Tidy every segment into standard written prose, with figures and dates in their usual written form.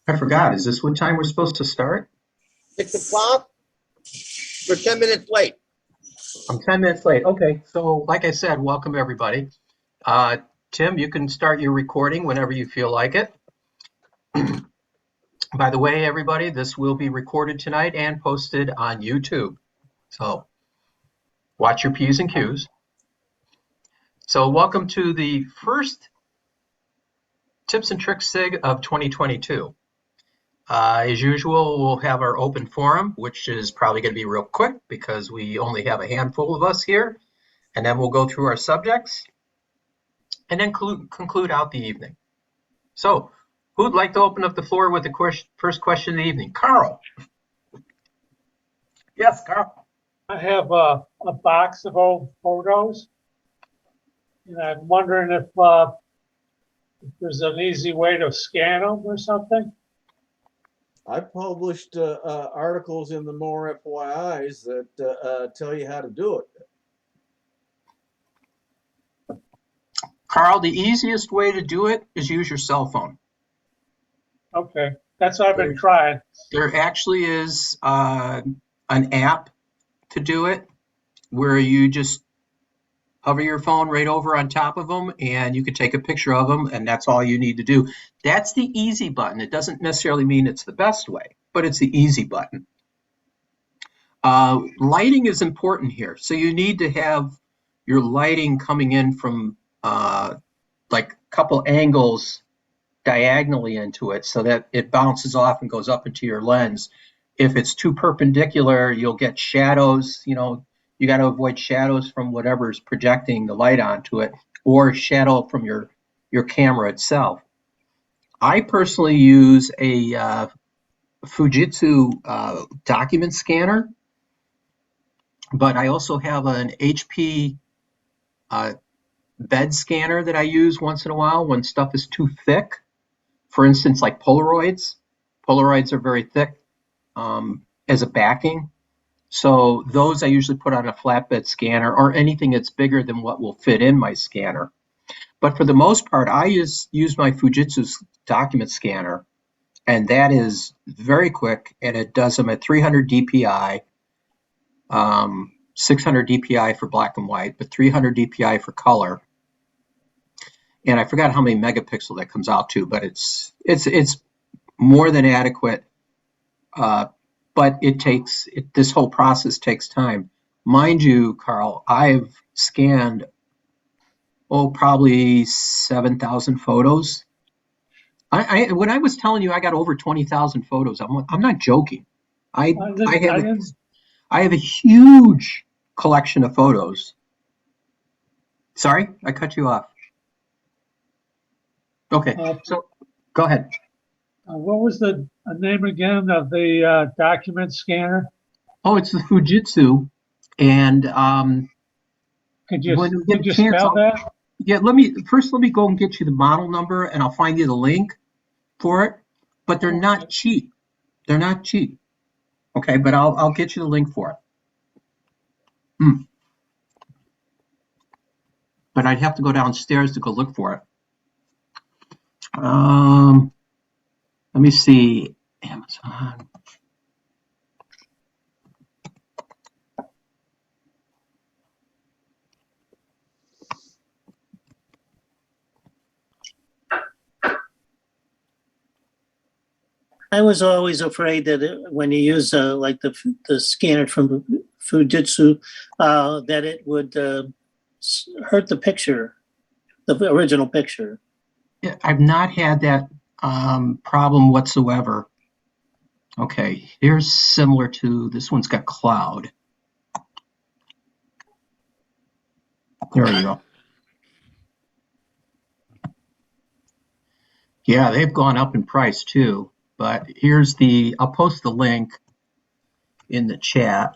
I forgot. Is this what time we're supposed to start? 6 o'clock? We're 10 minutes late. I'm 10 minutes late. Okay, so like I said, welcome everybody. Tim, you can start your recording whenever you feel like it. By the way, everybody, this will be recorded tonight and posted on YouTube. So watch your P's and Q's. So welcome to the first Tips and Tricks SIG of 2022. As usual, we'll have our open forum, which is probably going to be real quick because we only have a handful of us here. And then we'll go through our subjects and then conclude out the evening. So who'd like to open up the floor with the first question of the evening? Carl. Yes, Carl. I have a box of old photos, and I'm wondering if there's an easy way to scan them or something. I published articles in the More FYIs that tell you how to do it. Carl, the easiest way to do it is use your cell phone. Okay, that's what I've been trying. There actually is an app to do it where you just hover your phone right over on top of them and you can take a picture of them, and that's all you need to do. That's the easy button. It doesn't necessarily mean it's the best way, but it's the easy button. Lighting is important here. So you need to have your lighting coming in from like a couple angles diagonally into it so that it bounces off and goes up into your lens. If it's too perpendicular, you'll get shadows. You know, you got to avoid shadows from whatever's projecting the light onto it, or shadow from your camera itself. I personally use a Fujitsu document scanner, but I also have an HP bed scanner that I use once in a while when stuff is too thick. For instance, like Polaroids. Polaroids are very thick as a backing. So those I usually put on a flatbed scanner or anything that's bigger than what will fit in my scanner. But for the most part, I use my Fujitsu document scanner, and that is very quick, and it does them at 300 DPI, 600 DPI for black and white, but 300 DPI for color. And I forgot how many megapixel that comes out to, but it's more than adequate. But this whole process takes time. Mind you, Carl, I've scanned, probably 7,000 photos. When I was telling you I got over 20,000 photos, I'm not joking. I have a huge collection of photos. Sorry, I cut you off. Okay, so go ahead. What was the name again of the document scanner? Oh, it's the Fujitsu, and could you spell that? Yeah, let me go and get you the model number, and I'll find you the link for it. But they're not cheap. They're not cheap. Okay, but I'll get you the link for it. But I'd have to go downstairs to go look for it. Let me see. Amazon. I was always afraid that when you use like the scanner from Fujitsu, that it would hurt the picture, the original picture. I've not had that problem whatsoever. Okay, here's similar to this one's got cloud. There we go. Yeah, they've gone up in price too. But here's I'll post the link in the chat.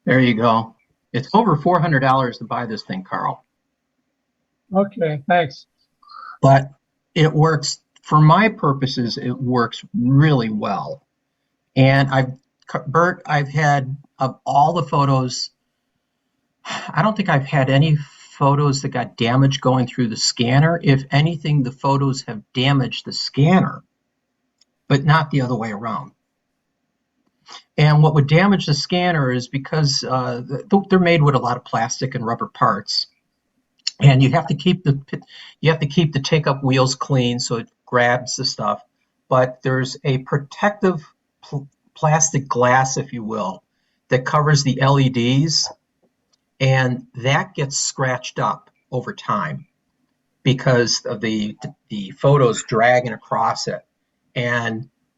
There you go. It's over $400 to buy this thing, Carl. Okay, thanks. But it works, for my purposes, it works really well. And I've Bert, I've had of all the photos, I don't think I've had any photos that got damaged going through the scanner. If anything, the photos have damaged the scanner, but not the other way around. And what would damage the scanner is because they're made with a lot of plastic and rubber parts, and you have to keep the take-up wheels clean so it grabs the stuff. But there's a protective plastic glass, if you will, that covers the LEDs, and that gets scratched up over time because of the photos dragging across it,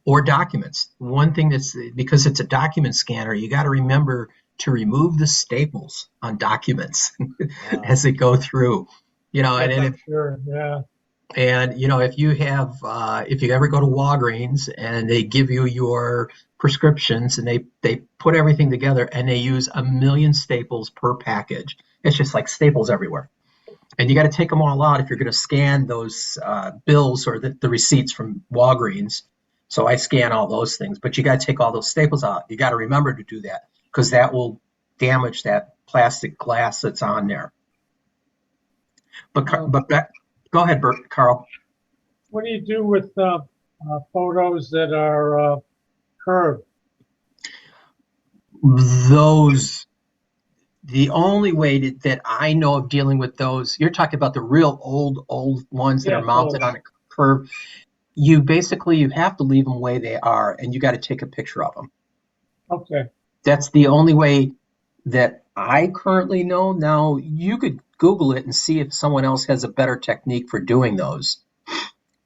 or documents. One thing that's, because it's a document scanner, you got to remember to remove the staples on documents as they go through. Sure, yeah. And if you ever go to Walgreens and they give you your prescriptions and they put everything together and they use 1 million staples per package, it's just like staples everywhere. And you got to take them all out if you're going to scan those bills or the receipts from Walgreens. So I scan all those things, but you got to take all those staples out. You got to remember to do that because that will damage that plastic glass that's on there. But go ahead, Carl. What do you do with photos that are curved? The only way that I know of dealing with those, you're talking about the real old ones that are mounted on a curve. You have to leave them the way they are, and you got to take a picture of them. Okay. That's the only way that I currently know. Now, you could Google it and see if someone else has a better technique for doing those.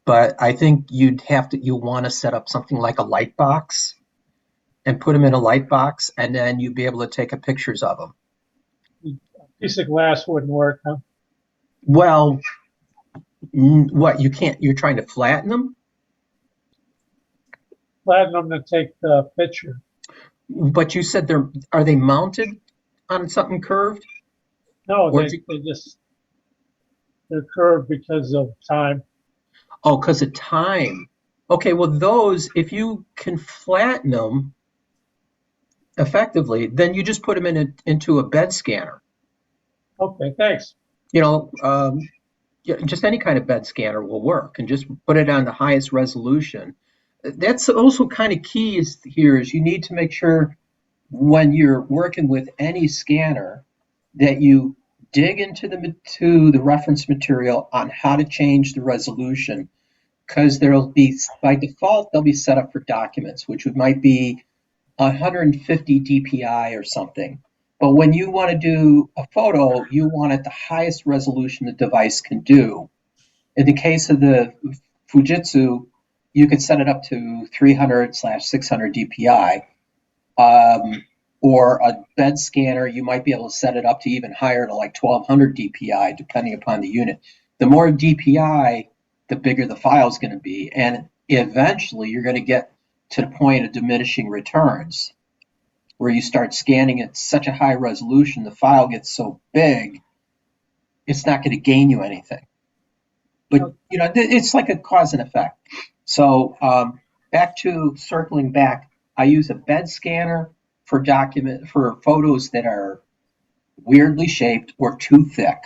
But I think you want to set up something like a light box and put them in a light box, and then you'd be able to take pictures of them. A piece of glass wouldn't work, huh? Well, what, you can't, you're trying to flatten them? Flatten them to take the picture. But you said are they mounted on something curved? No, they're curved because of time. Oh, because of time. Okay, well, those, if you can flatten them effectively, then you just put them into a bed scanner. Okay, thanks. Just any kind of bed scanner will work, and just put it on the highest resolution. That's also kind of key is you need to make sure when you're working with any scanner that you dig into the reference material on how to change the resolution, because by default they'll be set up for documents, which might be 150 DPI or something. But when you want to do a photo, you want it the highest resolution the device can do. In the case of the Fujitsu, you could set it up to 300/600 DPI. Or a bed scanner, you might be able to set it up to even higher, to like 1200 DPI, depending upon the unit. The more DPI, the bigger the file is going to be. And eventually you're going to get to the point of diminishing returns, where you start scanning at such a high resolution, the file gets so big, it's not going to gain you anything. But, it's like a cause and effect. So circling back, I use a bed scanner for photos that are weirdly shaped or too thick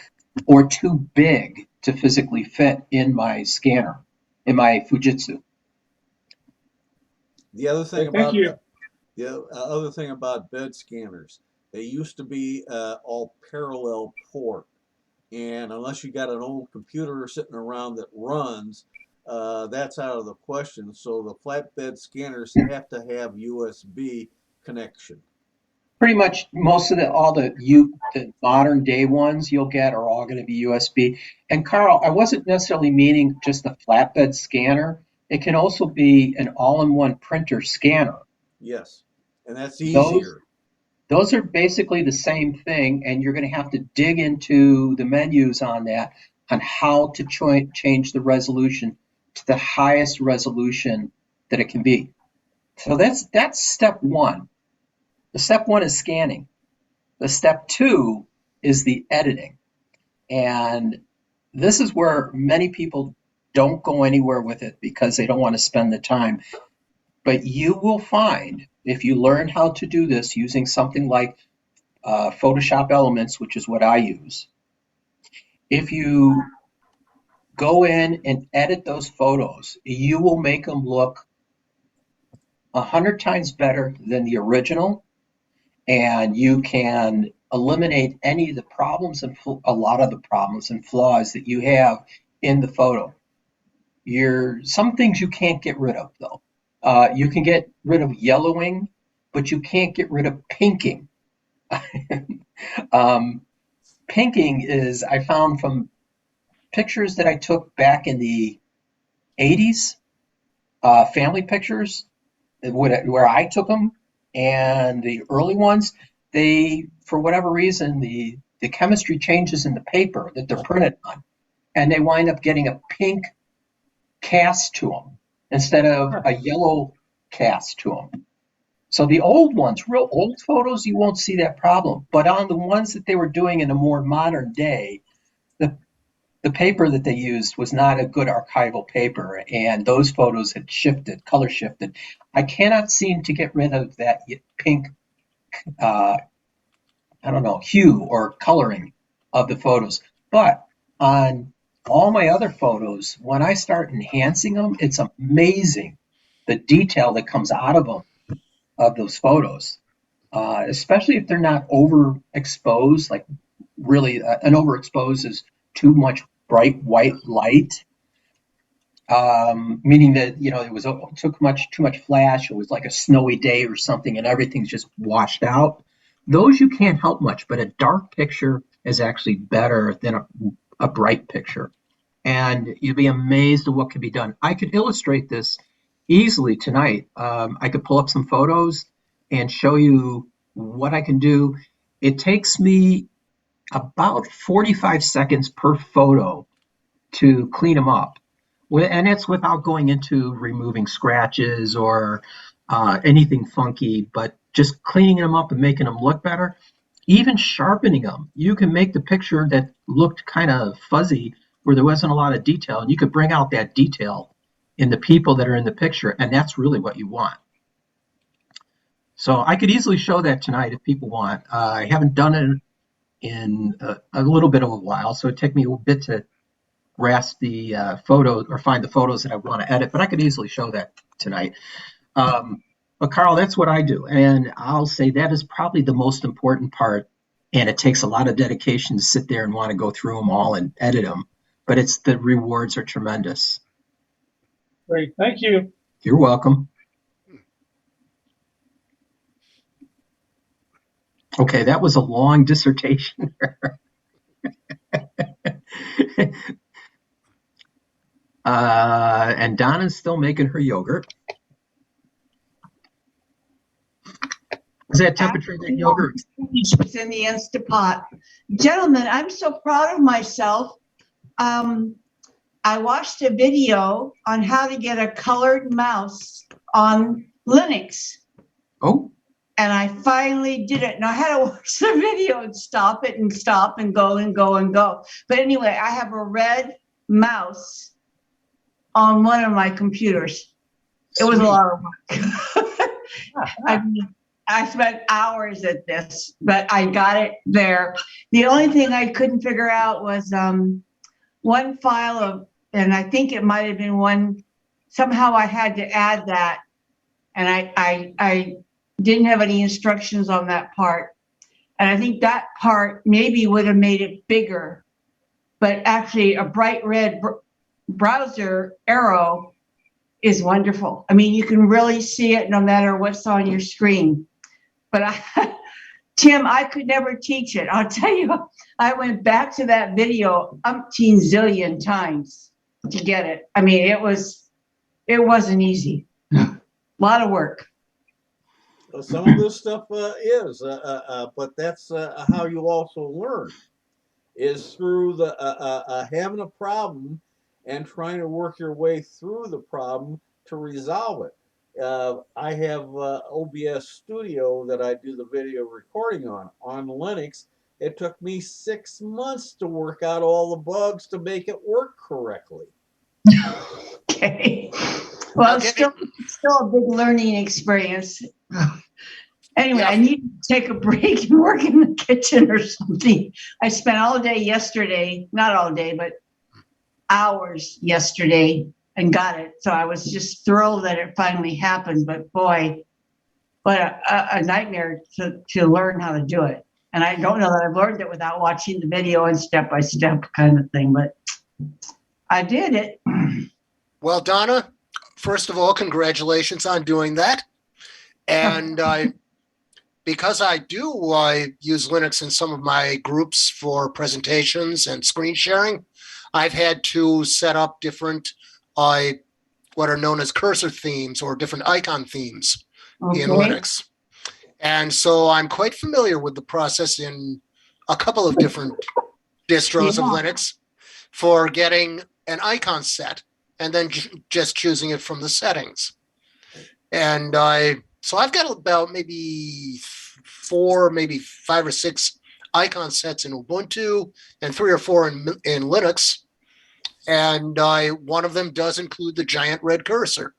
or too big to physically fit in my scanner, in my Fujitsu. The other thing about bed scanners, they used to be all parallel port, and unless you got an old computer sitting around that runs, that's out of the question. So the flatbed scanners have to have USB connection. Pretty much most of the modern day ones you'll get are all going to be USB. And Carl, I wasn't necessarily meaning just a flatbed scanner. It can also be an all-in-one printer scanner. Yes, and that's easier. Those are basically the same thing, and you're going to have to dig into the menus on how to change the resolution to the highest resolution that it can be. So that's step one. The step one is scanning. The step two is the editing. And this is where many people don't go anywhere with it because they don't want to spend the time. But you will find if you learn how to do this using something like Photoshop Elements, which is what I use, if you go in and edit those photos, you will make them look 100 times better than the original, and you can eliminate any of the problems and a lot of the problems and flaws that you have in the photo. Some things you can't get rid of, though. You can get rid of yellowing, but you can't get rid of pinking. Pinking is, I found from pictures that I took back in the 80s, family pictures, where I took them, and the early ones, they, for whatever reason, the chemistry changes in the paper that they're printed on, and they wind up getting a pink cast to them instead of a yellow cast to them. So the old ones, real old photos, you won't see that problem. But on the ones that they were doing in a more modern day, the paper that they used was not a good archival paper, and those photos had shifted, color shifted. I cannot seem to get rid of that pink, hue or coloring of the photos. But on all my other photos, when I start enhancing them, it's amazing the detail that comes out of them, of those photos, especially if they're not overexposed. Like really, an overexposed is too much bright white light, meaning that it took too much flash. It was like a snowy day or something, and everything's just washed out. Those you can't help much, but a dark picture is actually better than a bright picture, and you'd be amazed at what can be done. I could illustrate this easily tonight. I could pull up some photos and show you what I can do. It takes me about 45 seconds per photo to clean them up. And it's without going into removing scratches or anything funky, but just cleaning them up and making them look better. Even sharpening them. You can make the picture that looked kind of fuzzy, where there wasn't a lot of detail, and you could bring out that detail in the people that are in the picture, and that's really what you want. So I could easily show that tonight if people want. I haven't done it in a little bit of a while, so it took me a bit to grasp the photos or find the photos that I want to edit, but I could easily show that tonight. But Carl, that's what I do, and I'll say that is probably the most important part, and it takes a lot of dedication to sit there and want to go through them all and edit them, but the rewards are tremendous. Great, thank you. You're welcome. Okay, that was a long dissertation. And Donna's still making her yogurt. Is that temperature, that yogurt? It's in the Instapot. Gentlemen, I'm so proud of myself. I watched a video on how to get a colored mouse on Linux. Oh. And I finally did it. And I had to watch the video and stop it and stop and go and go and go. But anyway, I have a red mouse on one of my computers. It was a lot of work. I spent hours at this, but I got it there. The only thing I couldn't figure out was one file of, and I think it might have been one, somehow I had to add that. And I didn't have any instructions on that part. And I think that part maybe would have made it bigger, but actually a bright red browser arrow is wonderful. I mean, you can really see it no matter what's on your screen. But Tim, I could never teach it. I'll tell you, I went back to that video umpteen zillion times to get it. I mean, it wasn't easy. A lot of work. Some of this stuff is, but that's how you also learn, is through the having a problem and trying to work your way through the problem to resolve it. I have OBS Studio that I do the video recording on Linux. It took me 6 months to work out all the bugs to make it work correctly. Okay. Well, it's still a big learning experience. Anyway, Yeah. I need to take a break and work in the kitchen or something. I spent all day yesterday, not all day, but hours yesterday and got it. So I was just thrilled that it finally happened. But boy, what a nightmare to learn how to do it. And I don't know that I've learned it without watching the video and step-by-step kind of thing, but I did it. Well, Donna, first of all, congratulations on doing that. And because I use Linux in some of my groups for presentations and screen sharing, I've had to set up different, what are known as cursor themes or different icon themes in Linux. And so I'm quite familiar with the process in a couple of different distros of Linux for getting an icon set and then just choosing it from the settings. And so I've got about maybe 4, maybe 5 or 6 icon sets in Ubuntu and 3 or 4 in Linux. And one of them does include the giant red cursor.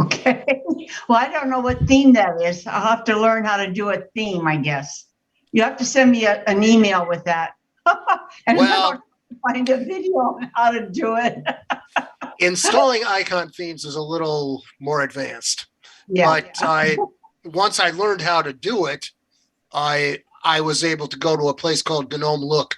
Okay. Well, I don't know what theme that is. I'll have to learn how to do a theme, I guess. You have to send me an email with that. And Well, find a video on how to do it. installing icon themes is a little more advanced. Yeah. But once I learned how to do it, I was able to go to a place called GNOME Look.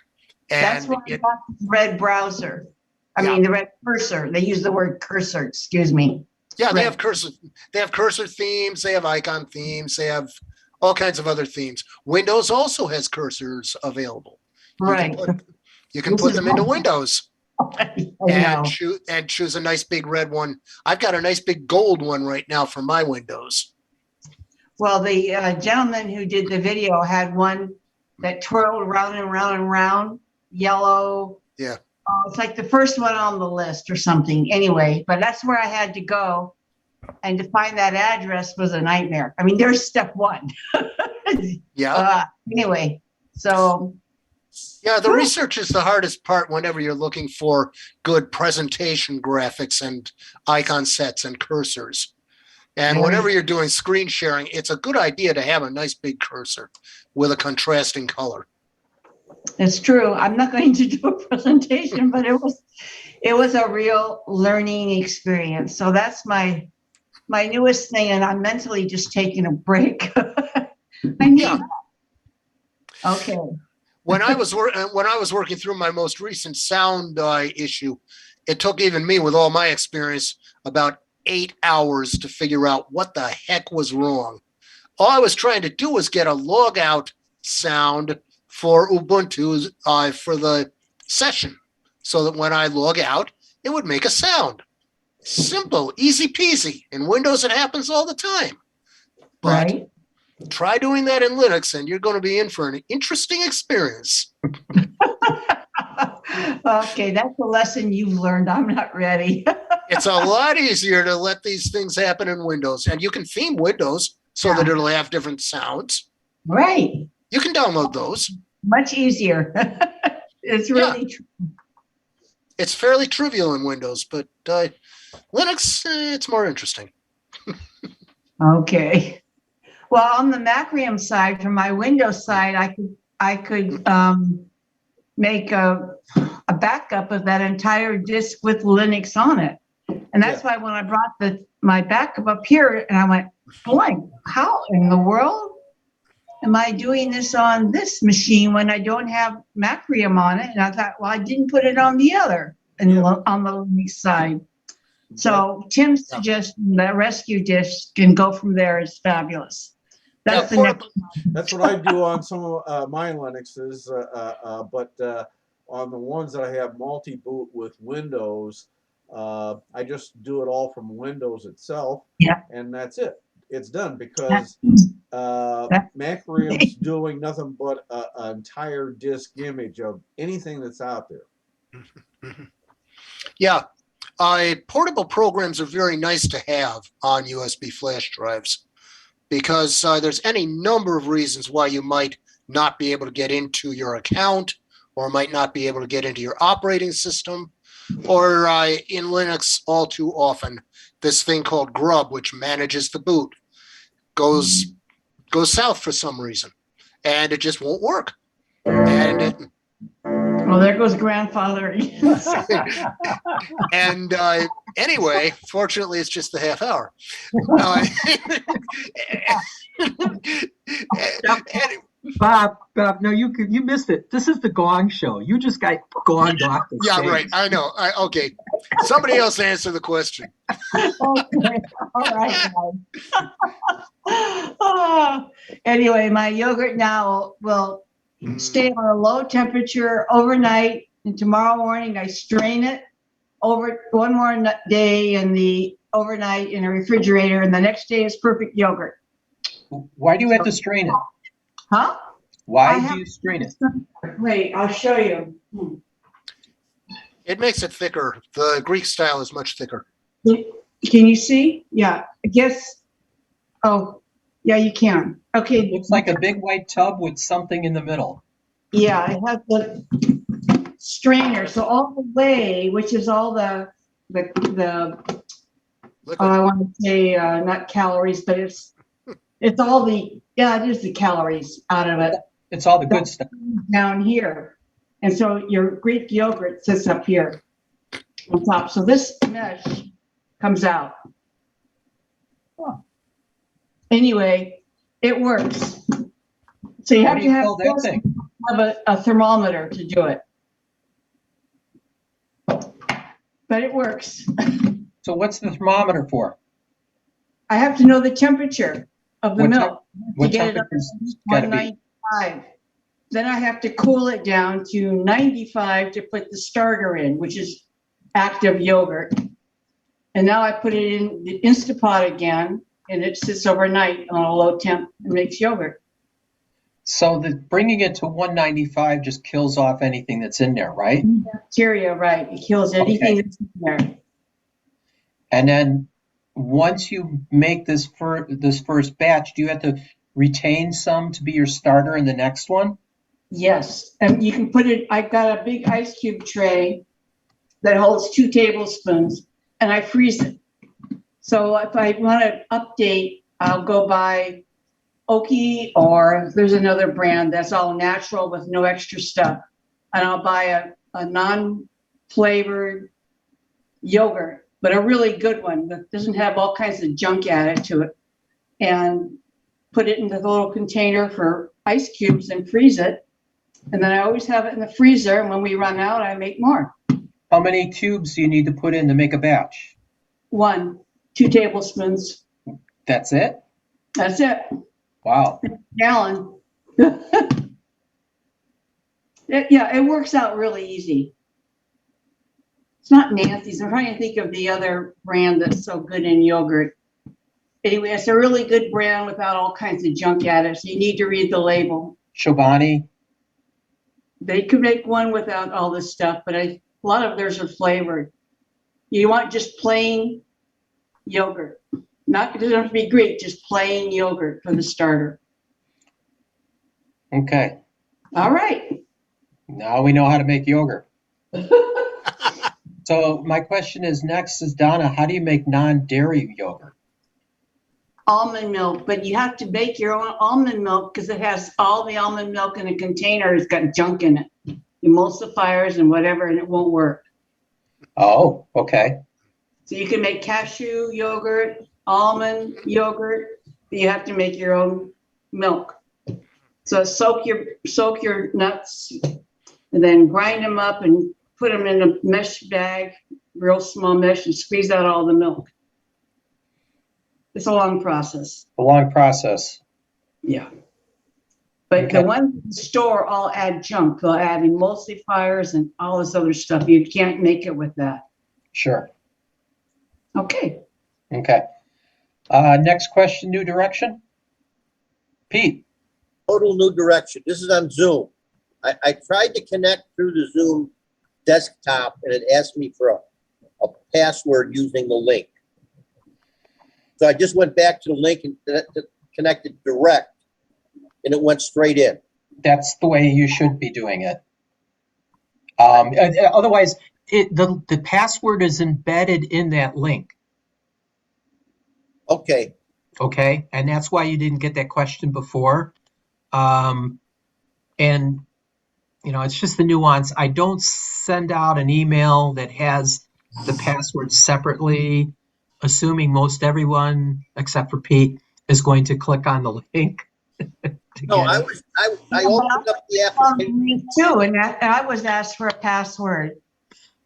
And That's why I got the red browser. I mean, the red cursor. They use the word cursor, excuse me. Yeah, they have cursor themes, they have icon themes, they have all kinds of other themes. Windows also has cursors available. Right. You can put them into Windows I know. and choose a nice big red one. I've got a nice big gold one right now for my Windows. Well, the gentleman who did the video had one that twirled around and around and around, yellow. Yeah. It's like the first one on the list or something. Anyway, but that's where I had to go. And to find that address was a nightmare. I mean, there's step 1. Yeah. Anyway, so. Yeah, the research is the hardest part whenever you're looking for good presentation graphics and icon sets and cursors. And whenever you're doing screen sharing, it's a good idea to have a nice big cursor with a contrasting color. It's true. I'm not going to do a presentation, but it was a real learning experience. So that's my newest thing, and I'm mentally just taking a break. I need that. Okay. When I was working through my most recent sound issue, it took even me, with all my experience, about 8 hours to figure out what the heck was wrong. All I was trying to do was get a logout sound for Ubuntu for the session, so that when I log out, it would make a sound. Simple, easy peasy. In Windows, it happens all the time. But try doing that in Linux, and you're going to be in for an interesting experience. Okay, that's a lesson you've learned. I'm not ready. It's a lot easier to let these things happen in Windows, and you can theme Windows so that it'll have different sounds. Right. You can download those. Much easier. It's really true. It's fairly trivial in Windows, but Linux, it's more interesting. Okay. Well, on the Macrium side, from my Windows side, I could make a backup of that entire disk with Linux on it. And that's why when I brought my backup up here, and I went, boy, how in the world am I doing this on this machine when I don't have Macrium on it? And I thought, well, I didn't put it on the other, and on the Linux side. So Tim's suggestion that rescue disk can go from there is fabulous. That's the next. That's what I do on some of my Linuxes, but on the ones that I have multi-boot with Windows, I just do it all from Windows itself, and that's it. It's done, because Macrium's doing nothing but an entire disk image of anything that's out there. Yeah. Portable programs are very nice to have on USB flash drives, because there's any number of reasons why you might not be able to get into your account, or might not be able to get into your operating system, or in Linux, all too often, this thing called grub, which manages the boot, goes goes south for some reason, and it just won't work. And it, Well, there goes grandfather. and anyway, fortunately, it's just the half hour. And- Bob, no, you missed it. This is the Gong Show. You just got gonged off the yeah, stage. right. I know. Okay, somebody else answer the question. Okay. All right, guys. Oh, anyway, my yogurt now will stay on a low temperature overnight, and tomorrow morning I strain it over one more day in the overnight in a refrigerator, and the next day is perfect yogurt. Why do you have to strain it? Huh? Why I do have- you strain it? Wait, I'll show you. It makes it thicker. The Greek style is much thicker. Can you see? Yeah, I guess. Oh, yeah, you can. Okay. It looks like a big white tub with something in the middle. Yeah, I have the strainer. So all the whey, which is all the Liquid. I want to say not calories, but it's all the it is the calories out of it It's all the good stuff. down here, and so your Greek yogurt sits up here on top. So this mesh comes out. Anyway, it works. So you How have do to you have, call that thing? a thermometer to do it, but it works. So what's the thermometer for? I have to know the temperature of the What milk to What get it up temperature's to gotta be? 195. Then I have to cool it down to 95 to put the starter in, which is active yogurt. And now I put it in the Instapot again, and it sits overnight on a low temp and makes yogurt. So bringing it to 195 just kills off anything that's in there, right? Bacteria, right? It kills anything that's in there. And then once you make this first batch, do you have to retain some to be your starter in the next one? Yes, and you can put it, I've got a big ice cube tray that holds 2 tablespoons, and I freeze it. So if I want to update, I'll go buy Oki, or there's another brand that's all natural with no extra stuff. And I'll buy a non-flavored yogurt, but a really good one that doesn't have all kinds of junk added to it. And put it in the little container for ice cubes and freeze it. And then I always have it in the freezer, and when we run out, I make more. How many cubes do you need to put in to make a batch? 2 tablespoons. That's it? That's it. Wow. Gallon. It works out really easy. It's not Nancy's. I'm trying to think of the other brand that's so good in yogurt. Anyway, it's a really good brand without all kinds of junk added. So you need to read the label. Chobani? They could make one without all this stuff, but a lot of theirs are flavored. You want just plain yogurt. It doesn't have to be Greek, just plain yogurt for the starter. Okay. All right. Now we know how to make yogurt. So my question is next is, Donna, how do you make non-dairy yogurt? Almond milk, but you have to bake your own almond milk because it has all the almond milk in a container. It's got junk in it, emulsifiers and whatever, and it won't work. Oh, okay. So you can make cashew yogurt, almond yogurt, but you have to make your own milk. So soak your nuts and then grind them up and put them in a mesh bag, real small mesh, and squeeze out all the milk. It's a long process. A long process. Yeah. But Okay. the ones in the store all add junk. They'll add emulsifiers and all this other stuff. You can't make it with that. Sure. Okay. Okay. Next question, new direction? Pete? Total new direction. This is on Zoom. I tried to connect through the Zoom desktop and it asked me for a password using the link. So I just went back to the link and connected direct and it went straight in. That's the way you should be doing it. Otherwise, the password is embedded in that link. Okay. Okay, and that's why you didn't get that question before. And you know, it's just the nuance. I don't send out an email that has the password separately, assuming most everyone except for Pete is going to click on the link to No, get it. I opened up the application. Me too, and I was asked for a password.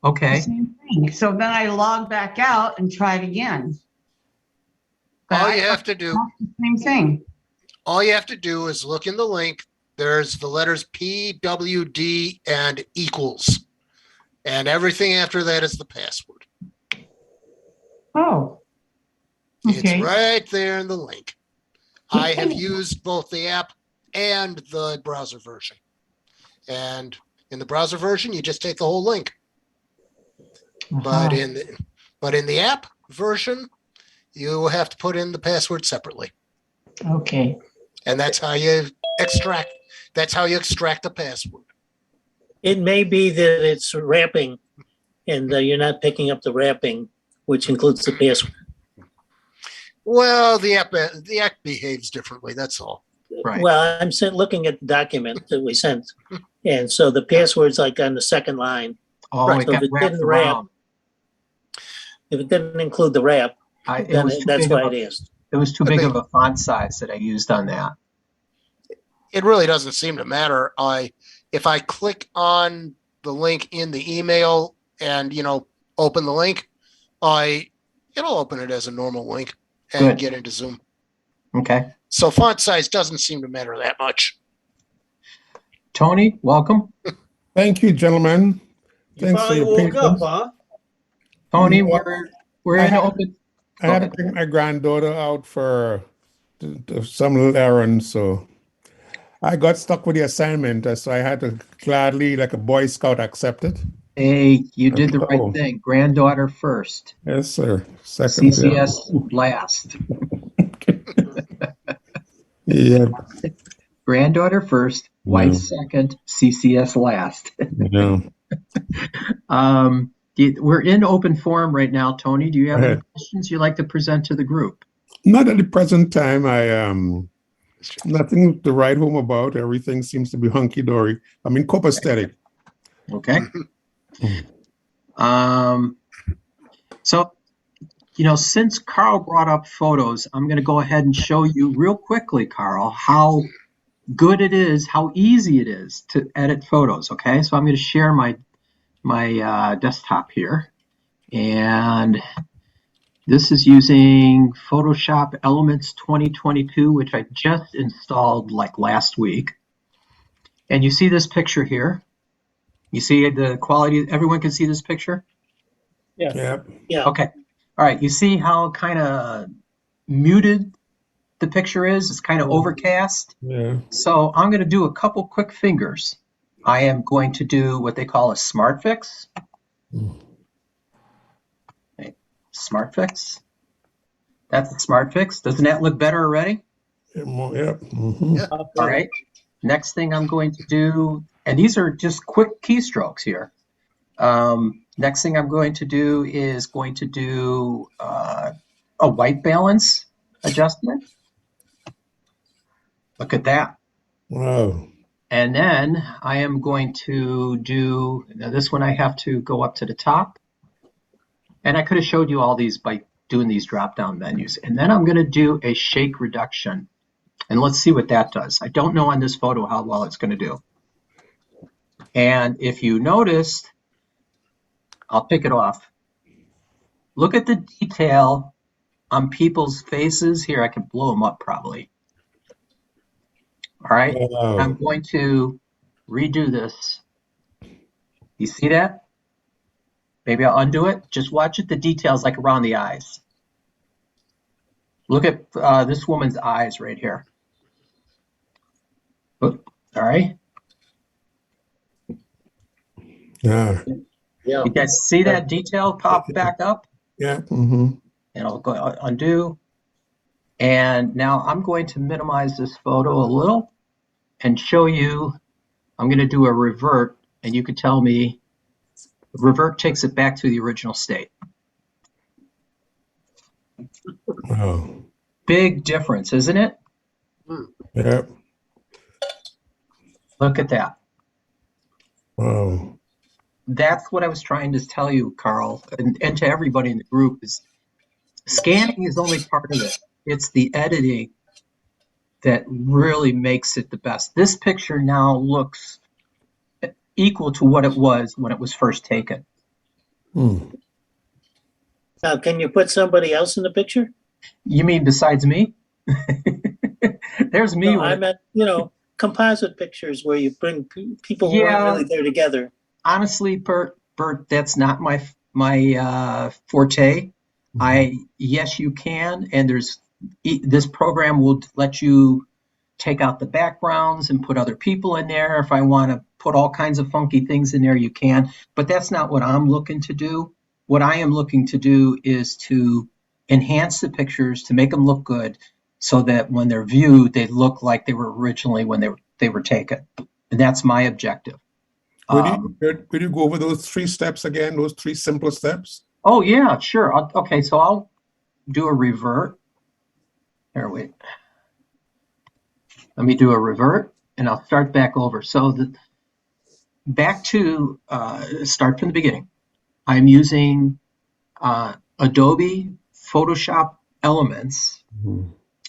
Okay, Same thing. So then I logged back out and tried again. But All I you have thought to do, the same thing. all you have to do is look in the link. There's the letters P, W, D, and equals. And everything after that is the password. Oh. It's Okay. right there in the link. I have used both the app and the browser version. And in the browser version, you just take the whole link. But in the app version, you have to put in the password separately. Okay. And that's how you extract the password. It may be that it's wrapping and you're not picking up the wrapping, which includes the password. Well, the app behaves differently. That's all. right. Well, I'm looking at the document that we sent. And so the password's like on the second line. Oh, Right, it so got if it wrapped didn't wrap, around. if it didn't include the wrap, It then was too that's big of why a, it asked. it was too Could big be. of a font size that I used on that. It really doesn't seem to matter. If I click on the link in the email and open the link, it'll open it as a normal link and Good. get into Zoom. Okay. So font size doesn't seem to matter that much. Tony, welcome. Thank you, gentlemen. You Thanks for finally your woke up, patience. huh? Tony, No, we're I in had- open. I Go had to ahead. take my granddaughter out for some little errand, so I got stuck with the assignment, so I had to gladly, like a Boy Scout, accept it. Hey, you did the right Oh, thing. Granddaughter first, yes, sir. Second, CCS last. yeah, Granddaughter first, wife second, CCS last. yeah. We're in open forum right now, Tony. Do you have Go any ahead. questions you'd like to present to the group? Not at the present time. Nothing to write home about. Everything seems to be hunky dory. I mean, copacetic. Okay. So, since Carl brought up photos, I'm going to go ahead and show you real quickly, Carl, how good it is, how easy it is to edit photos. Okay, so I'm going to share my desktop here, and this is using Photoshop Elements 2022, which I just installed like last week. And you see this picture here. You see the quality. Everyone can see this picture? Yep. Yeah. Okay. All right. You see how kind of muted the picture is? It's kind of overcast. Yeah. So I'm going to do a couple quick fingers. I am going to do what they call a smart fix. Okay. Smart fix. That's a smart fix. Doesn't that look better already? Yep. Mhm. Yeah. All right. Next thing I'm going to do, and these are just quick keystrokes here. Next thing I'm going to do is a white balance adjustment. Look at that. Wow. And then I am going to do, now this one I have to go up to the top. And I could have showed you all these by doing these drop-down menus. And then I'm going to do a shake reduction. And let's see what that does. I don't know on this photo how well it's going to do. And if you noticed, I'll pick it off. Look at the detail on people's faces. Here, I can blow them up probably. All right. Wow. I'm going to redo this. You see that? Maybe I'll undo it. Just watch it, the details like around the eyes. Look at this woman's eyes right here. Oop, all right. Yeah. Yeah. You guys see that detail pop back up? Yeah. Mm-hmm. And I'll go undo. And now I'm going to minimize this photo a little and show you. I'm going to do a revert, and you could tell me. Revert takes it back to the original state. Wow. Big difference, isn't it? Yeah. Look at that. Wow. That's what I was trying to tell you, Carl, and to everybody in the group is scanning is only part of it. It's the editing that really makes it the best. This picture now looks equal to what it was when it was first taken. Now, can you put somebody else in the picture? You mean besides me? There's me. No, I meant, composite pictures where you bring people who aren't really there together. Honestly, Bert, that's not my forte. Yes, you can, and this program will let you take out the backgrounds and put other people in there. If I want to put all kinds of funky things in there, you can. But that's not what I'm looking to do. What I am looking to do is to enhance the pictures to make them look good, so that when they're viewed, they look like they were originally when they were taken. And that's my objective. Could you go over those 3 steps again, those 3 simple steps? Oh, yeah, sure. Okay, so I'll do a revert. Here, wait. Let me do a revert, and I'll start back over. So back to start from the beginning. I'm using Adobe Photoshop Elements,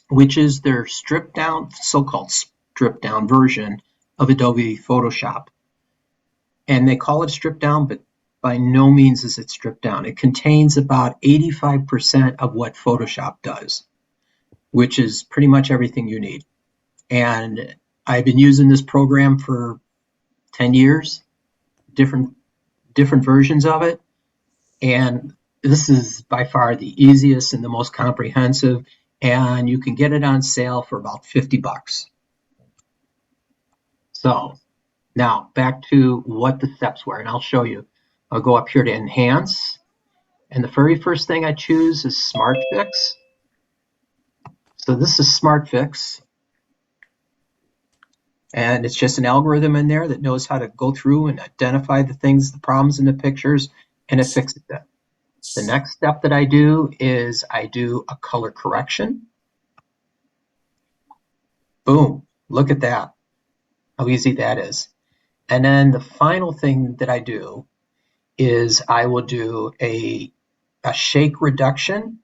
which is their stripped down, so-called stripped down version of Adobe Photoshop. And they call it stripped down, but by no means is it stripped down. It contains about 85% of what Photoshop does, which is pretty much everything you need. And I've been using this program for 10 years, different versions of it. And this is by far the easiest and the most comprehensive. And you can get it on sale for about $50. So now back to what the steps were, and I'll show you. I'll go up here to enhance. And the very first thing I choose is Smart Fix. So this is Smart Fix. And it's just an algorithm in there that knows how to go through and identify the things, the problems in the pictures, and it fixes them. The next step that I do is I do a color correction. Boom, look at that, how easy that is. And then the final thing that I do is I will do a shake reduction.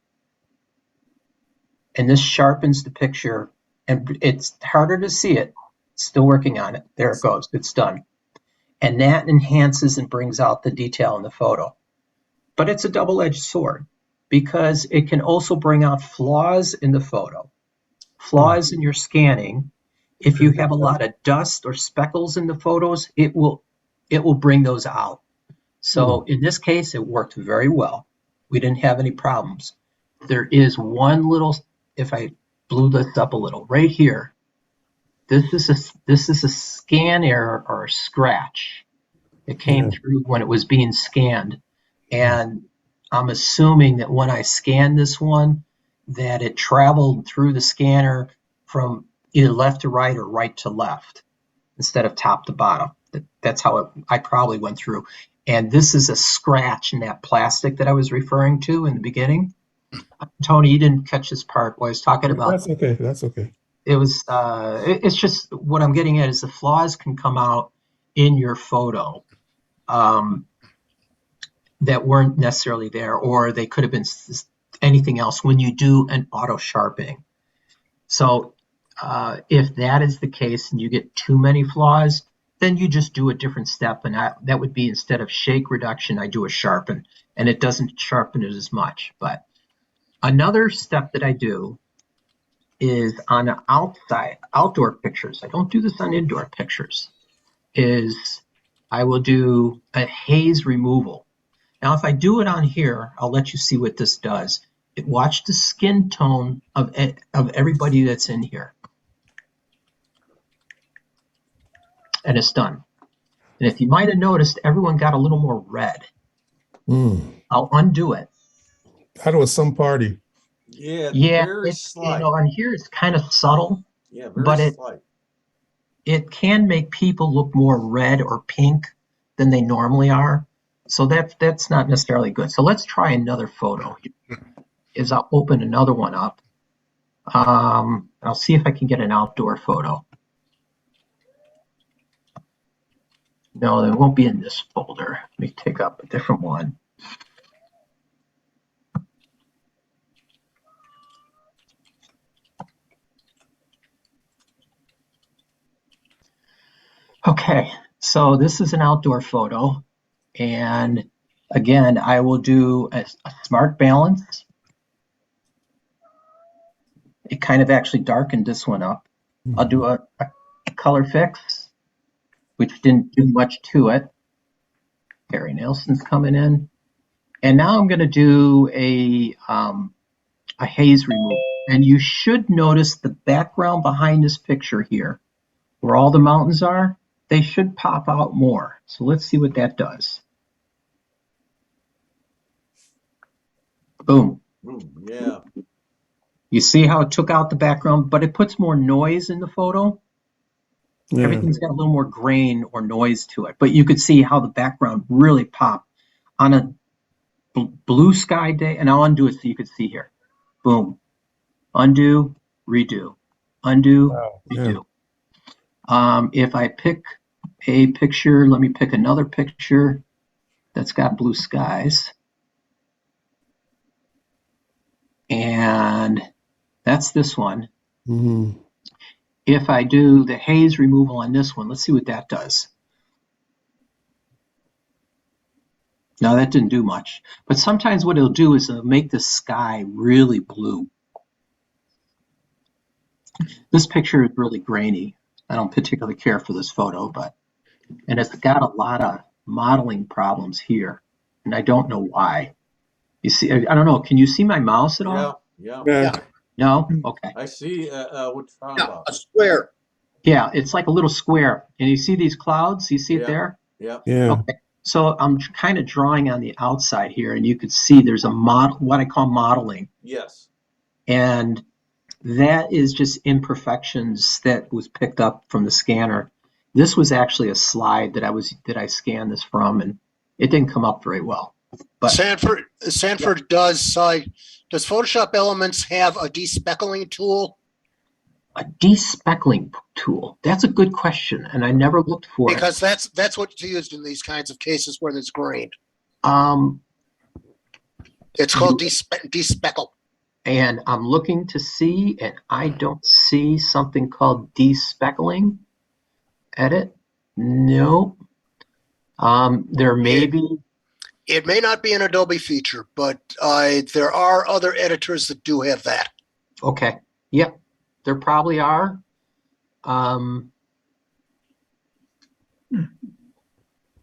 And this sharpens the picture, and it's harder to see it. Still working on it. There it goes. It's done. And that enhances and brings out the detail in the photo. But it's a double-edged sword because it can also bring out flaws in the photo, flaws in your scanning. If you have a lot of dust or speckles in the photos, it will bring those out. So in this case, it worked very well. We didn't have any problems. There is one little, if I blew this up a little, right here. This is a scan error or a scratch. It came through when it was being scanned. And I'm assuming that when I scanned this one, that it traveled through the scanner from either left to right or right to left instead of top to bottom. That's how I probably went through. And this is a scratch in that plastic that I was referring to in the beginning. Tony, you didn't catch this part while I was talking about. That's okay. That's okay. It was. It's just what I'm getting at is the flaws can come out in your photo that weren't necessarily there, or they could have been anything else when you do an auto sharpening. So if that is the case and you get too many flaws, then you just do a different step, and that would be instead of shake reduction, I do a sharpen, and it doesn't sharpen it as much. But another step that I do is on the outdoor pictures. I don't do this on indoor pictures. Is I will do a haze removal. Now, if I do it on here, I'll let you see what this does. Watch the skin tone of everybody that's in here. And it's done. And if you might have noticed, everyone got a little more red. I'll undo it. That was some party. Yeah, very it's slight. on here it's kind of subtle. Yeah, but very slight. It can make people look more red or pink than they normally are. So that's not necessarily good. So let's try another photo. I'll open another one up. I'll see if I can get an outdoor photo. No, it won't be in this folder. Let me take up a different one. Okay, so this is an outdoor photo. And again, I will do a smart balance. It kind of actually darkened this one up. I'll do a color fix, which didn't do much to it. Harry Nelson's coming in. And now I'm going to do a haze removal. And you should notice the background behind this picture here, where all the mountains are, they should pop out more. So let's see what that does. Boom. Yeah. You see how it took out the background, but it puts more noise in the photo. Yeah. Everything's got a little more grain or noise to it, but you could see how the background really popped on a blue sky day. And I'll undo it so you could see here. Boom. Undo, redo. Undo, Wow, redo. If I pick a picture, let me pick another picture that's got blue skies. And that's this one. Mm-hmm. If I do the haze removal on this one, let's see what that does. No, that didn't do much. But sometimes what it'll do is it'll make the sky really blue. This picture is really grainy. I don't particularly care for this photo, and it's got a lot of modeling problems here, and I don't know why. You see, I don't know. Can you see my mouse at all? Yeah. Yeah. No? Okay. I see what you're talking Yeah, about. a square. Yeah, it's like a little square. And you see these clouds? You see it Yeah. there? Yeah. Yeah. Okay. So I'm kind of drawing on the outside here, and you could see there's a model, what I call modeling. Yes. And that is just imperfections that was picked up from the scanner. This was actually a slide that I scanned this from, and it didn't come up very well. But Sanford, does Photoshop Elements have a de-speckling tool? a de-speckling tool. That's a good question, and I never looked for Because that's what's used in these kinds of cases where there's grain. it. It's called de-speckle. And I'm looking to see, and I don't see something called de-speckling. Edit? No. There may be. It may not be an Adobe feature, but there are other editors that do have that. Okay. Yep. There probably are.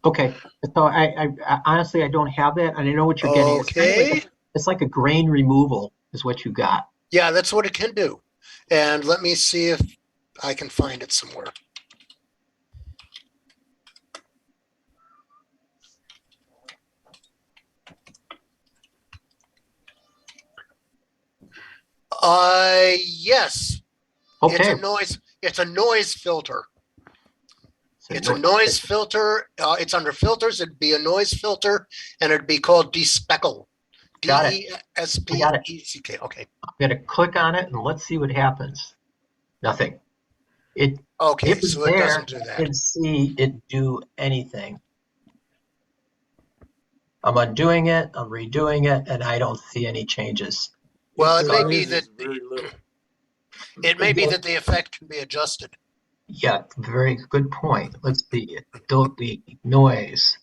Okay. So I honestly, I don't have that, and I know what you're getting. Okay. It's like a grain removal is what you got. Yeah, that's what it can do. And let me see if I can find it somewhere. Yes. Okay. It's a noise filter. It's a noise filter. It's under filters. It'd be a noise filter, and it'd be called De-Speckle. Got it. D-E-S-P-E-C-K. Okay. I'm going to click on it, and let's see what happens. Nothing. It was So it doesn't do I that. didn't see it do anything. I'm undoing it, I'm redoing it, and I don't see any changes. Well, it may It be is that very little. the effect can be adjusted. Yeah, very good point. Let's see. The noise,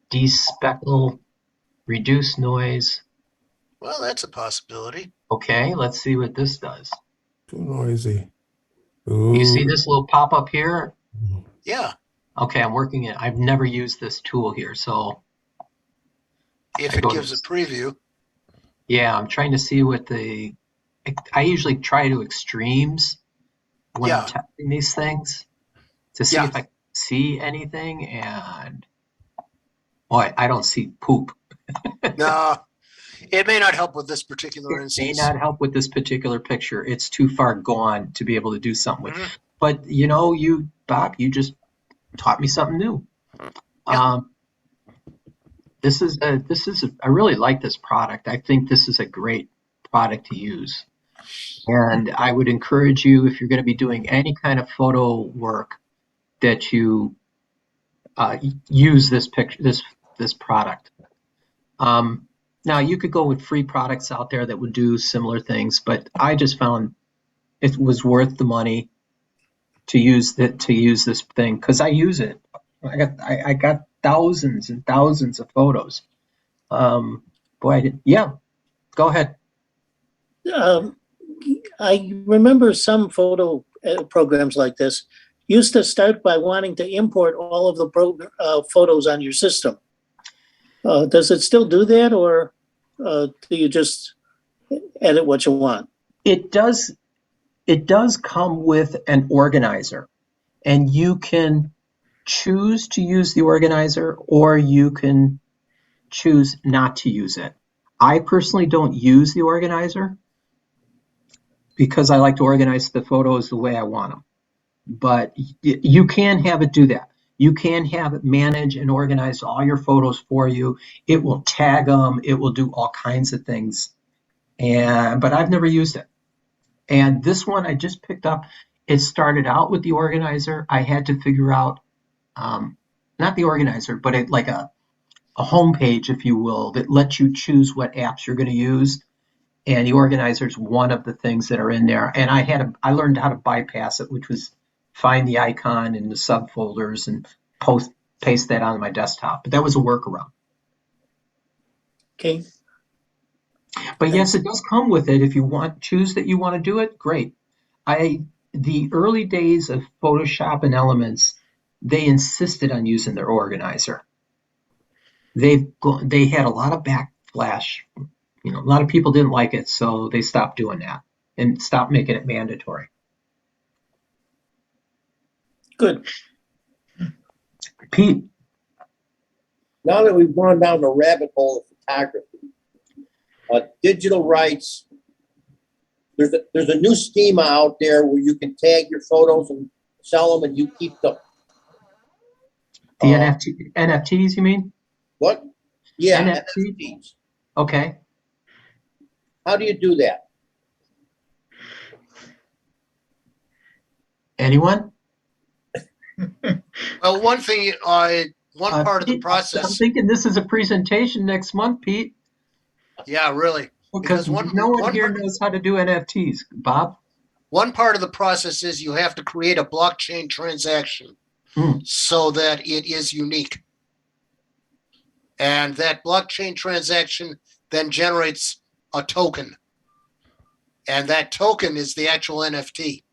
de-speckle, reduce noise. Well, that's a possibility. Okay, let's see what this does. Too noisy. You see Ooh. this little pop up here? Yeah. Okay, I'm working it. I've never used this tool here, so If I it go gives to- a preview. yeah, I'm trying to see what I usually try to extremes when I'm testing these things to see if I see anything, and boy, I don't see poop. No, it may not help with this particular It may instance. not help with this particular picture. It's too far gone to be able to do something with. Mhm. But Bob, you just taught me something new. Yeah. I really like this product. I think this is a great product to use. And I would encourage you, if you're going to be doing any kind of photo work, that you use this product. Now you could go with free products out there that would do similar things, but I just found it was worth the money to use this thing because I use it. I got thousands and thousands of photos. Yeah, go ahead. I remember some photo programs like this used to start by wanting to import all of the photos on your system. Does it still do that, or do you just edit what you want? It does. It does come with an organizer, and you can choose to use the organizer, or you can choose not to use it. I personally don't use the organizer because I like to organize the photos the way I want them. But you can have it do that. You can have it manage and organize all your photos for you. It will tag them. It will do all kinds of things. But I've never used it. And this one I just picked up. It started out with the organizer. I had to figure out, not the organizer, but like a home page, if you will, that lets you choose what apps you're going to use. And the organizer is one of the things that are in there. And I learned how to bypass it, which was find the icon in the subfolders and paste that on my desktop. But that was a workaround. Okay. But yes, it does come with it. If you choose that you want to do it, great. The early days of Photoshop and Elements, they insisted on using their organizer. They had a lot of backlash. A lot of people didn't like it, so they stopped doing that and stopped making it mandatory. Good. Pete. Now that we've gone down the rabbit hole of photography, digital rights, there's a new schema out there where you can tag your photos and sell them, and you keep them. The NFTs, you mean? What? Yeah, NFT? NFTs. Okay. How do you do that? Anyone? Well, one thing, one part of the Pete, process. I'm thinking this is a presentation next month, Pete. Yeah, really. Because no one here knows how to do NFTs. Bob? One part of the process is you have to create a blockchain transaction so that it is unique. And that blockchain transaction then generates a token. And that token is the actual NFT.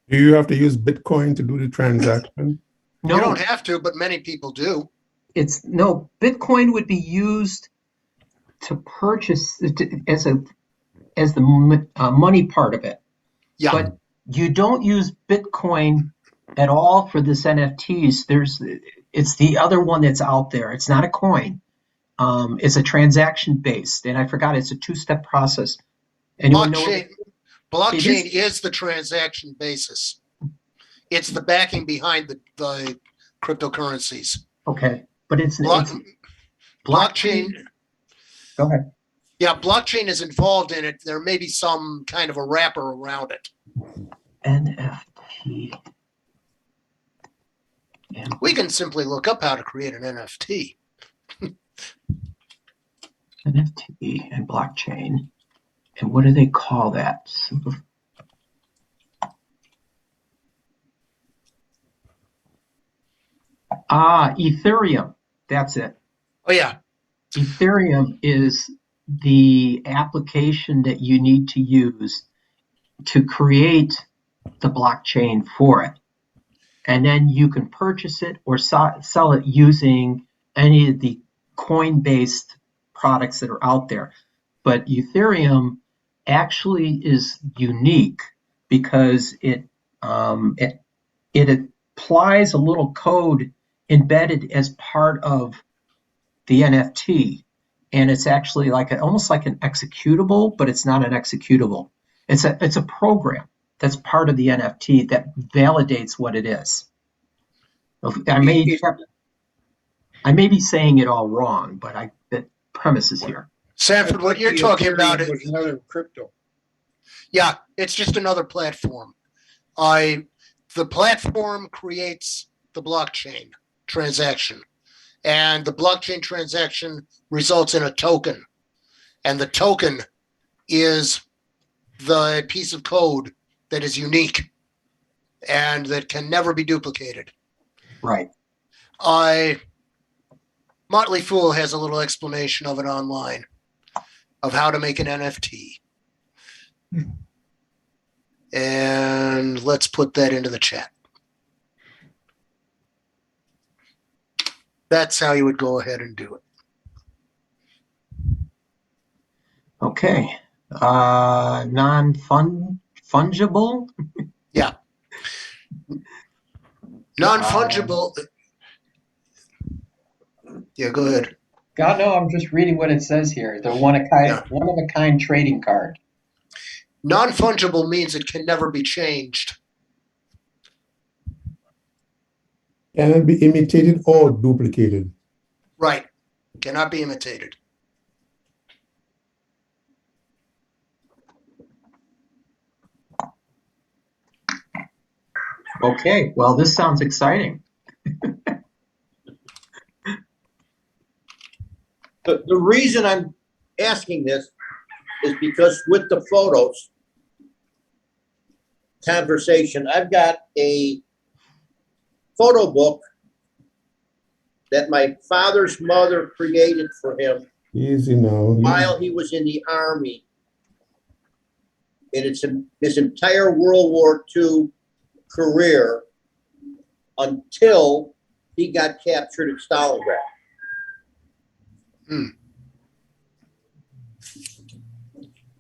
Do you have to use Bitcoin to do the transaction? No. You don't have to, but many people do. Bitcoin would be used to purchase as the money part of it. Yeah. But you don't use Bitcoin at all for this NFTs. It's the other one that's out there. It's not a coin. It's a transaction based, and I forgot it's a two-step process. Anyone know? Blockchain is the transaction basis. It's the backing behind the cryptocurrencies. Okay, but it's blockchain. Go ahead. Yeah, blockchain is involved in it. There may be some kind of a wrapper around it. NFT. We can simply look up how to create an NFT. NFT and blockchain. And what do they call that? Ethereum. That's it. Oh, yeah. Ethereum is the application that you need to use to create the blockchain for it. And then you can purchase it or sell it using any of the coin-based products that are out there. But Ethereum actually is unique because it applies a little code embedded as part of the NFT, and it's actually almost like an executable, but it's not an executable. It's a program that's part of the NFT that validates what it is. I may be saying it all wrong, but the premise is here. Sanford, what you're talking about is another crypto. Yeah, it's just another platform. The platform creates the blockchain transaction, and the blockchain transaction results in a token, and the token is the piece of code that is unique and that can never be duplicated. Right. Motley Fool has a little explanation of it online of how to make an NFT. And let's put that into the chat. That's how you would go ahead and do it. Okay. Non-fungible? Yeah. Non-fungible. Yeah, go ahead. God, no, I'm just reading what it says here. The one of a kind trading card. Non-fungible means it can never be changed. Can it be imitated or duplicated? Right. Cannot be imitated. Okay, well, this sounds exciting. The reason I'm asking this is because with the photos conversation, I've got a photo book that my father's mother created for him Easy now. while he was in the Army. And it's his entire World War II career until he got captured at Stalingrad.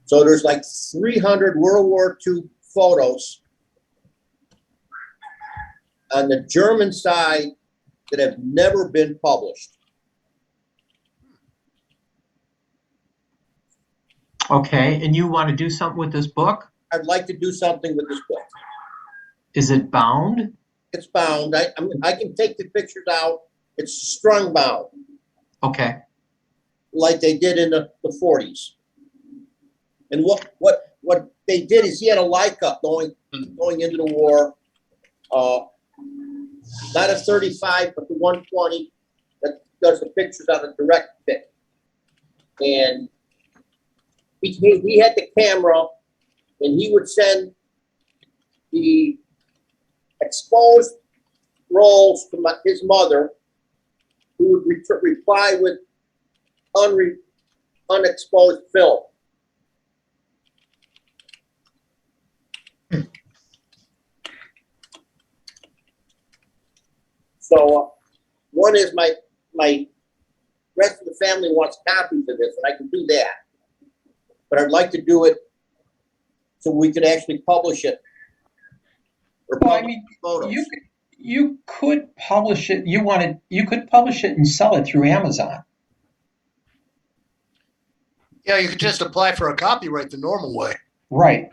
So there's like 300 World War II photos on the German side that have never been published. Okay, and you want to do something with this book? I'd like to do something with this book. Is it bound? It's bound. I can take the pictures out. It's strung bound, Okay. like they did in the 40s. And what they did is he had a Leica going into the war, not a 35, but the 120 that does the pictures on a direct pick. And he had the camera, and he would send the exposed rolls to his mother, who would reply with unexposed film. So one is my rest of the family wants copies of this, and I can do that. But I'd like to do it so we could actually publish it. Or Well, I publish mean, photos. you could publish it. You could publish it and sell it through Amazon. Yeah, you could just apply for a copyright the normal way. Right.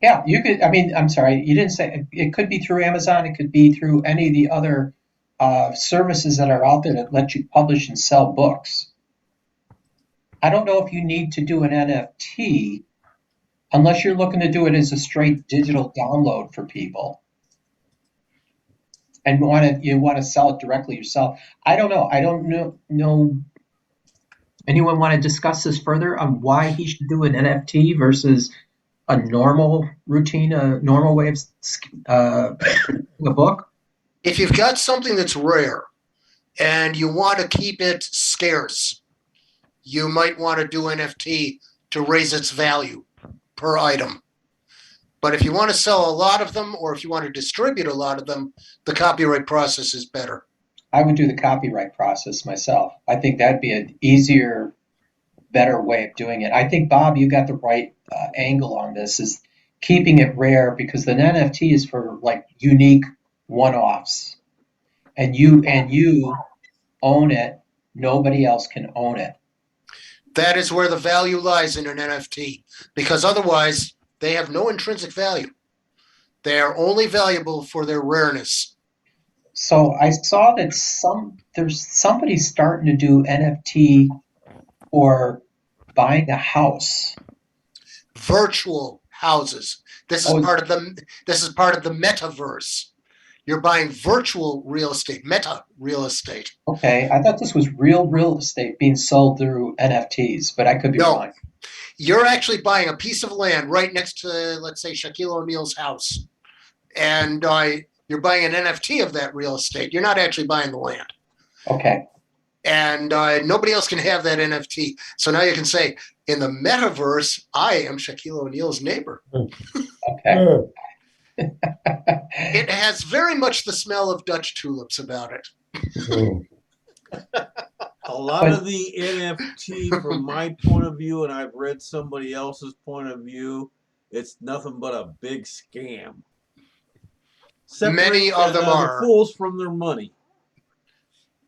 Yeah, you could. I mean, I'm sorry, you didn't say it could be through Amazon. It could be through any of the other services that are out there that let you publish and sell books. I don't know if you need to do an NFT unless you're looking to do it as a straight digital download for people and you want to sell it directly yourself. I don't know. I don't know. Anyone want to discuss this further on why he should do an NFT versus a normal routine, a normal way of a book? If you've got something that's rare and you want to keep it scarce, you might want to do NFT to raise its value per item. But if you want to sell a lot of them, or if you want to distribute a lot of them, the copyright process is better. I would do the copyright process myself. I think that'd be an easier, better way of doing it. I think, Bob, you got the right angle on this, is keeping it rare, because the NFT is for like unique one-offs, and you own it. Nobody else can own it. That is where the value lies in an NFT, because otherwise they have no intrinsic value. They are only valuable for their rareness. So I saw that there's somebody starting to do NFT for buying a house. virtual houses. This is Oh. part of the metaverse. You're buying virtual real estate, meta real estate. Okay, I thought this was real estate being sold through NFTs, but I could be No. wrong. You're actually buying a piece of land right next to, let's say, Shaquille O'Neal's house. And you're buying an NFT of that real estate. You're not actually buying the land. Okay. And nobody else can have that NFT. So now you can say, in the metaverse, I am Shaquille O'Neal's neighbor. Okay. It has very much the smell of Dutch tulips about it. A lot of the NFT, from my point of view, and I've read somebody else's point of view, it's nothing but a big scam. Many of them are. The fools from their money.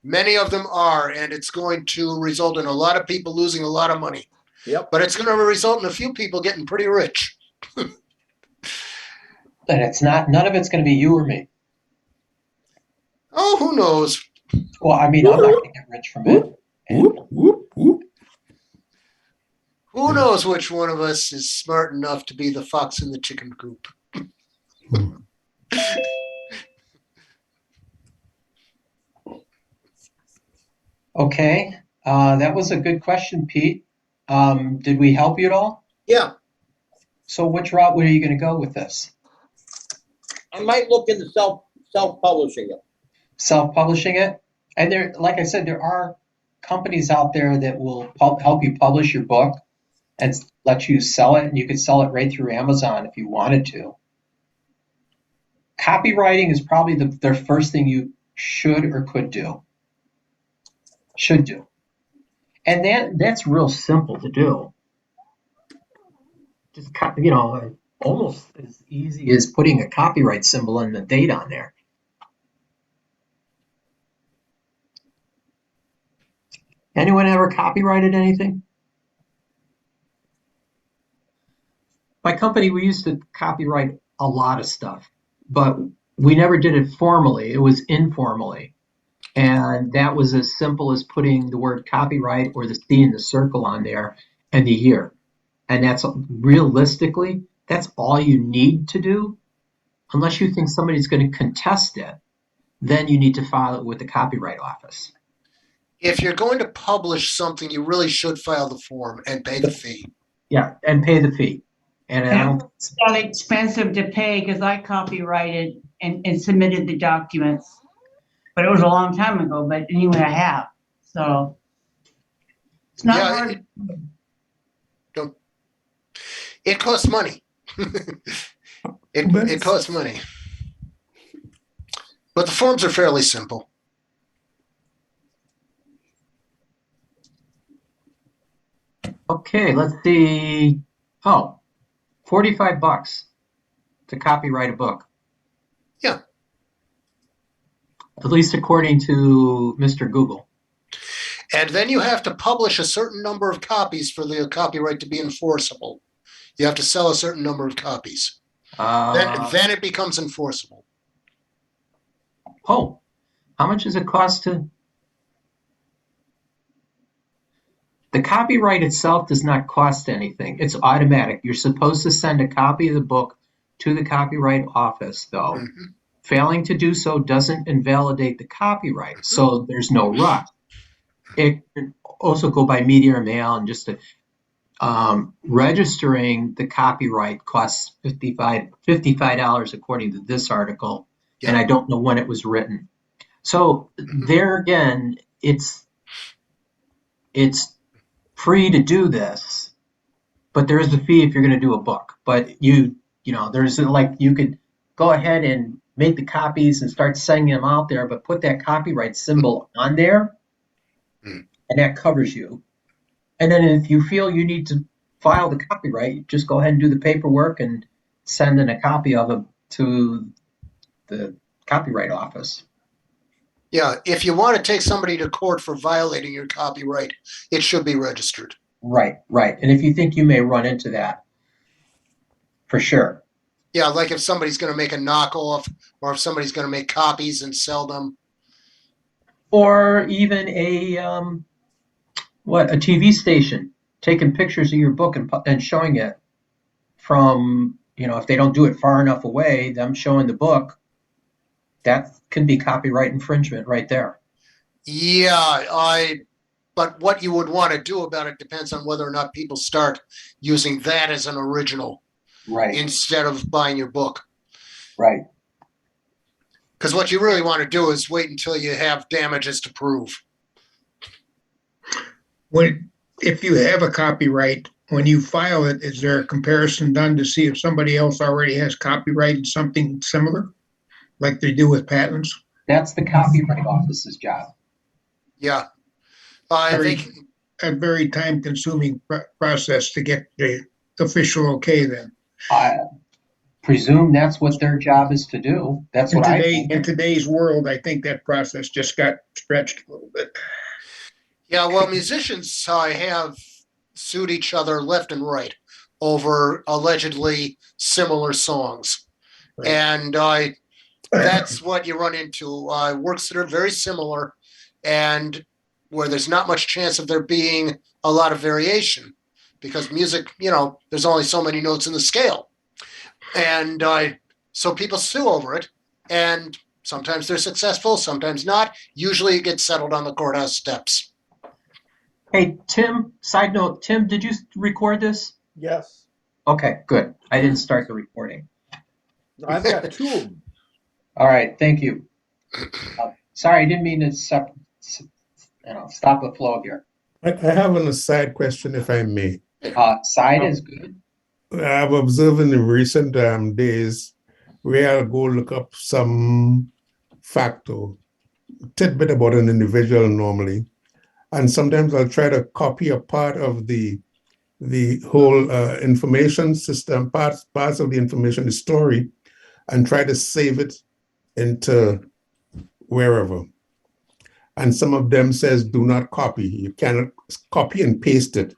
Many of them are, and it's going to result in a lot of people losing a lot of money. Yep. But it's going to result in a few people getting pretty rich. And it's not, none of it's going to be you or me. Oh, who knows? Well, I mean, I'm not going to get rich from it. Who knows which one of us is smart enough to be the fox in the chicken coop? Okay, that was a good question, Pete. Did we help you at all? Yeah, So which route were you going to go with this? I might look into self-publishing it. Self-publishing it? And there, like I said, there are companies out there that will help you publish your book and let you sell it, and you could sell it right through Amazon if you wanted to. Copywriting is probably the first thing you should or could do. Should do. And that's real simple to do. Just, almost as easy as putting a copyright symbol and the date on there. Anyone ever copyrighted anything? My company, we used to copyright a lot of stuff, but we never did it formally. It was informally. And that was as simple as putting the word copyright or the C in the circle on there and the year. And that's realistically, that's all you need to do. Unless you think somebody's going to contest it, then you need to file it with the Copyright Office. If you're going to publish something, you really should file the form and pay the fee. Yeah, and pay the fee. And I don't. It's not expensive to pay because I copyrighted and submitted the documents. But it was a long time ago, but anyway, I have. So it's not hard. It costs money. It costs money. But the forms are fairly simple. Okay, let's see. Oh, $45 to copyright a book. Yeah. At least according to Mr. Google. And then you have to publish a certain number of copies for the copyright to be enforceable. You have to sell a certain number of copies. Then it becomes enforceable. Oh, how much does it cost to? The copyright itself does not cost anything. It's automatic. You're supposed to send a copy of the book to the Copyright Office, though. Mm-hmm. Failing to do so doesn't invalidate the copyright, so there's no rush. It can also go by media or mail, and just registering the copyright costs $55 according to this article, yeah. And I don't know when it was written. So there again, it's free to do this, but there is a fee if you're going to do a book. But there's you could go ahead and make the copies and start sending them out there, but put that copyright symbol on there, and that covers you. And then if you feel you need to file the copyright, just go ahead and do the paperwork and send in a copy of it to the Copyright Office. Yeah, if you want to take somebody to court for violating your copyright, it should be registered. Right. And if you think you may run into that, for sure. Yeah, like if somebody's going to make a knockoff, or if somebody's going to make copies and sell them. Or even a TV station taking pictures of your book and showing it from, if they don't do it far enough away, them showing the book, that can be copyright infringement right there. Yeah, but what you would want to do about it depends on whether or not people start using that as an original Right. instead of buying your book. Right. Because what you really want to do is wait until you have damages to prove. If you have a copyright, when you file it, is there a comparison done to see if somebody else already has copyrighted something similar, like they do with patents? That's the Copyright Office's job. Yeah. I think A very time-consuming process to get the official okay then. I presume that's what their job is to do. That's what I think. In today's world, I think that process just got stretched a little bit. Yeah, well, musicians have sued each other left and right over allegedly similar songs. Right. And that's what you run into. Works that are very similar and where there's not much chance of there being a lot of variation because music, there's only so many notes in the scale. And so people sue over it. And sometimes they're successful, sometimes not. Usually it gets settled on the courthouse steps. Hey, Tim, side note, Tim, did you record this? Yes. Okay, good. I didn't start the recording. I've got two of them. All right, thank you. Sorry, I didn't mean to stop the flow here. I have an aside question, if I may. Side is good. I've observed in the recent days where I'll go look up some fact or tidbit about an individual normally, and sometimes I'll try to copy a part of the whole information system, parts of the information, the story, and try to save it into wherever. And some of them says do not copy. You cannot copy and paste it.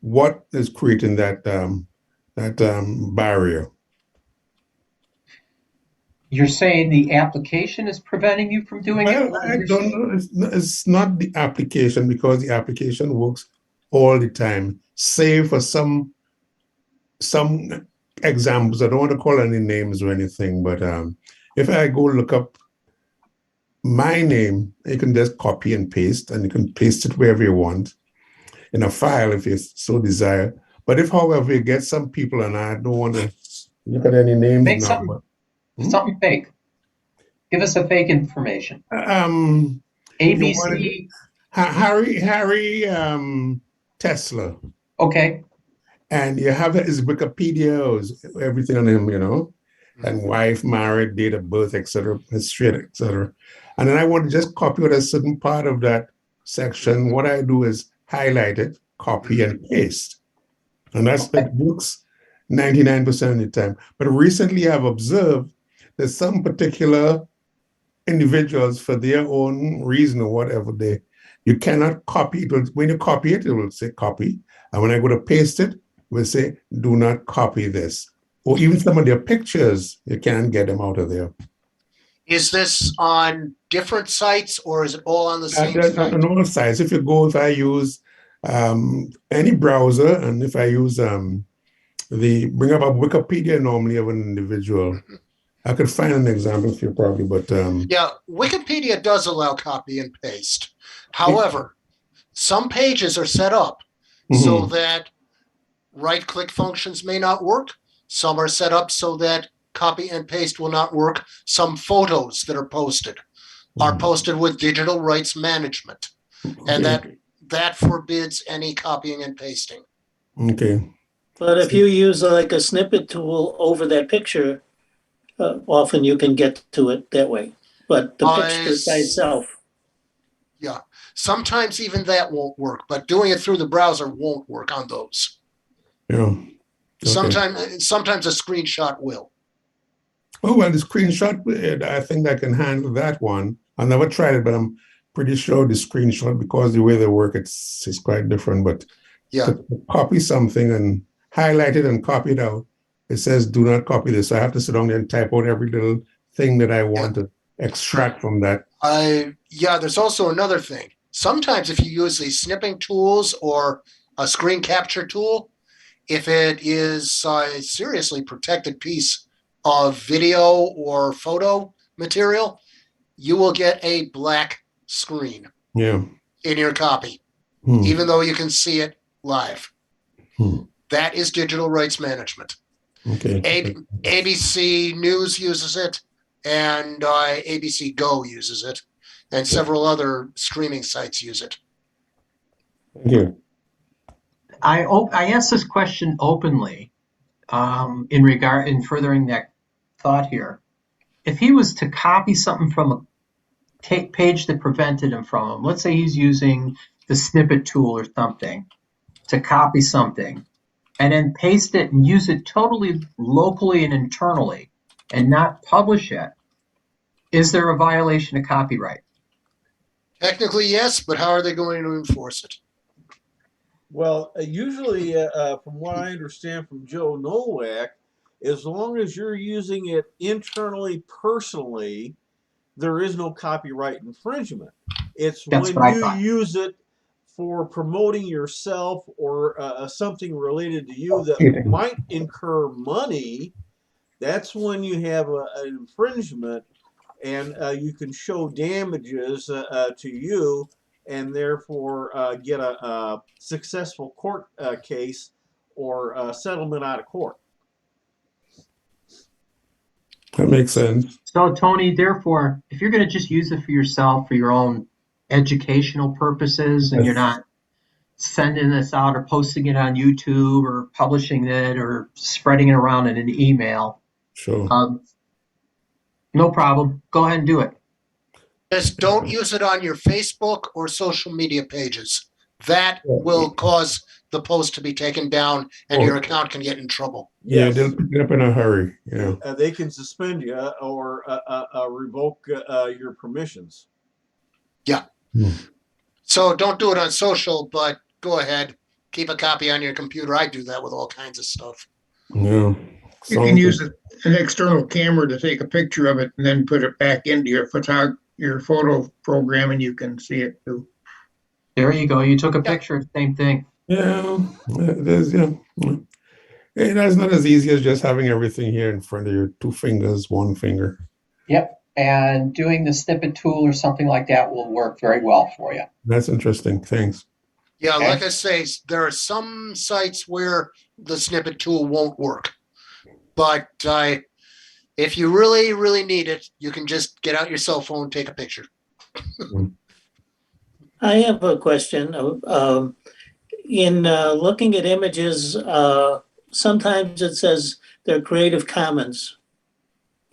What is creating that barrier? You're saying the application is preventing you from doing it? Well, I don't know. It's not the application because the application works all the time, save for some examples. I don't want to call any names or anything, but if I go look up my name, you can just copy and paste, and you can paste it wherever you want in a file if you so desire. But if, however, you get some people, and I don't want to look at any names Make now, something fake. Give us a fake information. ABC. Harry Tesla. Okay. And you have his Wikipedia, everything on him, and wife, married, date of birth, etc., history, etc. And then I want to just copy out a certain part of that section. What I do is highlight it, copy and paste. And that works 99% of the time. But recently I've observed that some particular individuals, for their own reason or whatever, you cannot copy it. When you copy it, it will say copy. And when I go to paste it, it will say, do not copy this. Or even some of their pictures, you can't get them out of there. Is this on different sites or is it all on the same site? On all sites. If I use any browser, and if I use bring up a Wikipedia normally of an individual, I could find an example for you probably, but yeah, Wikipedia does allow copy and paste. However, some pages are set up so that right-click functions may not work. Some are set up so that copy and paste will not work. Some photos that are posted with digital rights management, and that forbids any copying and pasting. Okay. But if you use like a snippet tool over that picture, often you can get to it that way. But the picture by itself. Yeah. Sometimes even that won't work, but doing it through the browser won't work on those. Yeah. Okay. Sometimes a screenshot will. Oh, well, the screenshot, I think I can handle that one. I never tried it, but I'm pretty sure the screenshot, because the way they work, it's quite different. But yeah, to copy something and highlight it and copy it out, it says do not copy this. So I have to sit down there and type out every little thing that I want to extract from that. There's also another thing. Sometimes if you use these snipping tools or a screen capture tool, if it is a seriously protected piece of video or photo material, you will get a black screen Yeah. in your copy, Hmm. even though you can see it live. Hmm. That is digital rights management. Okay. ABC News uses it, and ABC Go uses it, and several other streaming sites use it. Thank you. I asked this question openly in furthering that thought here. If he was to copy something from a page that prevented him from, let's say he's using the snippet tool or something to copy something, and then paste it and use it totally locally and internally and not publish it, is there a violation of copyright? Technically, yes, but how are they going to enforce it? Well, usually, from what I understand from Joe Nowak, as long as you're using it internally, personally, there is no copyright infringement. It's That's when what I you thought. use it for promoting yourself or something related to you that Okay. might incur money. That's when you have an infringement, and you can show damages to you, and therefore get a successful court case or settlement out of court. That makes sense. So, Tony, therefore, if you're going to just use it for yourself, for your own educational purposes, and you're not sending this out or posting it on YouTube or publishing it or spreading it around in an email, Sure. no problem. Go ahead and do it. Just don't use it on your Facebook or social media pages. That will cause the post to be taken down and your account can get in trouble. Yeah, Yes. they'll pick it up in a hurry. Yeah. They can suspend you or revoke your permissions. Yeah. Hmm. So don't do it on social, but go ahead. Keep a copy on your computer. I do that with all kinds of stuff. Yeah. You can use an external camera to take a picture of it and then put it back into your photo program, and you can see it too. There you go. You took a picture. Same thing. Yeah. There's, yeah. Hey, that's not as easy as just having everything here in front of your 2 fingers, 1 finger. Yep. And doing the snippet tool or something like that will work very well for you. That's interesting. Thanks. Yeah, Okay. like I say, there are some sites where the snippet tool won't work. But if you really, really need it, you can just get out your cell phone, take a picture. I have a question. In looking at images, sometimes it says they're Creative Commons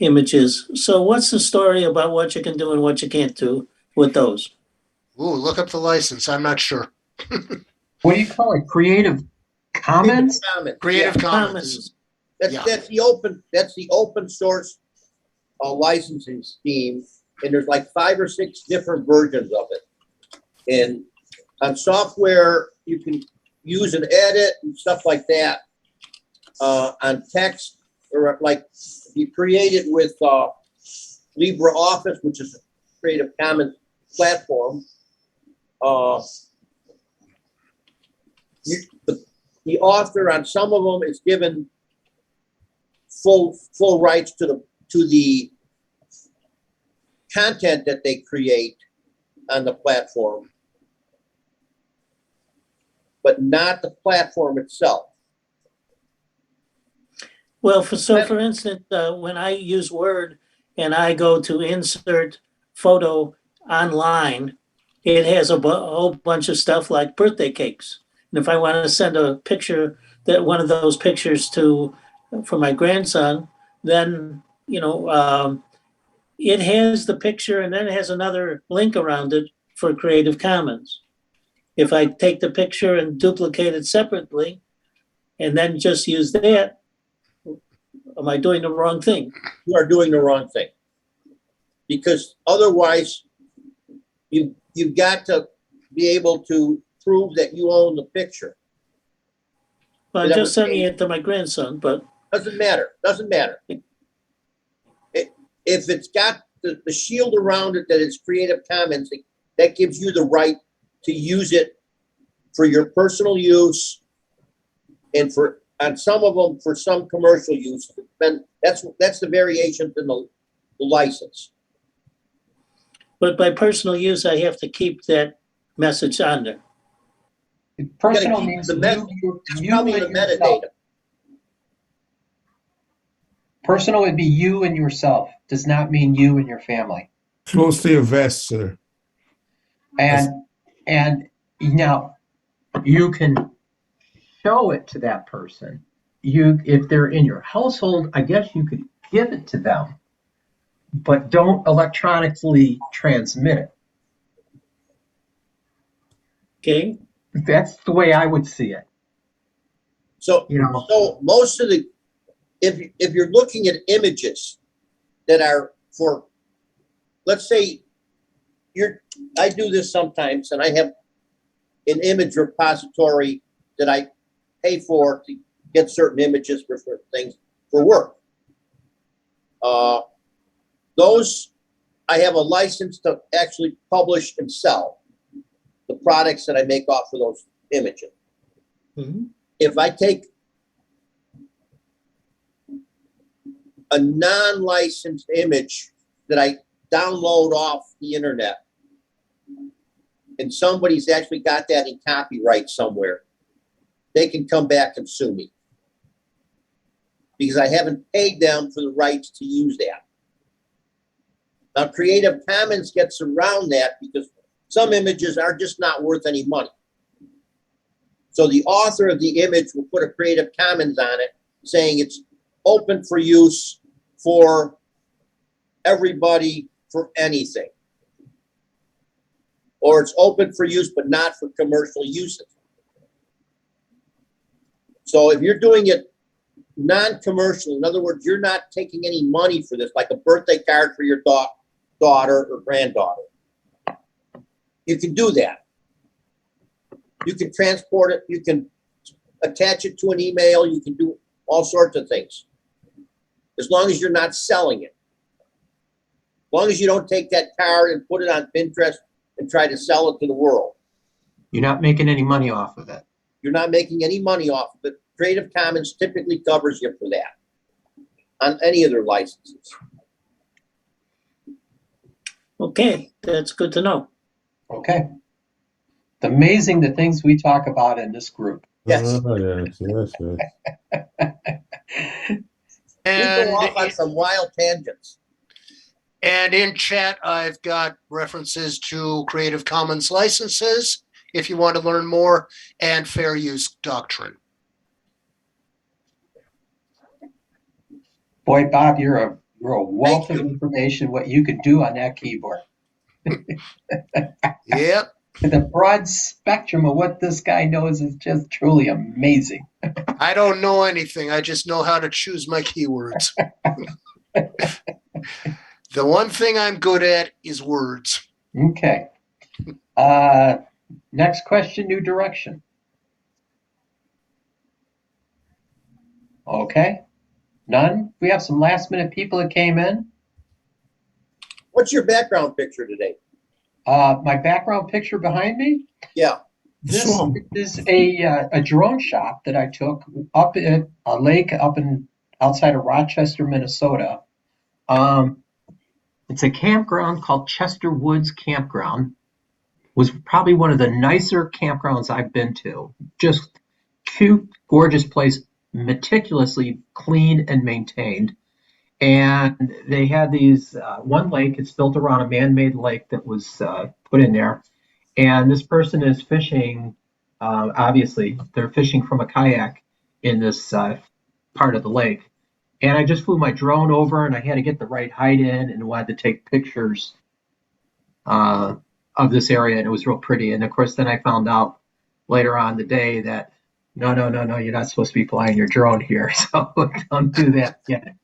images. So what's the story about what you can do and what you can't do with those? Ooh, look up the license. I'm not sure. What do you call it? Creative Commons? Creative Yeah. Commons. That's the open source licensing scheme, and there's like 5 or 6 different versions of it. And on software, you can use and edit and stuff like that. On text, or like you create it with LibreOffice, which is a Creative Commons platform. The author on some of them is given full rights to the content that they create on the platform, but not the platform itself. Well, for instance, when I use Word and I go to insert photo online, it has a whole bunch of stuff like birthday cakes. And if I want to send a picture, one of those pictures for my grandson, then, it has the picture and then it has another link around it for Creative Commons. If I take the picture and duplicate it separately and then just use that, am I doing the wrong thing? You are doing the wrong thing, because otherwise you've got to be able to prove that you own the picture. Well, I'm just sending it to my grandson, but Doesn't matter. If it's got the shield around it that is Creative Commons, that gives you the right to use it for your personal use and for on some of them for some commercial use. Then that's the variations in the license. But by personal use, I have to keep that message on there. Personal keep means the you Probably and the yourself. metadata. Personal would be you and yourself. Does not mean you and your family. Close to your vest, sir. And now you can show it to that person. If they're in your household, I guess you could give it to them, but don't electronically transmit it. Okay. That's the way I would see it. So, so most of the, if you're looking at images that are for, let's say I do this sometimes, and I have an image repository that I pay for to get certain images for certain things for work. Those, I have a license to actually publish and sell the products that I make off of those images. Mm-hmm. If I take a non-licensed image that I download off the internet, and somebody's actually got that in copyright somewhere, they can come back and sue me because I haven't paid them for the rights to use that. Now, Creative Commons gets around that because some images are just not worth any money. So the author of the image will put a Creative Commons on it saying it's open for use for everybody for anything. Or it's open for use but not for commercial uses. So if you're doing it non-commercial, in other words, you're not taking any money for this, like a birthday card for your daughter or granddaughter, you can do that. You can transport it, you can attach it to an email, you can do all sorts of things. As long as you're not selling it. As long as you don't take that card and put it on Pinterest and try to sell it to the world. You're not making any money off of it. You're not making any money off of it. Creative Commons typically covers you for that on any of their licenses. Okay, that's good to know. Okay. It's amazing the things we talk about in this group. Yes. Oh, yes, yes, yes. We go off on some wild tangents. And in chat, I've got references to Creative Commons licenses if you want to learn more, and fair use doctrine. Boy, Bob, you're a wealth of information, what you could do on that keyboard. Yep. The broad spectrum of what this guy knows is just truly amazing. I don't know anything. I just know how to choose my keywords. The one thing I'm good at is words. Okay. Next question, new direction. Okay. None? We have some last minute people that came in. What's your background picture today? My background picture behind me? Yeah. This is a drone shot that I took up at a lake outside of Rochester, Minnesota. It's a campground called Chester Woods Campground. Was probably one of the nicer campgrounds I've been to. Just cute, gorgeous place, meticulously clean and maintained. And they had these one lake. It's built around a man-made lake that was put in there. And this person is fishing. Obviously, they're fishing from a kayak in this part of the lake. And I just flew my drone over, and I had to get the right height in, and wanted to take pictures of this area, and it was real pretty. And of course, then I found out later on the day that no, you're not supposed to be flying your drone here, so don't do that yet.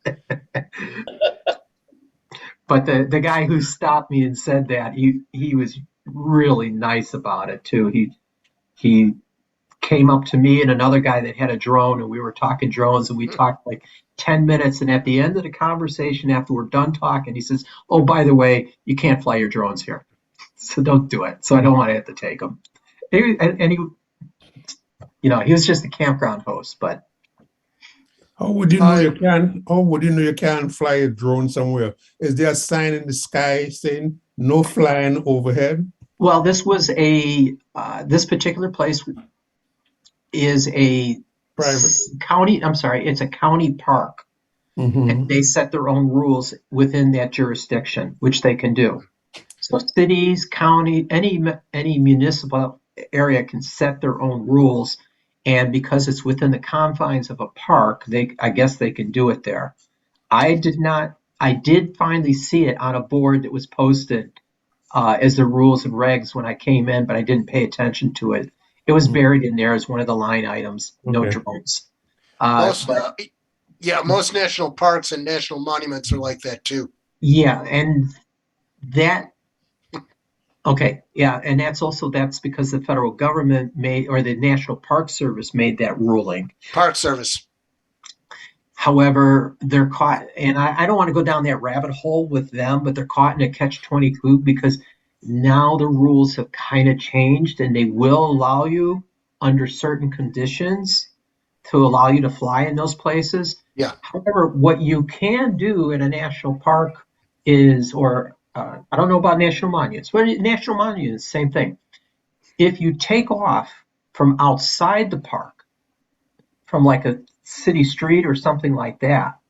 But the guy who stopped me and said that, he was really nice about it too. He came up to me and another guy that had a drone, and we were talking drones, and we talked like 10 minutes. And at the end of the conversation, after we're done talking, he says, "Oh, by the way, you can't fly your drones here, so don't do it." So I don't want to have to take them. He was just a campground host, but How would you know you can? How would you know you can't fly a drone somewhere? Is there a sign in the sky saying no flying overhead? Well, this was this particular place is a Private. county. I'm sorry, it's a county park. Mm-hmm. They set their own rules within that jurisdiction, which they can do. So cities, county, any municipal area can set their own rules, and because it's within the confines of a park, I guess they can do it there. I did not. I did finally see it on a board that was posted as the rules and regs when I came in, but I didn't pay attention to it. It was buried in there as one of the line items. No Okay. drones. Most, But most national parks and national monuments are like that too. yeah, and that. Okay, yeah, and that's because the federal government made, or the National Park Service made that ruling. Park Service. However, they're caught, and I don't want to go down that rabbit hole with them, but they're caught in a catch-22 because now the rules have kind of changed, and they will allow you under certain conditions to allow you to fly in those places. Yeah. However, what you can do in a national park is, or I don't know about national monuments, but national monuments, same thing. If you take off from outside the park, from like a city street or something like that,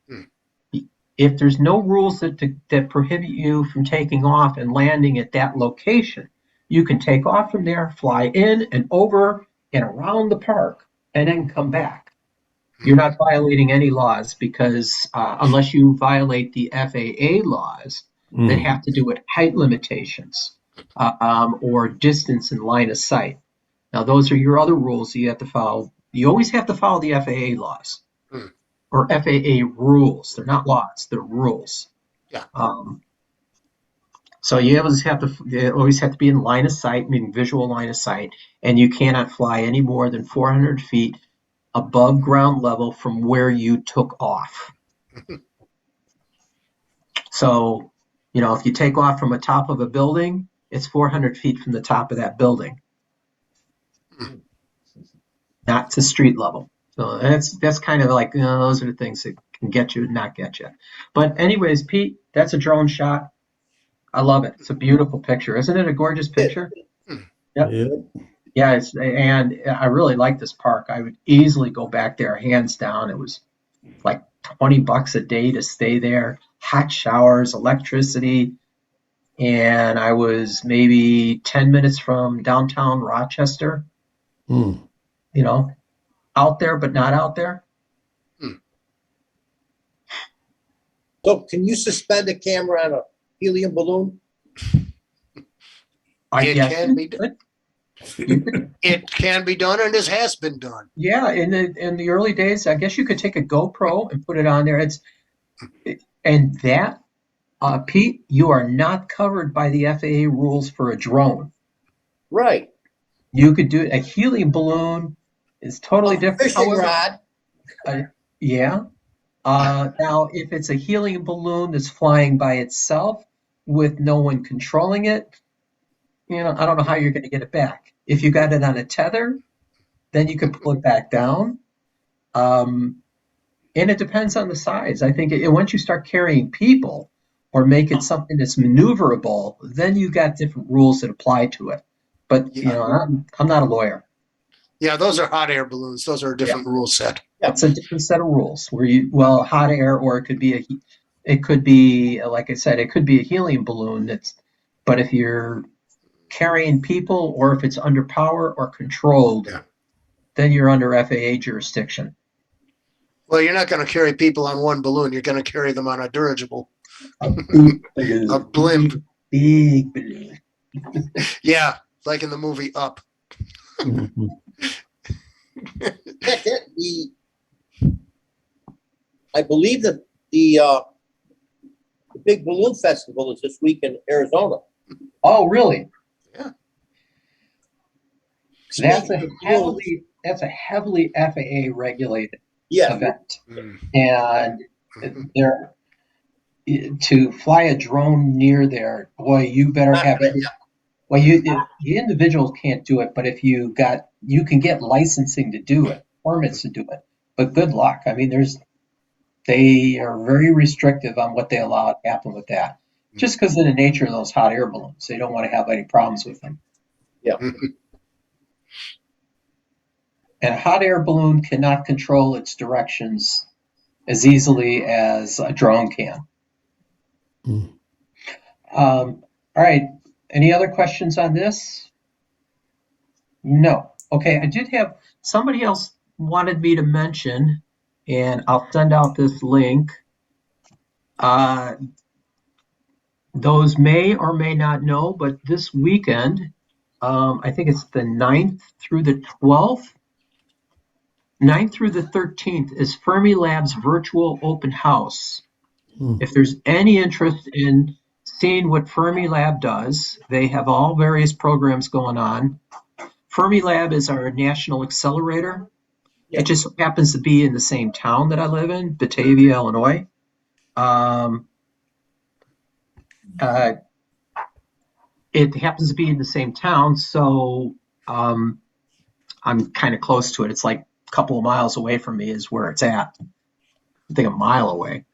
if there's no rules that prohibit you from taking off and landing at that location, you can take off from there, fly in and over and around the park, and then come back. You're not violating any laws because unless you violate the FAA laws that have to do with height limitations or distance and line of sight. Now, those are your other rules you have to follow. You always have to follow the FAA laws or FAA rules. They're not laws, they're rules. Yeah. So you always have to be in line of sight, meaning visual line of sight, and you cannot fly any more than 400 feet above ground level from where you took off. So, if you take off from the top of a building, it's 400 feet from the top of that building, not to street level. So that's kind of like, those are the things that can get you and not get you. But anyways, Pete, that's a drone shot. I love it. It's a beautiful picture. Isn't it a gorgeous picture? Yep. Yeah, and I really like this park. I would easily go back there, hands down. It was like $20 a day to stay there, hot showers, electricity, and I was maybe 10 minutes from downtown Rochester. Out there but not out there. So can you suspend a camera on a helium balloon? It can be done. It can be done, and it has been done. Yeah, in the early days, I guess you could take a GoPro and put it on there. Pete, you are not covered by the FAA rules for a drone. Right. You could do a helium balloon is totally different. Fishing rod. Yeah. Now, if it's a helium balloon that's flying by itself with no one controlling it, I don't know how you're going to get it back. If you got it on a tether, then you can pull it back down. And it depends on the size. I think once you start carrying people or make it something that's maneuverable, then you got different rules that apply to it. But I'm not a lawyer. Yeah, those are hot air balloons. Those are a different rule set. It's a different set of rules where hot air, or it could be like I said, it could be a helium balloon but if you're carrying people or if it's under power or controlled, then you're under FAA jurisdiction. Well, you're not going to carry people on one balloon. You're going to carry them on a dirigible. A blimp. Big balloon. Yeah, like in the movie Up. I believe that the big balloon festival is this week in Arizona. Oh, really? Yeah. That's a heavily FAA regulated event. And to fly a drone near there, boy, you better have it. Well, the individuals can't do it, but if you can get licensing to do it, permits to do it. But good luck. I mean, there's They are very restrictive on what they allow to happen with that, just because of the nature of those hot air balloons. They don't want to have any problems with them. Yeah. And a hot air balloon cannot control its directions as easily as a drone can. Mm. All right. Any other questions on this? No. Okay. I did have somebody else wanted me to mention, and I'll send out this link. Those may or may not know, but this weekend, I think it's the 9th through the 12th, 9th through the 13th is Fermi Lab's virtual open house. Mm. If there's any interest in seeing what Fermi Lab does, they have all various programs going on. Fermi Lab is our national accelerator. Yeah. It just happens to be in the same town that I live in, Batavia, Illinois. It happens to be in the same town, so I'm kind of close to it. It's like a couple of miles away from me is where it's at. I think a mile away.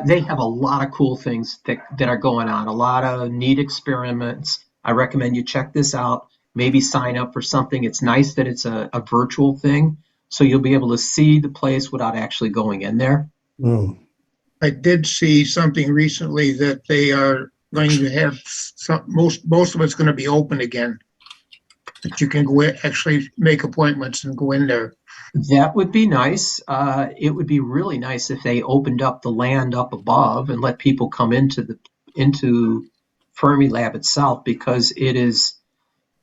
They have a lot of cool things that are going on, a lot of neat experiments. I recommend you check this out. Maybe sign up for something. It's nice that it's a virtual thing, so you'll be able to see the place without actually going in there. Oh. I did see something recently that they are going to have most of it's going to be open again. That you can go actually make appointments and go in there. That would be nice. It would be really nice if they opened up the land up above and let people come into Fermi Lab itself, because it is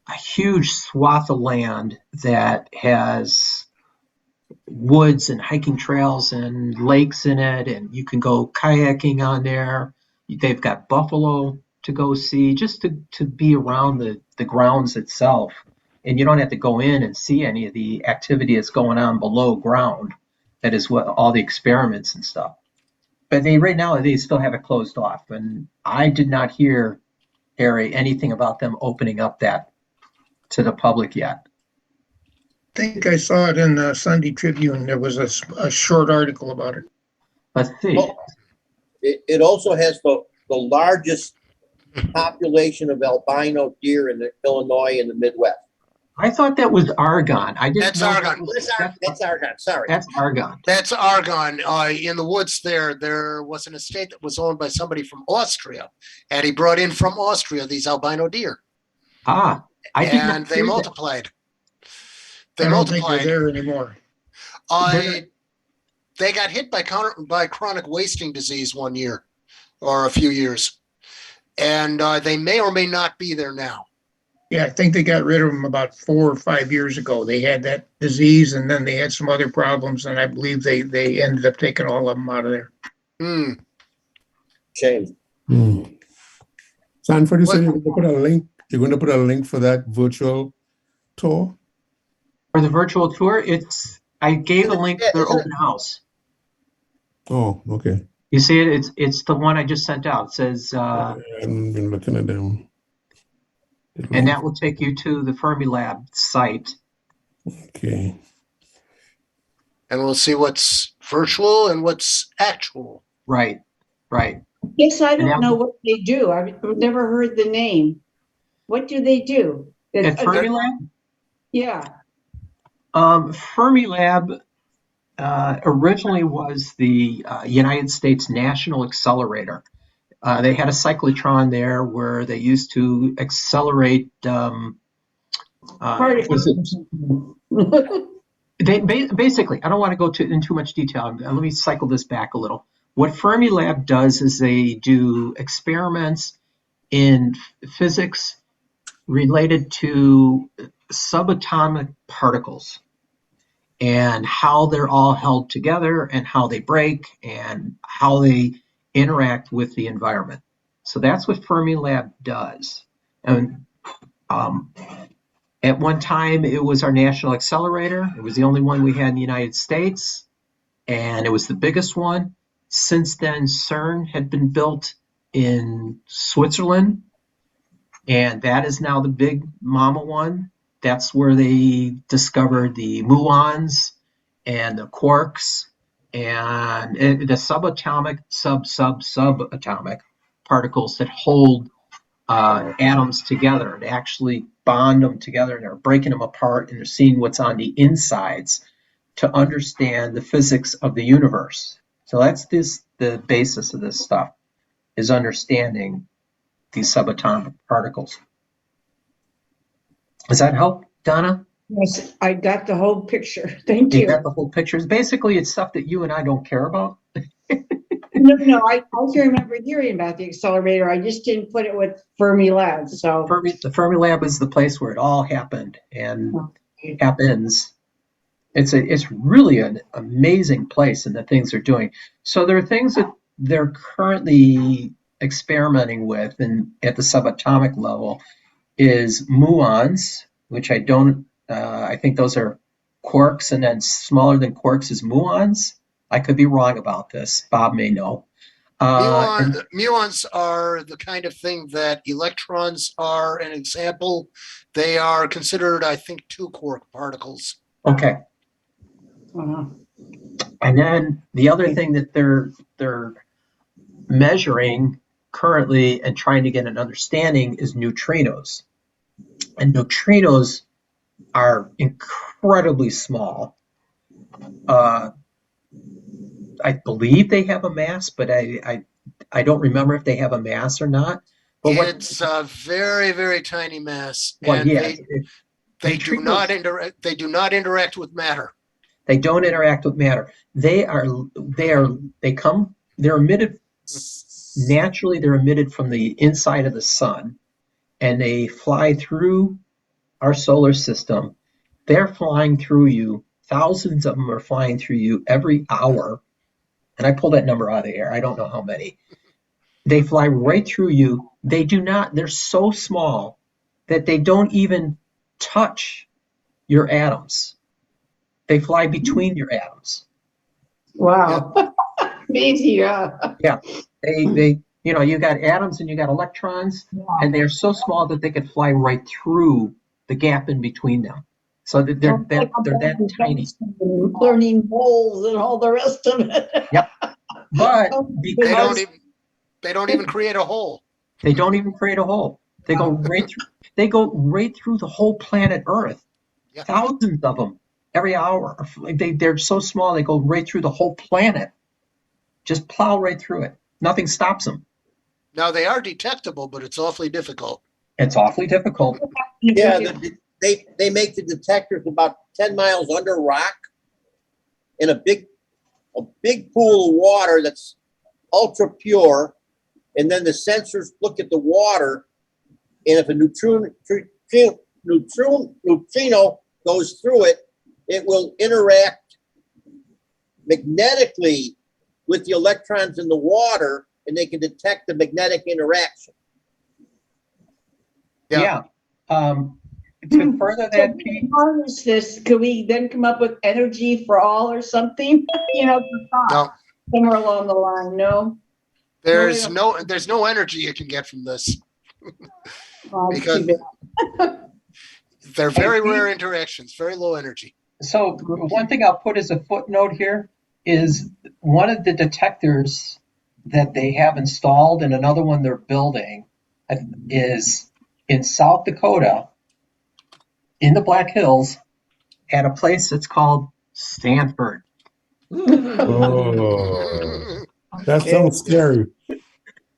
a huge swath of land that has woods and hiking trails and lakes in it, and you can go kayaking on there. They've got buffalo to go see, just to be around the grounds itself. And you don't have to go in and see any of the activity that's going on below ground. That is what all the experiments and stuff. But right now they still have it closed off, and I did not hear, Harry, anything about them opening up that to the public yet. I think I saw it in the Sunday Tribune. There was a short article about it. Let's see. Well, it also has the largest population of albino deer in Illinois and the Midwest. I thought that was Argonne. I didn't That's know Argonne. That's Argonne. Sorry. That's Argonne. That's Argonne. In the woods there was an estate that was owned by somebody from Austria, and he brought in from Austria these albino deer. I did not And they hear that. multiplied. I don't think they're there anymore. They got hit by chronic wasting disease one year or a few years, and they may or may not be there now. Yeah, I think they got rid of them about 4 or 5 years ago. They had that disease, and then they had some other problems, and I believe they ended up taking all of them out of there. Shame. Sanford, you said you're going to put a link. You're going to put a link for that virtual tour? For the virtual tour, I gave a link to their open house. Oh, okay. You see it? It's the one I just sent out. It says, I haven't been looking at them. and that will take you to the Fermi Lab site. Okay. And we'll see what's virtual and what's actual. Right. Yes, I don't know what they do. I've never heard the name. What do they do? At Fermi Lab? Yeah. Fermi Lab originally was the United States National Accelerator. They had a cyclotron there where they used to accelerate physics. Basically, I don't want to go in too much detail. Let me cycle this back a little. What Fermi Lab does is they do experiments in physics related to subatomic particles and how they're all held together and how they break and how they interact with the environment. So that's what Fermi Lab does. And at one time, it was our national accelerator. It was the only one we had in the United States, and it was the biggest one. Since then, CERN had been built in Switzerland, and that is now the big mama one. That's where they discovered the muons and the quarks and the subatomic, subatomic particles that hold atoms together. They actually bond them together, and they're breaking them apart, and they're seeing what's on the insides to understand the physics of the universe. So that's the basis of this stuff, is understanding these subatomic particles. Does that help, Donna? Yes, I got the whole picture. Thank You you. got the whole picture. Basically, it's stuff that you and I don't care about. No, I can remember hearing about the accelerator. I just didn't put it with Fermi Labs. So The Fermi Lab is the place where it all happened and happens. It's really an amazing place, and the things they're doing. So there are things that they're currently experimenting with, and at the subatomic level, is muons, which I don't. I think those are quarks, and then smaller than quarks is muons. I could be wrong about this. Bob may know. Muons are the kind of thing that electrons are an example. They are considered, I think, 2 quark particles. Okay. uh, And then the other thing that they're measuring currently and trying to get an understanding is neutrinos. And neutrinos are incredibly small. I believe they have a mass, but I don't remember if they have a mass or not. But It's a very, very tiny mass, well, and yeah, they do not interact. They do not interact with matter. They don't interact with matter. They're emitted naturally. They're emitted from the inside of the sun, and they fly through our solar system. They're flying through you. Thousands of them are flying through you every hour. And I pulled that number out of the air. I don't know how many. They fly right through you. They're so small that they don't even touch your atoms. They fly between your atoms. wow. Amazing. Yeah. Yeah. They you got atoms and you got electrons, and they're so small that they could fly right through the gap in between them. So they're that tiny. Learning moles and all the rest of it. Yep. But They don't even create a hole. They don't even create a hole. They go right through. They go right through the whole planet Earth. Yeah. Thousands of them every hour. They're so small. They go right through the whole planet. Just plow right through it. Nothing stops them. Now they are detectable, but it's awfully difficult. It's awfully difficult. Yeah, they make the detectors about 10 miles under rock in a big pool of water that's ultra pure, and then the sensors look at the water, and if a neutrino goes through it, it will interact magnetically with the electrons in the water, and they can detect the magnetic interaction. Yeah. To further that, Pete, harness this, could we then come up with energy for all or something? No. Somewhere along the line. No. There's no energy you can get from this. Because they're very rare interactions, very low energy. So one thing I'll put as a footnote here is one of the detectors that they have installed and another one they're building is in South Dakota, in the Black Hills, at a place that's called Stanford. Oh, that sounds scary.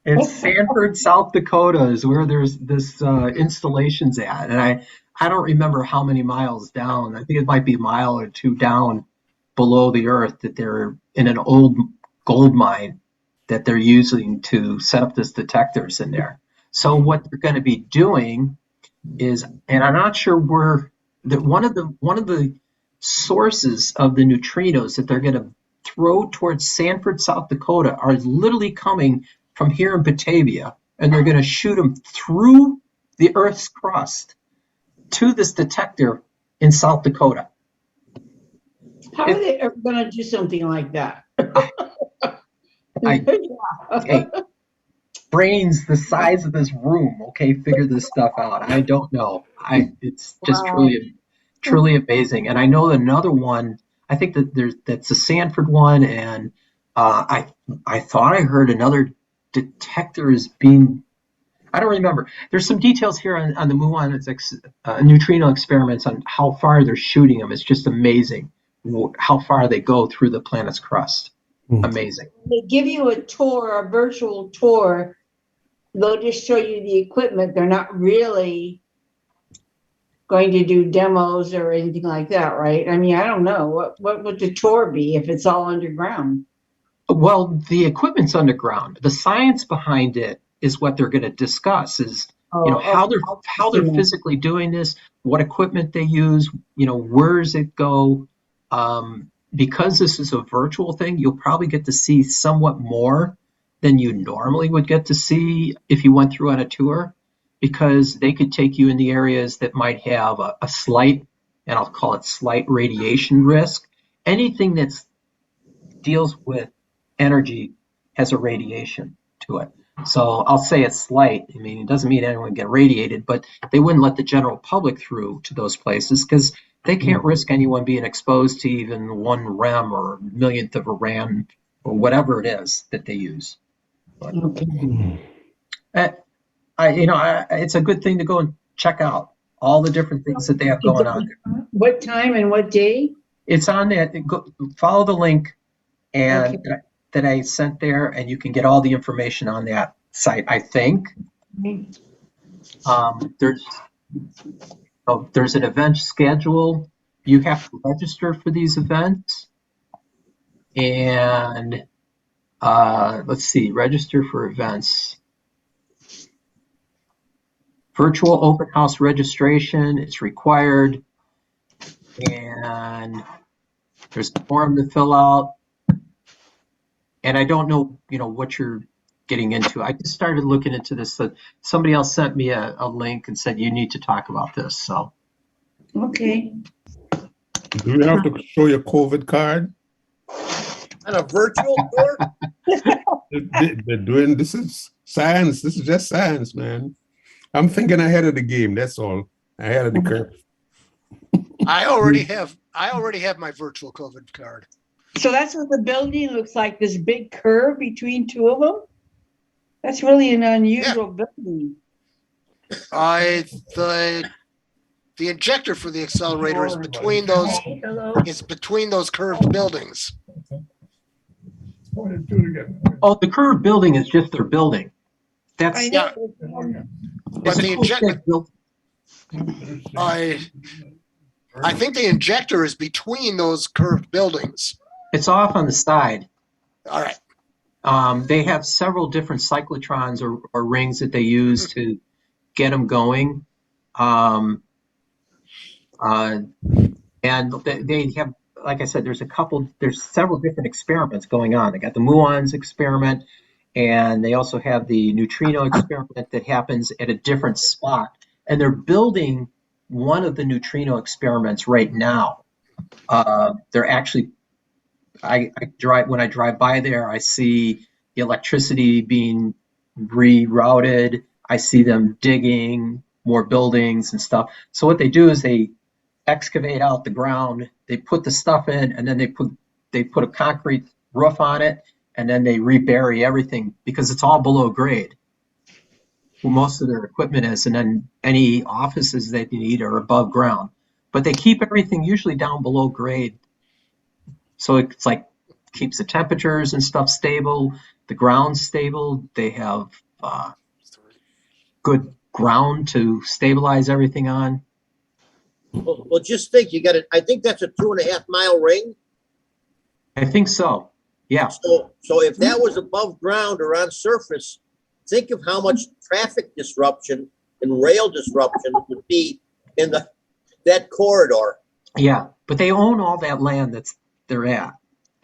It's Sanford, South Dakota is where there's this installation's at. And I don't remember how many miles down. I think it might be a mile or two down below the earth that they're in an old gold mine that they're using to set up this detectors in there. So what they're going to be doing is, and I'm not sure where, that one of the sources of the neutrinos that they're going to throw towards Sanford, South Dakota are literally coming from here in Batavia, and they're going to shoot them through the Earth's crust to this detector in South Dakota. How are they ever going to do something like that? Hey, brains the size of this room, okay, figure this stuff out. I don't know. It's just truly amazing. And I know another one, I think that that's the Sanford one, and I thought I heard another detector is being. I don't remember. There's some details here on the Muons neutrino experiments on how far they're shooting them. It's just amazing how far they go through the planet's crust. Amazing. They give you a tour, a virtual tour. They'll just show you the equipment. They're not really going to do demos or anything like that, right? I mean, I don't know. What would the tour be if it's all underground? Well, the equipment's underground. The science behind it is what they're going to discuss. Is how they're physically doing this, what equipment they use, where does it go? Because this is a virtual thing, you'll probably get to see somewhat more than you normally would get to see if you went through on a tour, because they could take you in the areas that might have a slight, and I'll call it slight radiation risk. Anything that deals with energy has a radiation to it. So I'll say it's slight. I mean, it doesn't mean anyone would get radiated, but they wouldn't let the general public through to those places because they can't risk anyone being exposed to even 1 rem or millionth of a rem or whatever it is that they use. But, it's a good thing to go and check out all the different things that they have going on there. What time and what day? It's on that. Follow the link and that I sent there, and you can get all the information on that site, I think. There's an event schedule. You have to register for these events. And let's see, register for events. Virtual open house registration, it's required. And there's a form to fill out. And I don't know, what you're getting into. I just started looking into this. Somebody else sent me a link and said, you need to talk about this. So. Okay. Do you have to show your COVID card? On a virtual tour? They're doing, this is science. This is just science, man. I'm thinking ahead of the game. That's all. Ahead of the curve. I already have my virtual COVID card. So that's what the building looks like, this big curve between two of them? That's really an unusual building. The injector for the accelerator is between those curved buildings. Oh, the curved building is just their building. That's But the injector, I think the injector is between those curved buildings. It's off on the side. All right. They have several different cyclotrons or rings that they use to get them going. And they have, like I said, there's several different experiments going on. They got the Muons experiment, and they also have the neutrino experiment that happens at a different spot. And they're building one of the neutrino experiments right now. They're actually, when I drive by there, I see the electricity being rerouted. I see them digging more buildings and stuff. So what they do is they excavate out the ground, they put the stuff in, and then they put a concrete roof on it, and then they rebury everything because it's all below grade. Well, most of their equipment is, and then any offices they need are above ground. But they keep everything usually down below grade. So it's like keeps the temperatures and stuff stable, the ground's stable. They have good ground to stabilize everything on. Well, just think, you got it. I think that's a 2.5 mile ring. I think so. Yeah. So if that was above ground or on surface, think of how much traffic disruption and rail disruption would be in that corridor. Yeah, but they own all that land they're at.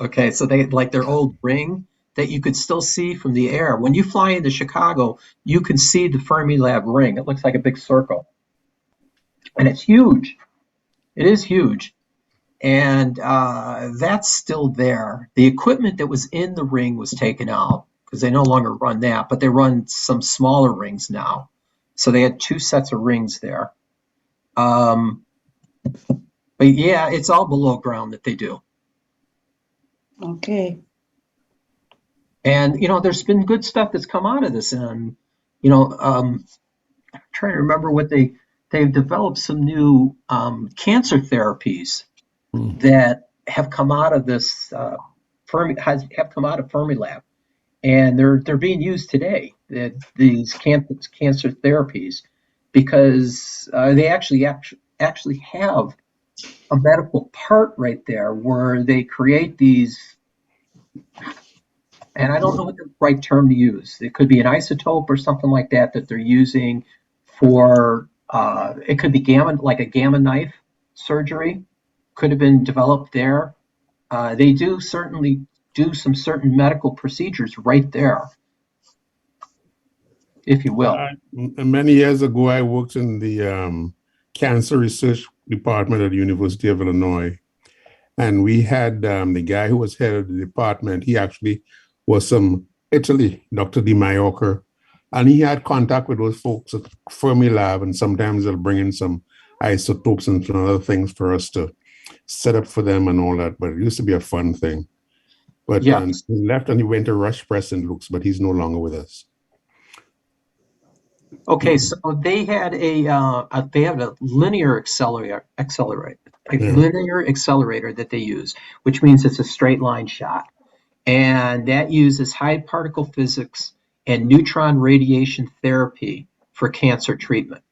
Okay, so they like their old ring that you could still see from the air. When you fly into Chicago, you can see the Fermi Lab ring. It looks like a big circle. And it's huge. It is huge. And that's still there. The equipment that was in the ring was taken out because they no longer run that, but they run some smaller rings now. So they had 2 sets of rings there. But yeah, it's all below ground that they do. Okay. And, there's been good stuff that's come out of this. And, I'm trying to remember what they've developed some new cancer therapies that have come out of this have come out of Fermilab, and they're being used today. These cancer therapies, because they actually have a medical part right there where they create these. And I don't know what the right term to use. It could be an isotope or something like that they're using for. It could be like a gamma knife surgery. Could have been developed there. They do certainly do some certain medical procedures right there, if you will. Many years ago, I worked in the cancer research department at the University of Illinois. And we had the guy who was head of the department. He actually was from Italy, Dr. Di Maiorca. And he had contact with those folks at Fermilab, and sometimes they'll bring in some isotopes and some other things for us to set up for them and all that. But it used to be a fun thing. But he left and he went to Rush Press and Lux, but he's no longer with us. Okay, so they had a linear accelerator that they use, which means it's a straight line shot, and that uses high particle physics and neutron radiation therapy for cancer treatment.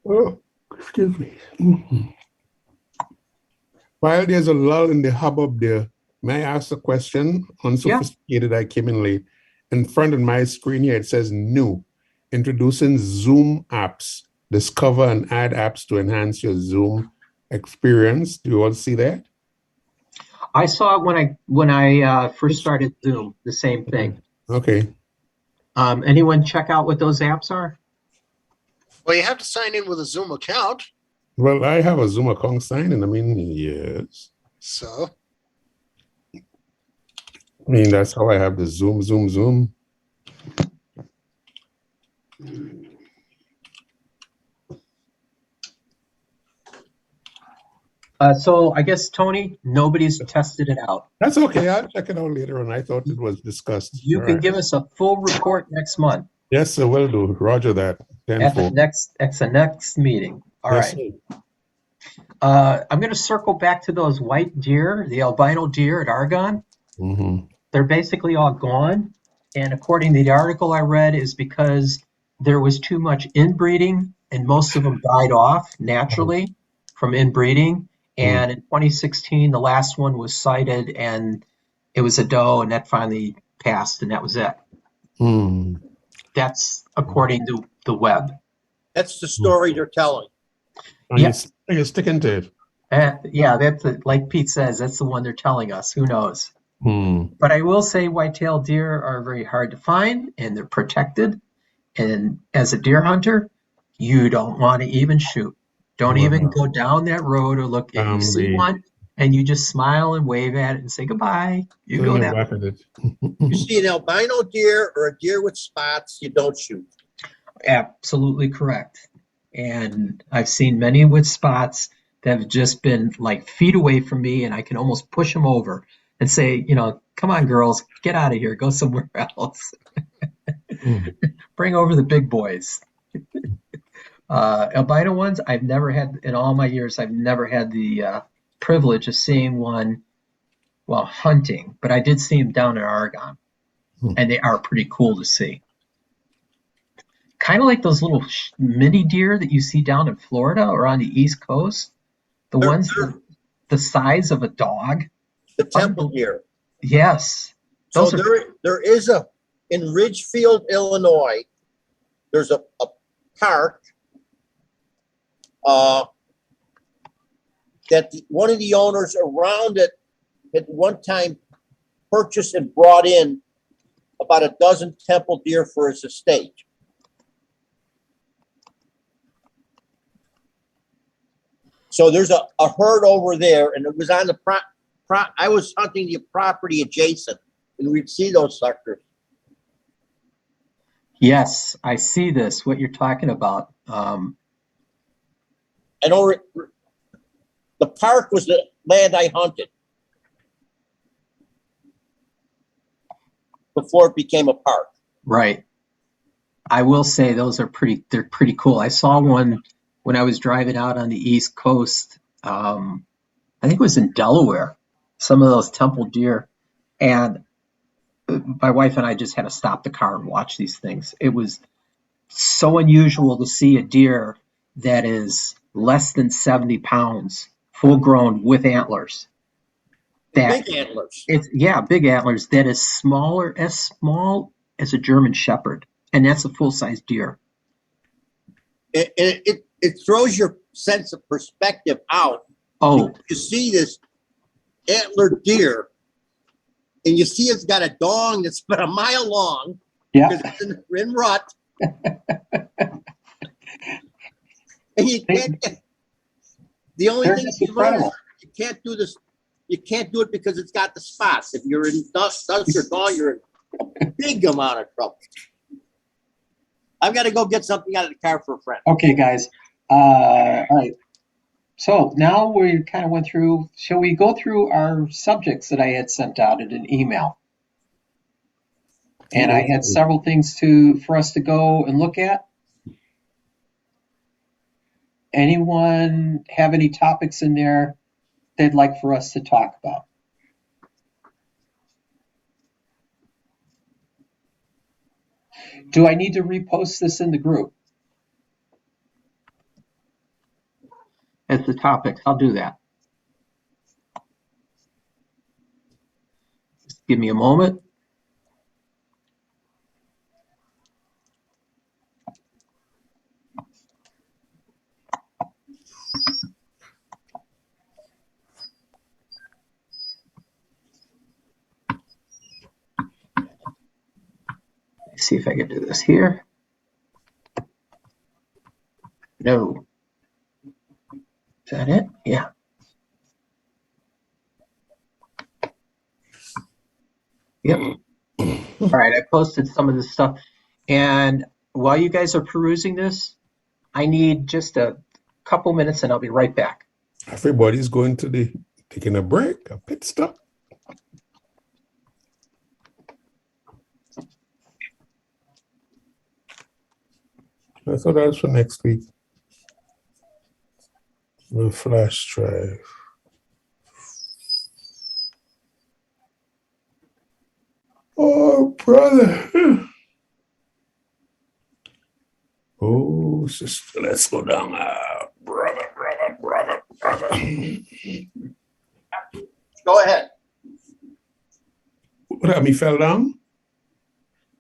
Oh, excuse me. While there's a lull in the hubbub there, may I ask a question? Unsophisticated, I came in late. In front of my screen here, it says new, introducing Zoom apps. Discover and add apps to enhance your Zoom experience. Do you all see that? I saw it when I first started Zoom, the same thing. Okay. Anyone check out what those apps are? Well, you have to sign in with a Zoom account. Well, I have a Zoom account signed in. I mean, yes. So? I mean, that's how I have the Zoom. So I guess, Tony, nobody's tested it out. That's okay. I'll check it out later on. I thought it was discussed. You can give us a full report next month. Yes, sir, will do. Roger that. At the next meeting. All yes, right. I'm going to circle back to those white deer, the albino deer at Argonne. Mm-hmm. They're basically all gone. And according to the article I read, is because there was too much inbreeding and most of them died off naturally from inbreeding. And in 2016, the last one was sighted and it was a doe, and that finally passed, and that was it. That's according to the web. That's the story they're telling. Yes, you're sticking to it. Yeah, that's like Pete says, that's the one they're telling us. Who knows? But I will say white-tailed deer are very hard to find, and they're protected. And as a deer hunter, you don't want to even shoot. Don't even go down that road or look. If you see one, and you just smile and wave at it and say goodbye. You go that way. You see an albino deer or a deer with spots, you don't shoot. Absolutely correct. And I've seen many with spots that have just been like feet away from me, and I can almost push them over and say, come on, girls, get out of here, go somewhere else. Bring over the big boys. Albino ones, I've never had, in all my years, I've never had the privilege of seeing one while hunting, but I did see them down in Argonne, and they are pretty cool to see. Kind of like those little mini deer that you see down in Florida or on the East Coast. The ones the size of a dog. The temple deer. Yes. So there is in Ridgefield, Illinois, there's a park that one of the owners around it at one time purchased and brought in about a dozen temple deer for his estate. So there's a herd over there, and it was on the I was hunting the property adjacent, and we'd see those suckers. Yes, I see this, what you're talking about. And over the park was the land I hunted. before it became a park. Right. I will say they're pretty cool. I saw one when I was driving out on the East Coast. I think it was in Delaware, some of those temple deer. And my wife and I just had to stop the car and watch these things. It was so unusual to see a deer that is less than 70 pounds, full grown with antlers. Big antlers. Big antlers that is small as a German Shepherd. And that's a full-size deer. It throws your sense of perspective out. Oh, You see this antlered deer, and you see it's got a dong that's about a mile long. yeah. Because it's in rut. And you can't get, the only They're thing just you learn is incredible. you can't do this. You can't do it because it's got the spots. If you're in dust or dawn, you're in a big amount of trouble. I've got to go get something out of the car for a friend. Okay, guys. All right. So now we kind of went through, shall we go through our subjects that I had sent out in an email? And I had several things for us to go and look at. Anyone have any topics in there they'd like for us to talk about? Do I need to repost this in the group as the topics? I'll do that. Just give me a moment. Let's see if I can do this here. No. Is that it? Yeah. Yep. All right, I posted some of this stuff. And while you guys are perusing this, I need just a couple minutes and I'll be right back. Everybody's going to taking a break, a pit stop. I thought that was for next week. The flash drive. Oh, brother. Oh, sister, let's go down. Brother. Go ahead. What happened? He fell down?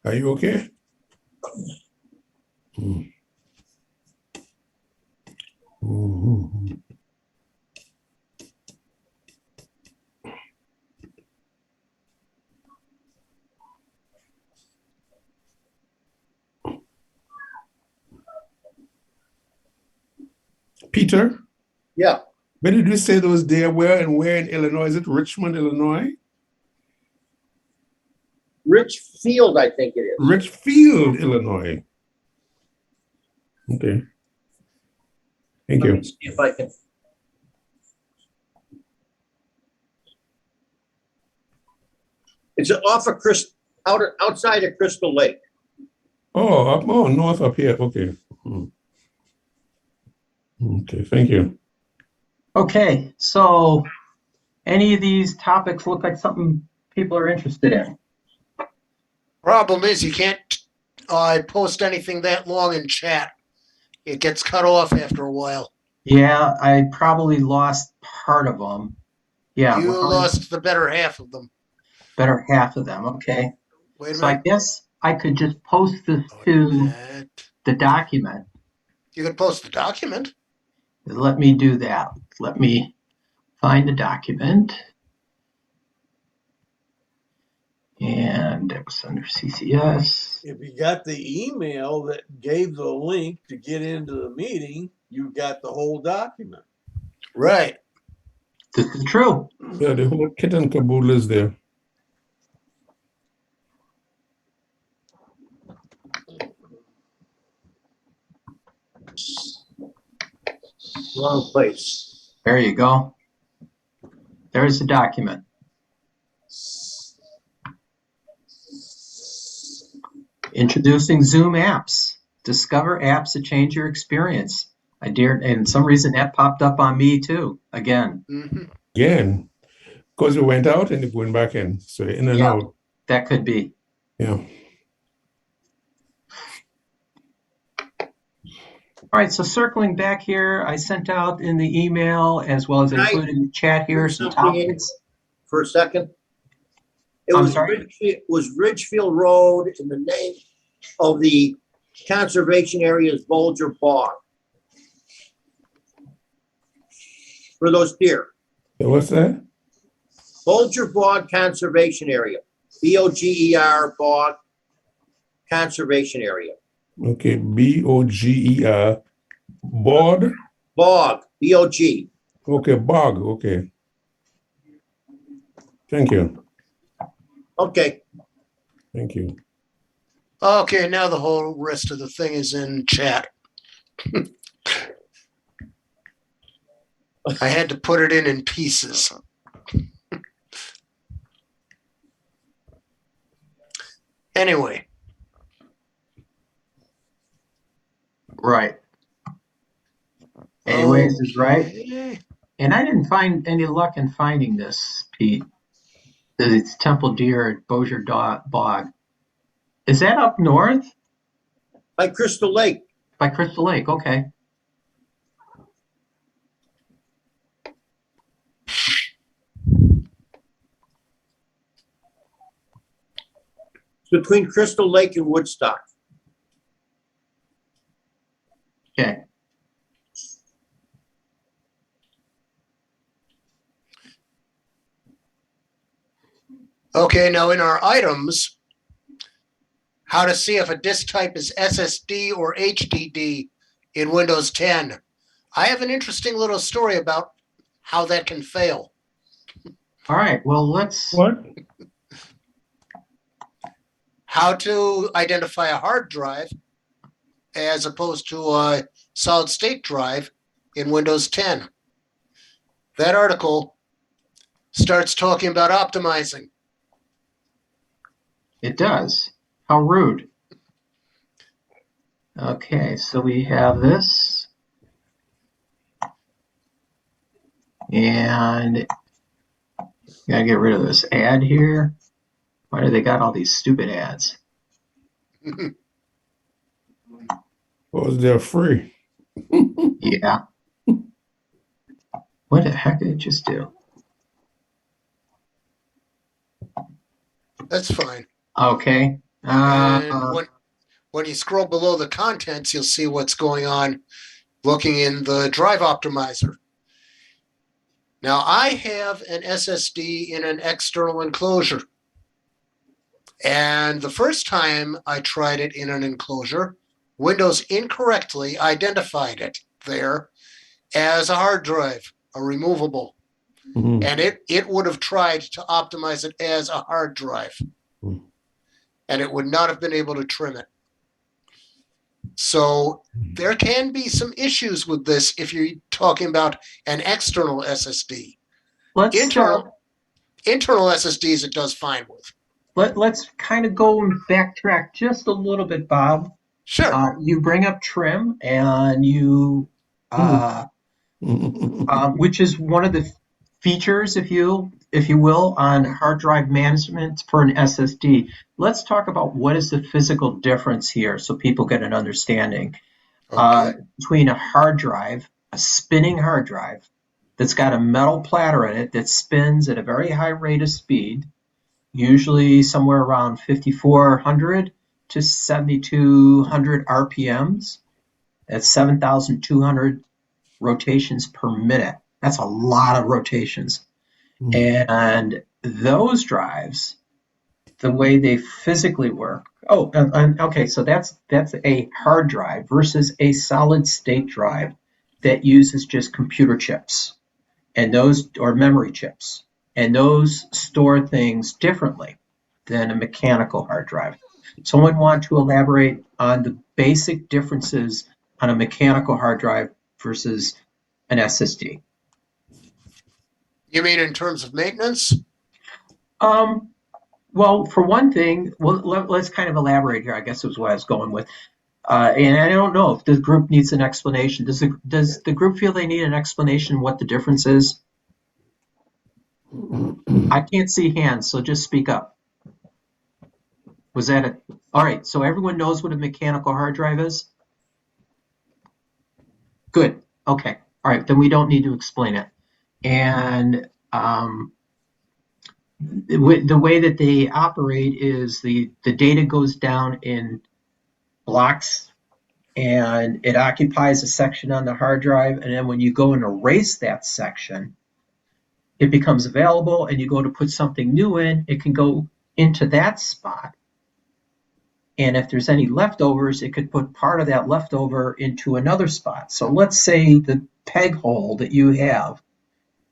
Are you okay? Mm-hmm. Peter? Yeah. Where did you say those deer were and where in Illinois? Is it Richmond, Illinois? Richfield, I think it is. Richfield, Illinois. Okay. Thank Let you. me see if I can. It's off of outside of Crystal Lake. Oh, north up here. Okay. Okay, thank you. Okay, so any of these topics look like something people are interested in? Problem is you can't post anything that long in chat. It gets cut off after a while. Yeah, I probably lost part of them. Yeah, You well, lost the better half of them. better half of them. Okay. Wait a So I minute. guess I could just post this to the document. You could post the document. Let me do that. Let me find the document. And it was under CCS. If you got the email that gave the link to get into the meeting, you got the whole document. Right. This is true. Yeah, the whole kit and caboodle is there. Wrong place. There you go. There's the document. Introducing Zoom apps. Discover apps that change your experience. And some reason that popped up on me too, again. Mhm. Again, because you went out and you're going back in. So in and Yeah. out. That could be. Yeah. All right, so circling back here, I sent out in the email as well as Can I included in the chat here bring some something in? topics. For a second. It I'm was sorry? Ridgefield Road, and the name of the conservation area is Bulger Bog. For those deer. So what's that? Bulger Bog Conservation Area. BOGER Bog Conservation Area. Okay, BOGER. Board. Bog, BOG. Okay, bog. Okay. Thank you. Okay. Thank you. Okay, now the whole rest of the thing is in chat. I had to put it in pieces. Anyway, Right. Anyways, is right. okay. And I didn't find any luck in finding this, Pete. It's Temple Deer at Bossier Bog. Is that up north By Crystal Lake. by Crystal Lake? Okay. It's between Crystal Lake and Woodstock. Okay. Okay, now in our items, how to see if a disk type is SSD or HDD in Windows 10. I have an interesting little story about how that can fail. All right. Well, let's. What? How to identify a hard drive as opposed to a solid state drive in Windows 10. That article starts talking about optimizing. It does. How rude. Okay, so we have this. And gotta get rid of this ad here. Why do they got all these stupid ads? Because they're free. Yeah. What the heck did it just do? That's fine. Okay. And when you scroll below the contents, you'll see what's going on looking in the drive optimizer. Now, I have an SSD in an external enclosure. And the first time I tried it in an enclosure, Windows incorrectly identified it there as a hard drive, a removable. Mhm. And it would have tried to optimize it as a hard drive. Mm. And it would not have been able to trim it. So there can be some issues with this if you're talking about an external SSD. let's Internal SSDs it does fine with. let's kind of go and backtrack just a little bit, Bob. Sure. You bring up trim, and you, which is one of the features, if you will, on hard drive management for an SSD. Let's talk about what is the physical difference here, so people get an understanding Okay. between a hard drive, a spinning hard drive that's got a metal platter in it that spins at a very high rate of speed, usually somewhere around 5,400 to 7,200 RPMs. That's 7,200 rotations per minute. That's a lot of rotations. And those drives, the way they physically work. Oh, okay. So that's a hard drive versus a solid state drive that uses just computer chips, and those, or memory chips, and those store things differently than a mechanical hard drive. Someone want to elaborate on the basic differences on a mechanical hard drive versus an SSD? You mean in terms of maintenance? Well, Well, for one thing, let's kind of elaborate here. I guess is what I was going with. And I don't know if the group needs an explanation. Does the group feel they need an explanation what the difference is? I can't see hands, so just speak up. Was that it? All right, so everyone knows what a mechanical hard drive is? Good. Okay. All right, then we don't need to explain it. And the way that they operate is the data goes down in blocks, and it occupies a section on the hard drive. And then when you go and erase that section, it becomes available, and you go to put something new in, it can go into that spot. And if there's any leftovers, it could put part of that leftover into another spot. So let's say the peg hole that you have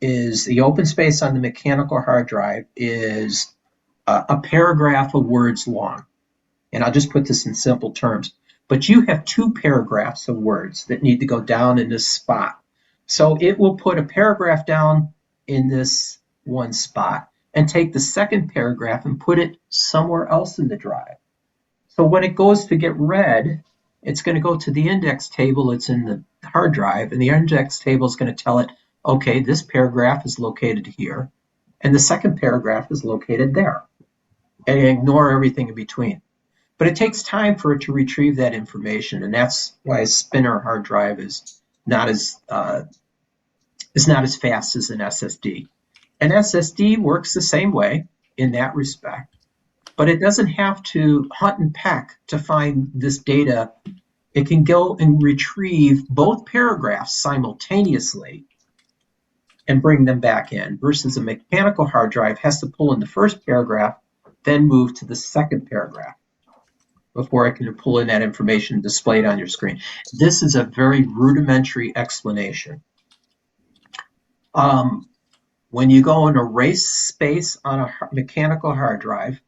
is the open space on the mechanical hard drive is a paragraph of words long. And I'll just put this in simple terms. But you have 2 paragraphs of words that need to go down in this spot. So it will put a paragraph down in this one spot and take the second paragraph and put it somewhere else in the drive. So when it goes to get read, it's going to go to the index table that's in the hard drive, and the index table is going to tell it, okay, this paragraph is located here, and the second paragraph is located there, and ignore everything in between. But it takes time for it to retrieve that information, and that's why a spinner hard drive is not as fast as an SSD. An SSD works the same way in that respect, but it doesn't have to hunt and peck to find this data. It can go and retrieve both paragraphs simultaneously and bring them back in, versus a mechanical hard drive has to pull in the first paragraph, then move to the second paragraph before it can pull in that information displayed on your screen. This is a very rudimentary explanation. When you go and erase space on a mechanical hard drive,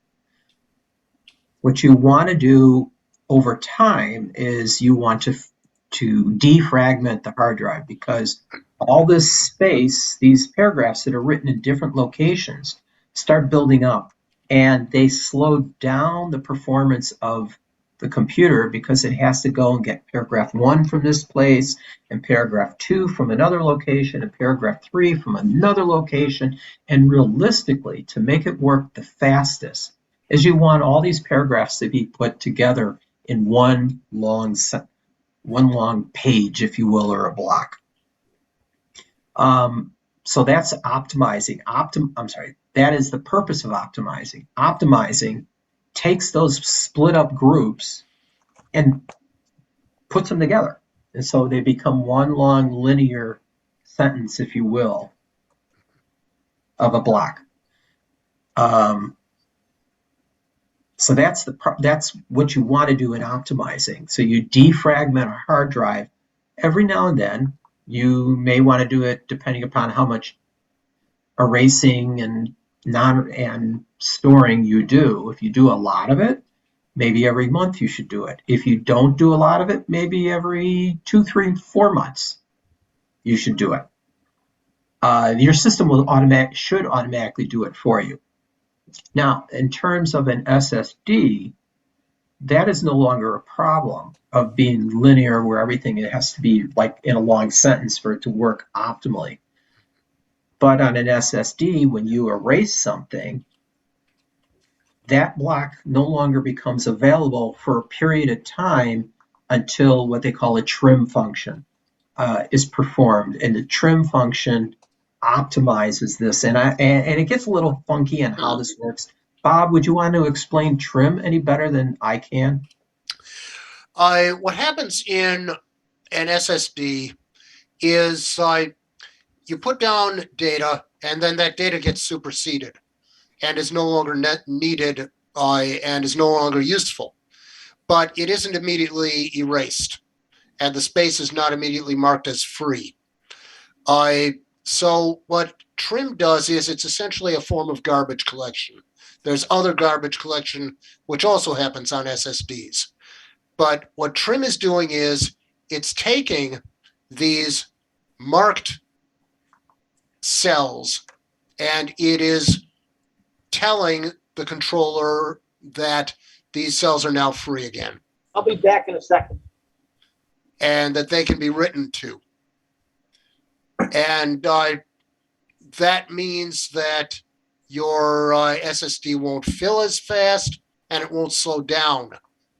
what you want to do over time is you want to defragment the hard drive, because all this space, these paragraphs that are written in different locations, start building up, and they slow down the performance of the computer, because it has to go and get paragraph 1 from this place, and paragraph 2 from another location, and paragraph 3 from another location. And realistically, to make it work the fastest, is you want all these paragraphs to be put together in one long page, if you will, or a block. So that's optimizing. That is the purpose of optimizing. Optimizing takes those split up groups and puts them together. And so they become one long linear sentence, if you will, of a block. So that's what you want to do in optimizing. So you defragment a hard drive every now and then. You may want to do it depending upon how much erasing and storing you do. If you do a lot of it, maybe every month you should do it. If you don't do a lot of it, maybe every 2, 3, 4 months you should do it. Your system should automatically do it for you. Now, in terms of an SSD, that is no longer a problem of being linear, where everything has to be like in a long sentence for it to work optimally. But on an SSD, when you erase something, that block no longer becomes available for a period of time until what they call a trim function is performed. And the trim function optimizes this. And it gets a little funky on how this works. Bob, would you want to explain trim any better than I can? What happens in an SSD is you put down data, and then that data gets superseded and is no longer needed and is no longer useful. But it isn't immediately erased, and the space is not immediately marked as free. So what trim does is it's essentially a form of garbage collection. There's other garbage collection which also happens on SSDs. But what trim is doing is it's taking these marked cells and it is telling the controller that these cells are now free again I'll be back in a second. and that they can be written to. And that means that your SSD won't fill as fast and it won't slow down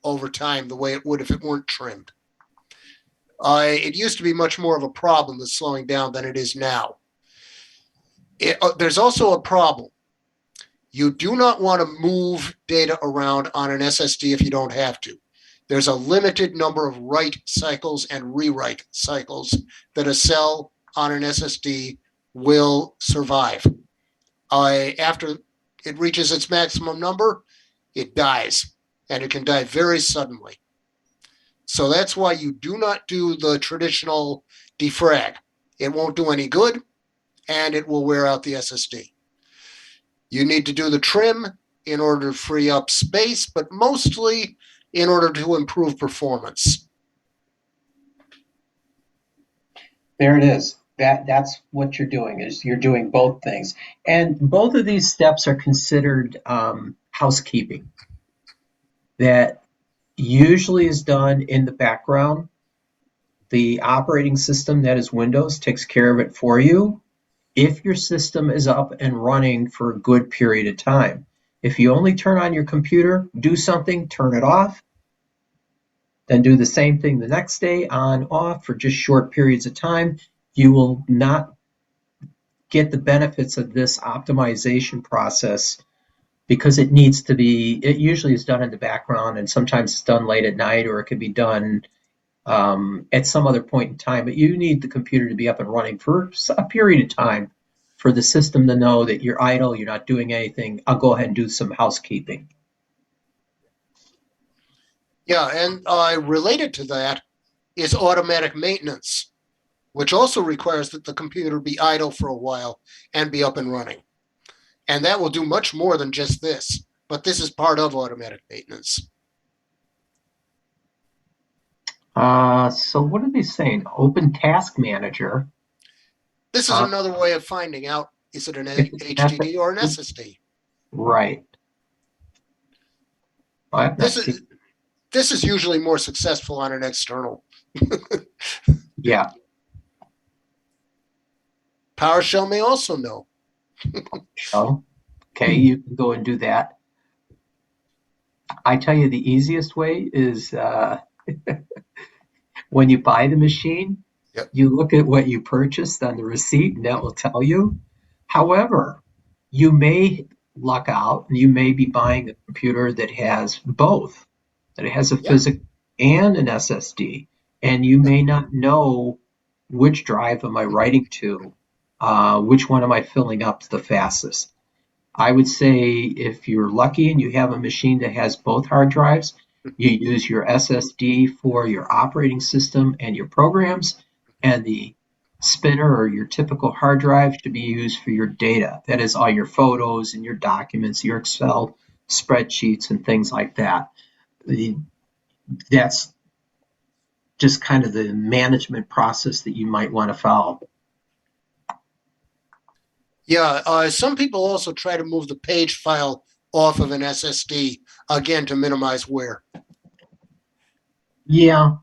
over time the way it would if it weren't trimmed. It used to be much more of a problem with slowing down than it is now. There's also a problem. You do not want to move data around on an SSD if you don't have to. There's a limited number of write cycles and rewrite cycles that a cell on an SSD will survive. After it reaches its maximum number, it dies, and it can die very suddenly. So that's why you do not do the traditional defrag. It won't do any good, and it will wear out the SSD. You need to do the trim in order to free up space, but mostly in order to improve performance. There it is. That's what you're doing, is you're doing both things. And both of these steps are considered housekeeping. That usually is done in the background. The operating system, that is Windows, takes care of it for you if your system is up and running for a good period of time. If you only turn on your computer, do something, turn it off, then do the same thing the next day, on, off, for just short periods of time, you will not get the benefits of this optimization process, because it needs to be, it usually is done in the background, and sometimes it's done late at night, or it can be done at some other point in time. But you need the computer to be up and running for a period of time for the system to know that you're idle, you're not doing anything. I'll go ahead and do some housekeeping. Yeah, and related to that is automatic maintenance, which also requires that the computer be idle for a while and be up and running. And that will do much more than just this, but this is part of automatic maintenance. So what are they saying? Open Task Manager. This is another way of finding out, is it an HDD or an SSD? Right. Well, This is usually more successful on an external. Yeah. PowerShell may also know. Oh, okay, you can go and do that. I tell you, the easiest way is when you buy the machine, Yep. you look at what you purchased on the receipt, and that will tell you. However, you may luck out, and you may be buying a computer that has both, that it has a physical and an SSD, and you may not know which drive am I writing to, which one am I filling up the fastest. I would say if you're lucky and you have a machine that has both hard drives, you use your SSD for your operating system and your programs, and the spinner or your typical hard drive to be used for your data. That is all your photos and your documents, your Excel spreadsheets and things like that. That's just kind of the management process that you might want to follow. Yeah, some people also try to move the page file off of an SSD, again, to minimize wear. Yeah,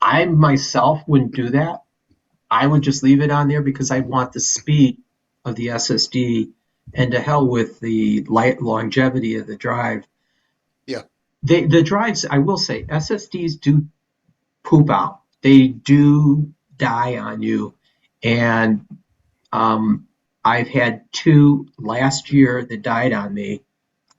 I myself wouldn't do that. I would just leave it on there because I want the speed of the SSD, and to hell with the longevity of the drive. Yeah. The drives, I will say, SSDs do poop out. They do die on you. And I've had 2 last year that died on me,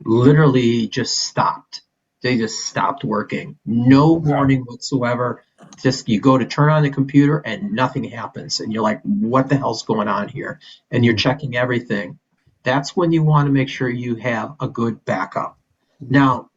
literally just stopped. They just stopped working. No warning whatsoever. Just you go to turn on the computer and nothing happens. And you're like, what the hell's going on here? And you're checking everything. That's when you want to make sure you have a good backup. Now,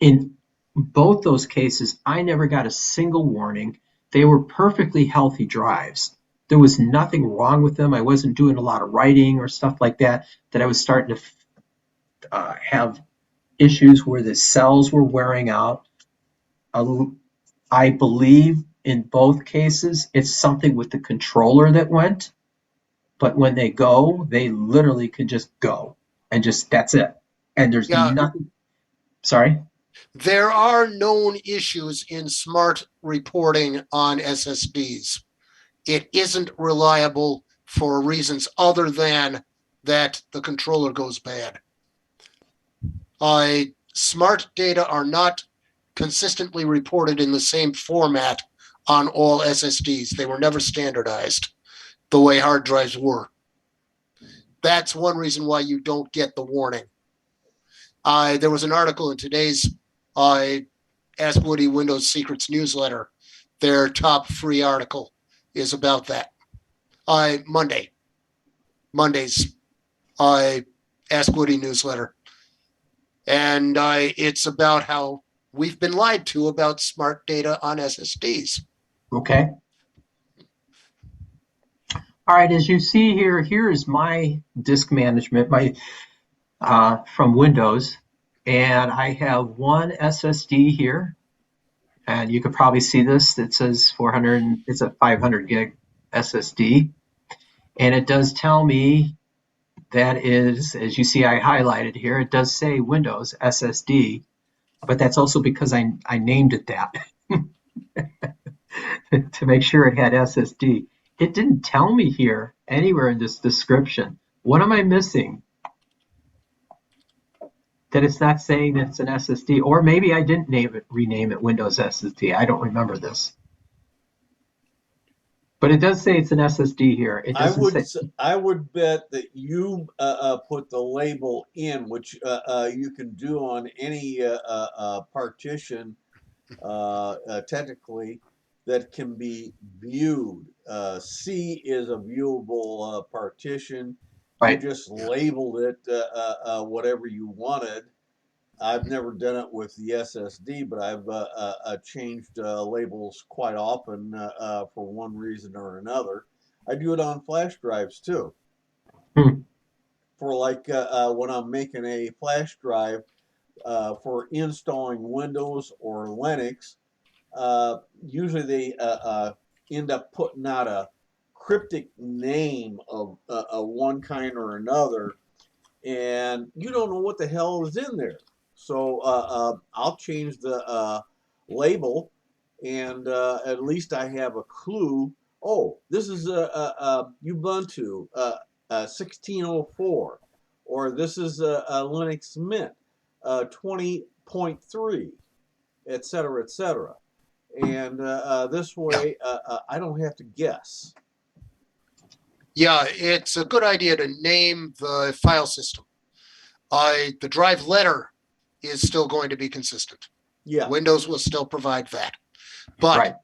in both those cases, I never got a single warning. They were perfectly healthy drives. There was nothing wrong with them. I wasn't doing a lot of writing or stuff like that I was starting to have issues where the cells were wearing out. I believe in both cases, it's something with the controller that went. But when they go, they literally could just go. and just that's it. And there's Yeah. nothing. Sorry. There are known issues in smart reporting on SSDs. It isn't reliable for reasons other than that the controller goes bad. Smart data are not consistently reported in the same format on all SSDs. They were never standardized the way hard drives were. That's one reason why you don't get the warning. There was an article in today's Ask Woody Windows Secrets newsletter. Their top free article is about that. Monday's Ask Woody newsletter. And it's about how we've been lied to about smart data on SSDs. Okay. All right, as you see here, here is my disk management, from Windows, and I have one SSD here, and you could probably see this. It says 400. It's a 500 gig SSD, and it does tell me that is, as you see, I highlighted here. It does say Windows SSD, but that's also because I named it that to make sure it had SSD. It didn't tell me here anywhere in this description. What am I missing? That it's not saying that it's an SSD, or maybe I didn't rename it Windows SSD. I don't remember this, but it does say it's an SSD here. It doesn't say. I would bet that you put the label in, which you can do on any partition, technically, that can be viewed. C is a viewable partition. Right. You just labeled it whatever you wanted. I've never done it with the SSD, but I've changed labels quite often for one reason or another. I do it on flash drives too. For like when I'm making a flash drive for installing Windows or Linux, usually they end up putting out a cryptic name of one kind or another, and you don't know what the hell is in there. So I'll change the label, and at least I have a clue. Oh, this is Ubuntu 1604, or this is a Linux Mint 20.3, etc., etc. And this way, I don't have to guess. Yeah, it's a good idea to name the file system. The drive letter is still going to be consistent. Yeah. Windows will still provide that. But Right.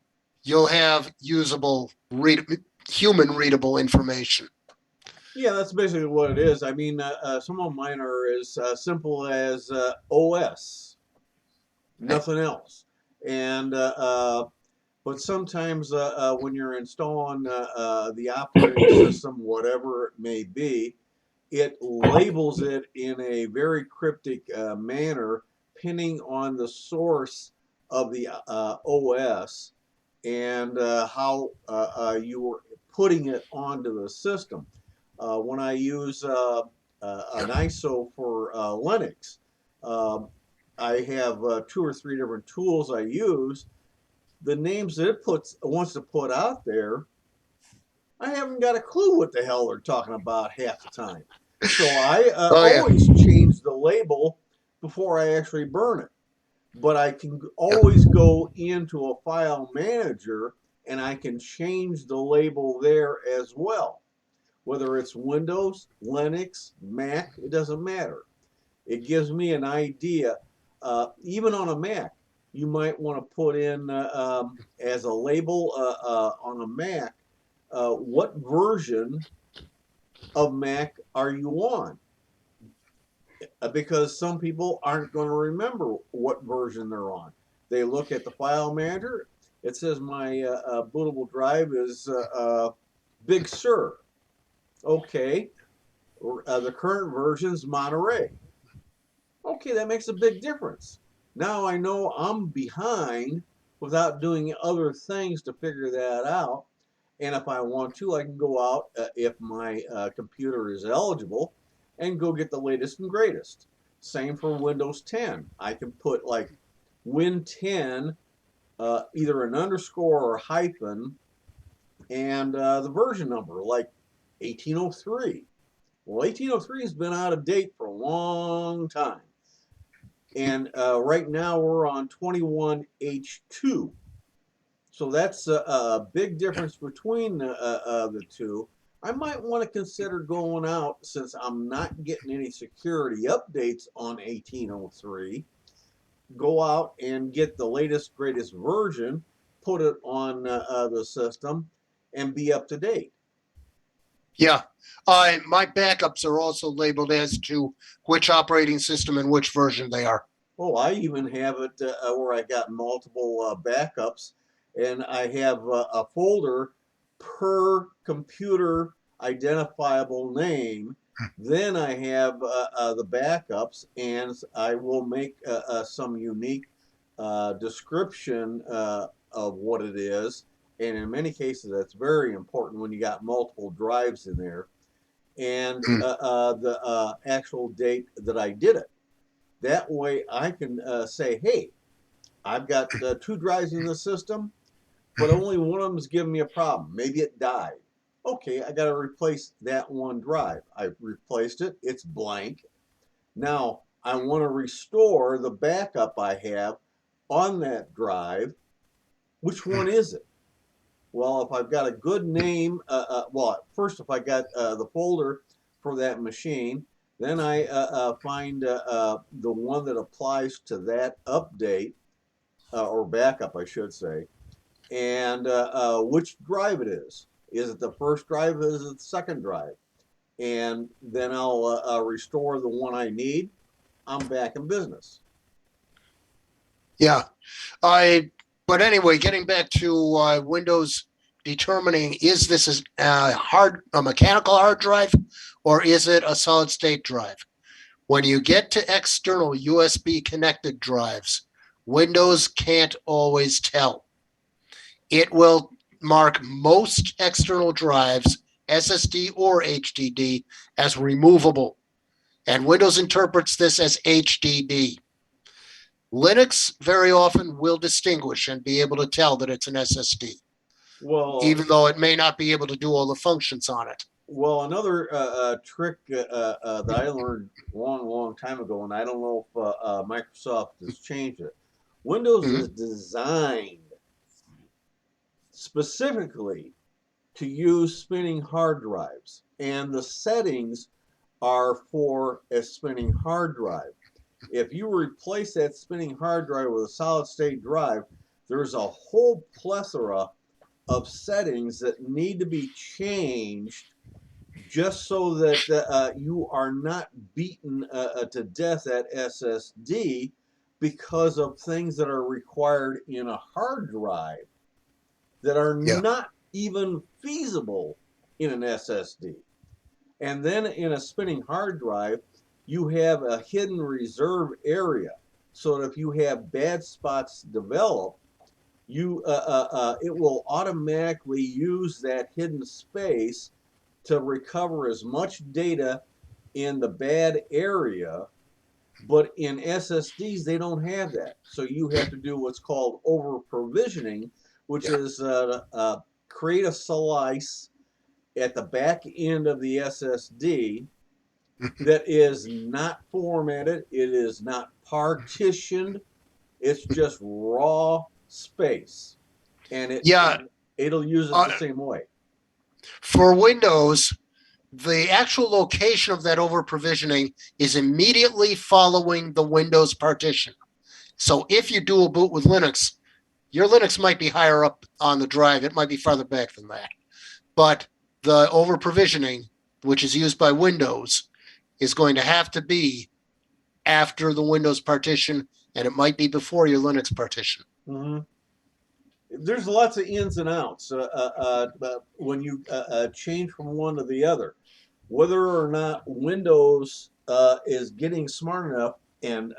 you'll have usable, human readable information. Yeah, that's basically what it is. I mean, some of mine are as simple as OS, nothing else. And but sometimes when you're installing the operating system, whatever it may be, it labels it in a very cryptic manner, pinning on the source of the OS and how you were putting it onto the system. When I use an ISO for Linux, I have 2 or 3 different tools I use. The names that it wants to put out there, I haven't got a clue what the hell they're talking about half the time. So I always change the label before I actually burn it. But I can always go into a file manager and I can change the label there as well. Whether it's Windows, Linux, Mac, it doesn't matter. It gives me an idea. Even on a Mac, you might want to put in as a label on a Mac, what version of Mac are you on? Because some people aren't going to remember what version they're on. They look at the file manager. It says my bootable drive is Big Sur. Okay. The current version is Monterey. Okay, that makes a big difference. Now I know I'm behind without doing other things to figure that out. And if I want to, I can go out, if my computer is eligible, and go get the latest and greatest. Same for Windows 10. I can put like Win 10, either an underscore or hyphen, and the version number, like 1803. Well, 1803 has been out of date for a long time. And right now we're on 21H2. So that's a big difference between the two. I might want to consider going out, since I'm not getting any security updates on 1803, go out and get the latest, greatest version, put it on the system, and be up to date. Yeah. My backups are also labeled as to which operating system and which version they are. Oh, I even have it where I got multiple backups, and I have a folder per computer identifiable name. Then I have the backups, and I will make some unique description of what it is. And in many cases, that's very important when you got multiple drives in there, and the actual date that I did it. That way I can say, hey, I've got 2 drives in the system, but only one of them is giving me a problem. Maybe it died. Okay, I got to replace that one drive. I replaced it. It's blank. Now I want to restore the backup I have on that drive. Which one is it? Well, if I've got a good name, well, first, if I got the folder for that machine, then I find the one that applies to that update, or backup, I should say, and which drive it is. Is it the first drive? Is it the second drive? And then I'll restore the one I need. I'm back in business. Yeah. But anyway, getting back to Windows determining, is this a mechanical hard drive or is it a solid state drive? When you get to external USB connected drives, Windows can't always tell. It will mark most external drives, SSD or HDD, as removable. And Windows interprets this as HDD. Linux very often will distinguish and be able to tell that it's an SSD, even though it may not be able to do all the functions on it. Well, another trick that I learned long time ago, and I don't know if Microsoft has changed it. Windows is designed specifically to use spinning hard drives, and the settings are for a spinning hard drive. If you replace that spinning hard drive with a solid state drive, there's a whole plethora of settings that need to be changed just so that you are not beaten to death at SSD because of things that are required in a hard drive that are not even feasible in an SSD. And then in a spinning hard drive, you have a hidden reserve area, so that if you have bad spots develop, it will automatically use that hidden space to recover as much data in the bad area. But in SSDs, they don't have that. So you have to do what's called over provisioning, which is create a slice at the back end of the SSD that is not formatted, it is not partitioned, it's just raw space, and it'll use it the same way. For Windows, the actual location of that over provisioning is immediately following the Windows partition. So if you dual boot with Linux, your Linux might be higher up on the drive, it might be farther back than that, but the over provisioning, which is used by Windows, is going to have to be after the Windows partition, and it might be before your Linux partition. There's lots of ins and outs when you change from one to the other. Whether or not Windows is getting smart enough, and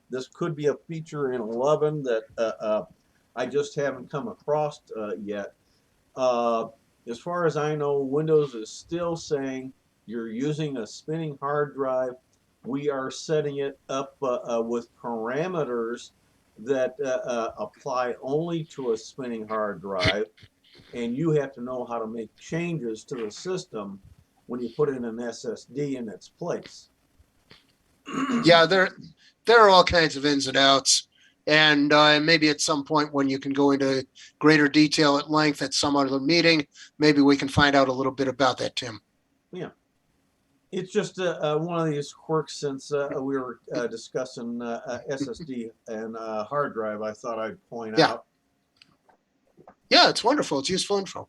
this could be a feature in 11 that I just haven't come across yet. As far as I know, Windows is still saying you're using a spinning hard drive, we are setting it up with parameters that apply only to a spinning hard drive, and you have to know how to make changes to the system when you put in an SSD in its place. Yeah, there are all kinds of ins and outs. And maybe at some point when you can go into greater detail at length at some other meeting, maybe we can find out a little bit about that, Tim. Yeah. It's just one of these quirks since we were discussing SSD and hard drive, I thought I'd point out. Yeah, it's wonderful. It's useful info.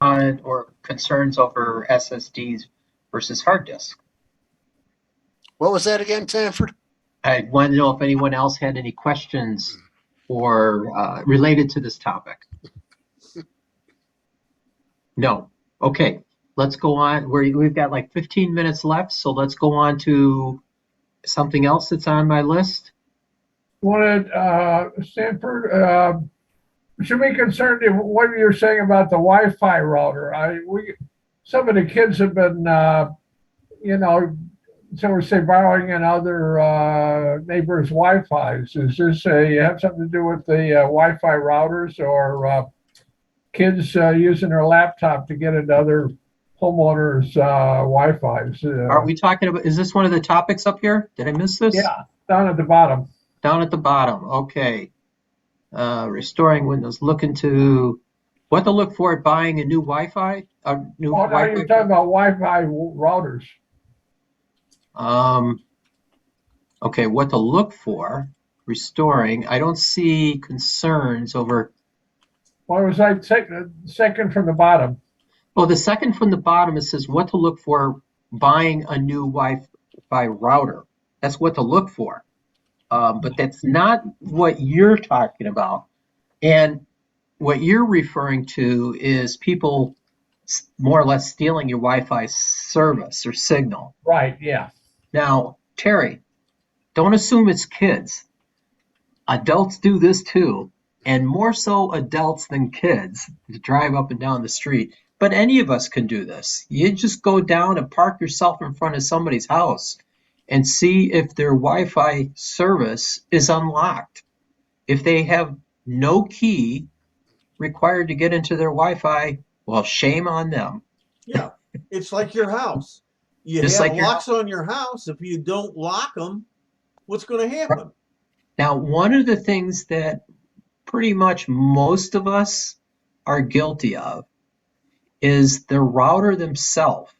Or concerns over SSDs versus hard disk. What was that again, Sanford? I wanted to know if anyone else had any questions or related to this topic. No. Okay, let's go on. We've got like 15 minutes left, so let's go on to something else that's on my list. Wanted, Sanford, should be concerned if what you're saying about the Wi-Fi router. Some of the kids have been, so we say borrowing in other neighbors' Wi-Fi's. Is this have something to do with the Wi-Fi routers or kids using their laptop to get into other homeowners' Wi-Fi's? Are we talking about? Is this one of the topics up here? Did I miss this? Yeah, down at the bottom. Down at the bottom. Okay. Restoring Windows. Look into what to look for at buying a new Wi-Fi. Now you're talking about Wi-Fi routers. Okay, what to look for, restoring. I don't see concerns over. Well, it was like second from the bottom. Oh, the second from the bottom, it says what to look for buying a new Wi-Fi router. That's what to look for. But that's not what you're talking about. And what you're referring to is people more or less stealing your Wi-Fi service or signal. Right, yeah. Now, Terry, don't assume it's kids. Adults do this too, and more so adults than kids to drive up and down the street. But any of us can do this. You just go down and park yourself in front of somebody's house and see if their Wi-Fi service is unlocked. If they have no key required to get into their Wi-Fi, well, shame on them. Yeah, it's like your house. You Just have like locks on your house. If you don't lock them, what's going to happen? Now, one of the things that pretty much most of us are guilty of is the router themselves.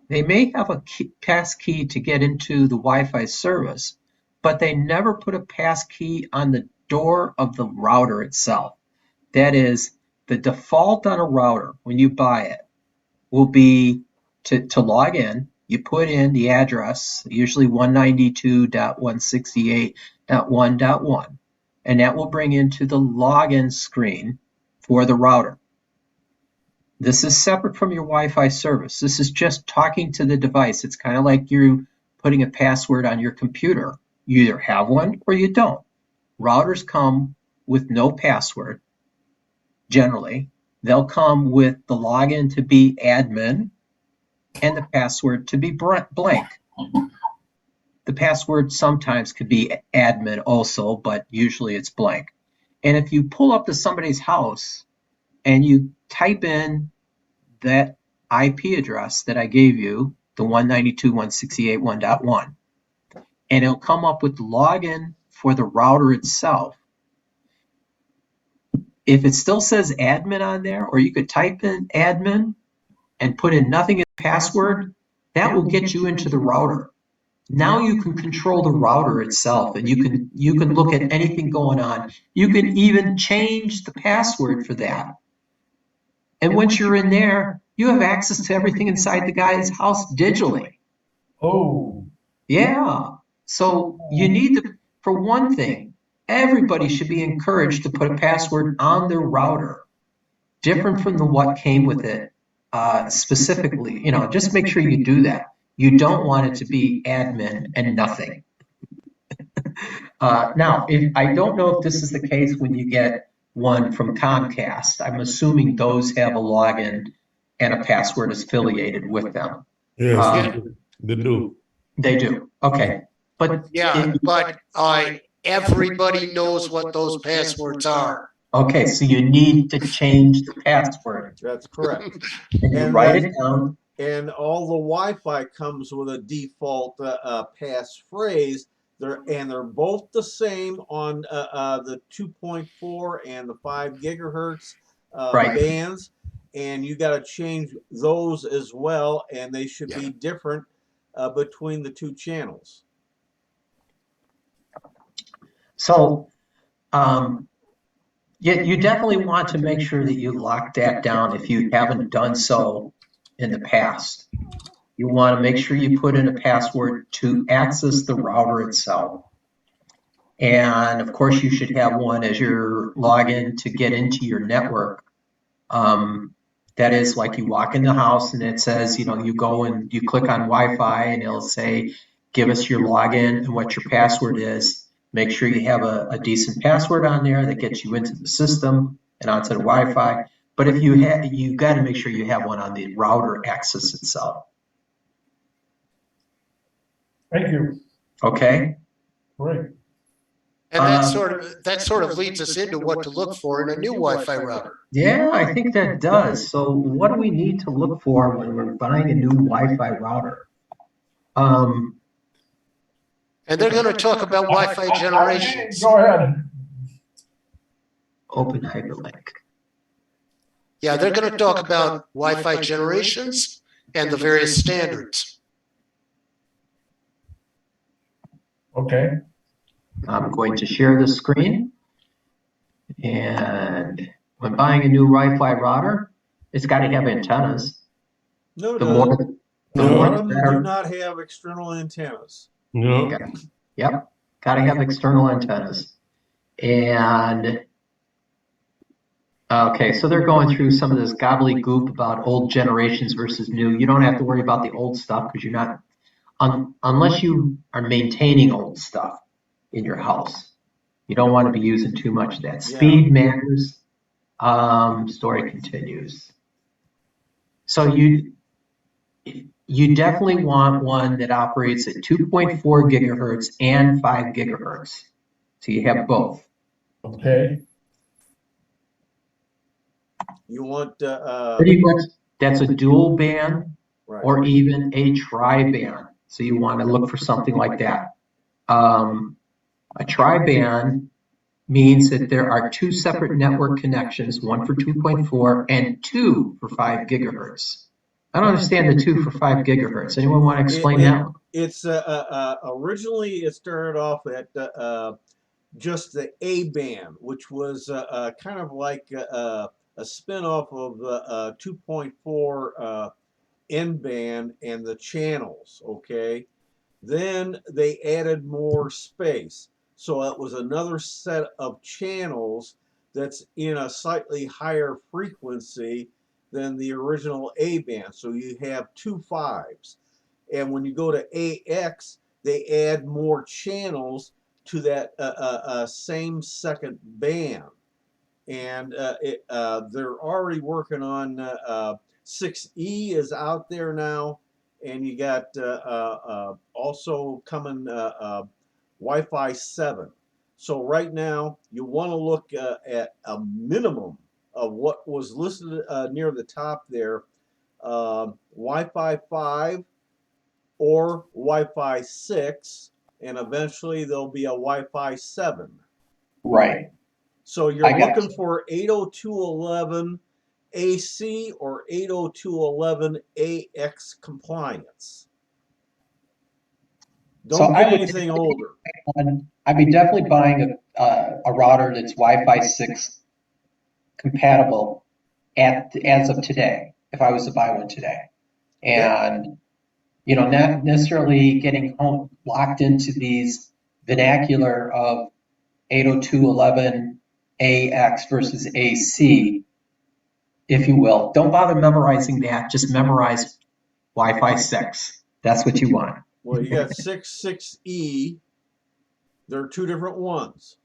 They may have a pass key to get into the Wi-Fi service, but they never put a pass key on the door of the router itself. That is, the default on a router when you buy it will be to log in. You put in the address, usually 192.168.1.1, and that will bring into the login screen for the router. This is separate from your Wi-Fi service. This is just talking to the device. It's kind of like you putting a password on your computer. You either have one or you don't. Routers come with no password, generally. They'll come with the login to be admin and the password to be blank. The password sometimes could be admin also, but usually it's blank. And if you pull up to somebody's house and you type in that IP address that I gave you, the 192.168.1.1, and it'll come up with the login for the router itself. If it still says admin on there, or you could type in admin and put in nothing as password, that will get you into the router. Now you can control the router itself, and you can look at anything going on. You can even change the password for that. And once you're in there, you have access to everything inside the guy's house digitally. Oh. Yeah. So you need to, for one thing, everybody should be encouraged to put a password on their router, different from what came with it specifically. Just make sure you do that. You don't want it to be admin and nothing. Now, I don't know if this is the case when you get one from Comcast. I'm assuming those have a login and a password affiliated with them. Yes, Um, they do. They do. Okay. But Yeah, but everybody knows what those passwords are. okay, so you need to change the password. That's correct. And you And write then- it down. And all the Wi-Fi comes with a default passphrase. They're both the same on the 2.4 and the 5 gigahertz Right. bands, and you got to change those as well, and they should be different between the two channels. So you definitely want to make sure that you lock that down if you haven't done so in the past. You want to make sure you put in a password to access the router itself. And of course, you should have one as your login to get into your network. That is like you walk in the house and it says, you go and you click on Wi-Fi and it'll say, give us your login and what your password is. Make sure you have a decent password on there that gets you into the system and onto the Wi-Fi. But if you got to make sure you have one on the router access itself. Thank you. Okay. Great. And that sort of leads us into what to look for in a new Wi-Fi router. Yeah, I think that does. So what do we need to look for when we're buying a new Wi-Fi router? And they're going to talk about Wi-Fi generations. Go ahead. Open hyperlink. Yeah, they're going to talk about Wi-Fi generations and the various standards. Okay. I'm going to share the screen. And when buying a new Wi-Fi router, it's got to have antennas. No, The more, the a more lot the of them better. do not have external antennas. No. Yep, got to have external antennas. And okay, so they're going through some of this gobbledygook about old generations versus new. You don't have to worry about the old stuff because you're not, unless you are maintaining old stuff in your house. You don't want to be using too much of that. Speed matters. Story continues. So you definitely want one that operates at 2.4 gigahertz and 5 gigahertz. So you have both. Okay. You want Pretty much that's a dual band right. or even a tri-band. So you want to look for something like that. A tri-band means that there are two separate network connections, one for 2.4 and two for 5 gigahertz. I don't understand the 2 for 5 gigahertz. Anyone want to explain that one? It's originally it started off at just the A band, which was kind of like a spin-off of the 2.4 N band and the channels, okay? Then they added more space. So it was another set of channels that's in a slightly higher frequency than the original A band. So you have two fives. And when you go to AX, they add more channels to that same second band. And they're already working on 6E is out there now. And you got also coming Wi-Fi 7. So right now, you want to look at a minimum of what was listed near the top there, Wi-Fi 5 or Wi-Fi 6, and eventually there'll be a Wi-Fi 7. Right. So you're I got looking for 802.11 AC or 802.11AX compliance. Don't So get anything older. I'd be definitely buying a router that's Wi-Fi 6 compatible as of today, if I was to buy one today. And, not necessarily getting locked into these vernacular of 802.11AX versus AC, if you will. Don't bother memorizing that. Just memorize Wi-Fi 6. That's what you want. Well, you got 6.6E. There are two different ones.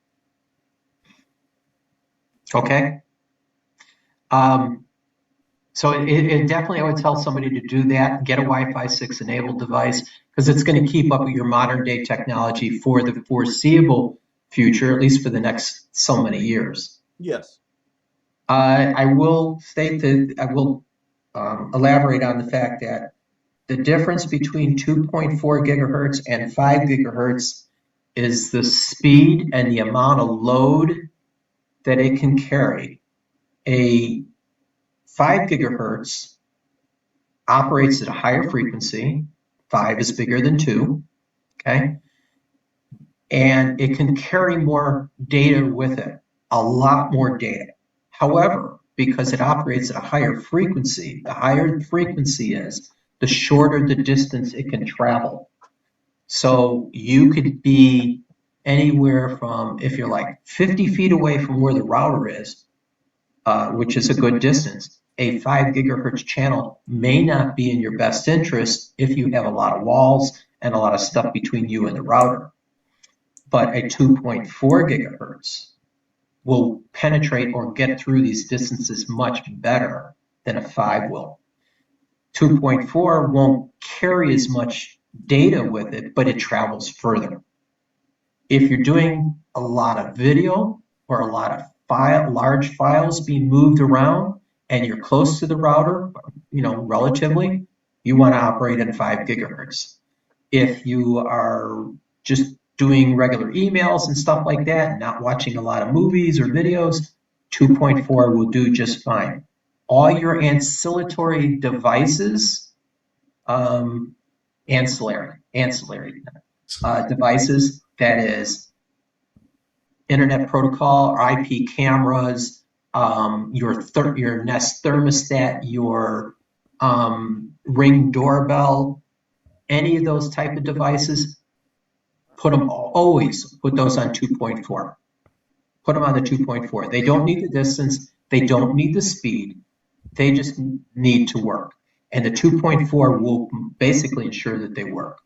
Okay. So it definitely, I would tell somebody to do that, get a Wi-Fi 6 enabled device, because it's going to keep up with your modern day technology for the foreseeable future, at least for the next so many years. Yes. I will state that I will elaborate on the fact that the difference between 2.4 gigahertz and 5 gigahertz is the speed and the amount of load that it can carry. A 5 gigahertz operates at a higher frequency. 5 is bigger than 2, okay? And it can carry more data with it, a lot more data. However, because it operates at a higher frequency, the higher the frequency is, the shorter the distance it can travel. So you could be anywhere from, if you're like 50 feet away from where the router is, which is a good distance, a 5 gigahertz channel may not be in your best interest if you have a lot of walls and a lot of stuff between you and the router. But a 2.4 gigahertz will penetrate or get through these distances much better than a 5 will. 2.4 won't carry as much data with it, but it travels further. If you're doing a lot of video or a lot of large files being moved around and you're close to the router, relatively, you want to operate at 5 gigahertz. If you are just doing regular emails and stuff like that, not watching a lot of movies or videos, 2.4 will do just fine. All your ancillary devices, ancillary devices, that is internet protocol, or IP cameras, your Nest thermostat, your Ring doorbell, any of those type of devices, always put those on 2.4. Put them on the 2.4. They don't need the distance. They don't need the speed. They just need to work. And the 2.4 will basically ensure that they work.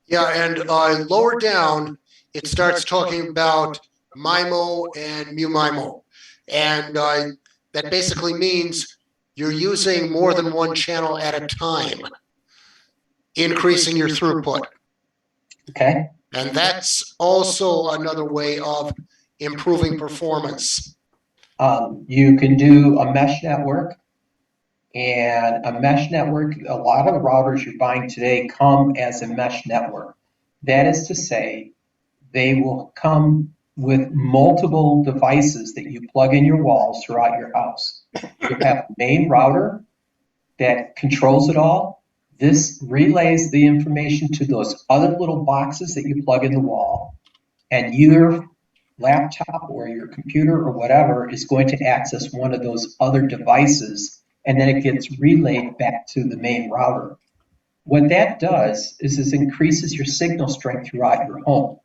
Yeah, and lower down, it starts talking about MIMO and MU-MIMO. And that basically means you're using more than one channel at a time, increasing your throughput. Okay. And that's also another way of improving performance. You can do a mesh network. And a mesh network, a lot of the routers you're buying today come as a mesh network. That is to say, they will come with multiple devices that you plug in your walls throughout your house. You have a main router that controls it all. This relays the information to those other little boxes that you plug in the wall. And your laptop or your computer or whatever is going to access one of those other devices, and then it gets relayed back to the main router. What that does is increases your signal strength throughout your home.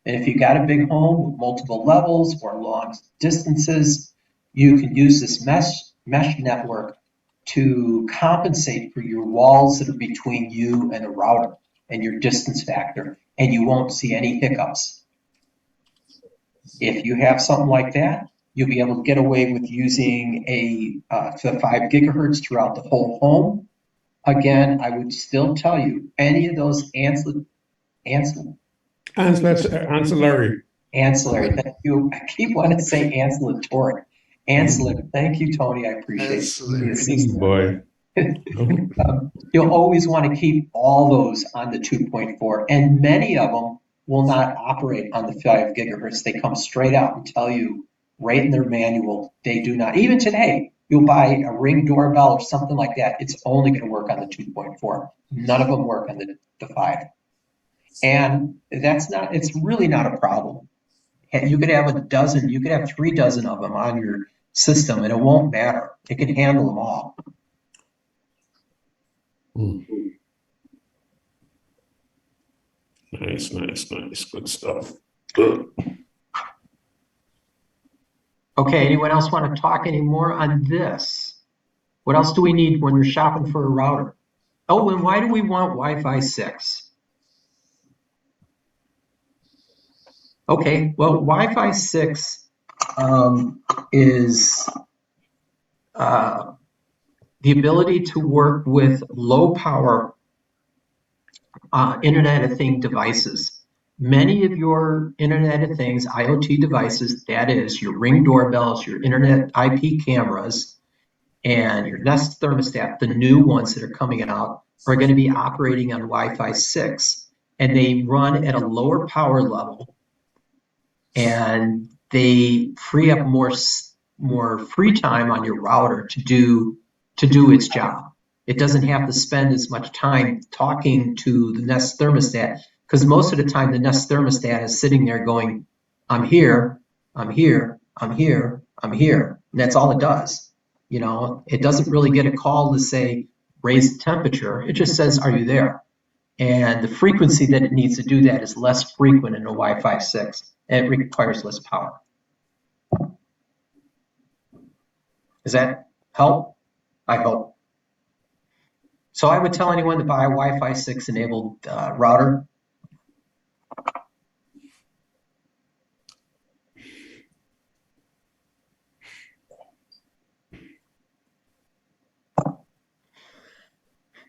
And if you got a big home with multiple levels or long distances, you can use this mesh network to compensate for your walls that are between you and the router and your distance factor, and you won't see any hiccups. If you have something like that, you'll be able to get away with using the 5 gigahertz throughout the whole home. Again, I would still tell you, any of those ancillary. Thank you. I keep wanting to say ancillary. Ancillary. Thank you, Tony. I appreciate it. Boy. You'll always want to keep all those on the 2.4, and many of them will not operate on the 5 gigahertz. They come straight out and tell you right in their manual they do not. Even today, you'll buy a Ring doorbell or something like that. It's only going to work on the 2.4. None of them work on the 5. And it's really not a problem. You could have a dozen, you could have 3 dozen of them on your system and it won't matter. It can handle them all. Nice. Good stuff. Good. Okay, anyone else want to talk any more on this? What else do we need when we're shopping for a router? Oh, and why do we want Wi-Fi 6? Okay, well, Wi-Fi 6 is the ability to work with low power Internet of Things devices. Many of your Internet of Things IoT devices, that is your Ring doorbells, your Internet IP cameras, and your Nest thermostat, the new ones that are coming out, are going to be operating on Wi-Fi 6. And they run at a lower power level, and they free up more free time on your router to do its job. It doesn't have to spend as much time talking to the Nest thermostat, because most of the time the Nest thermostat is sitting there going, I'm here, I'm here, I'm here, I'm here. And that's all it does. You know, it doesn't really get a call to say, raise the temperature. It just says, are you there? And the frequency that it needs to do that is less frequent in a Wi-Fi 6, and it requires less power. Does that help? I hope. So I would tell anyone to buy a Wi-Fi 6 enabled router.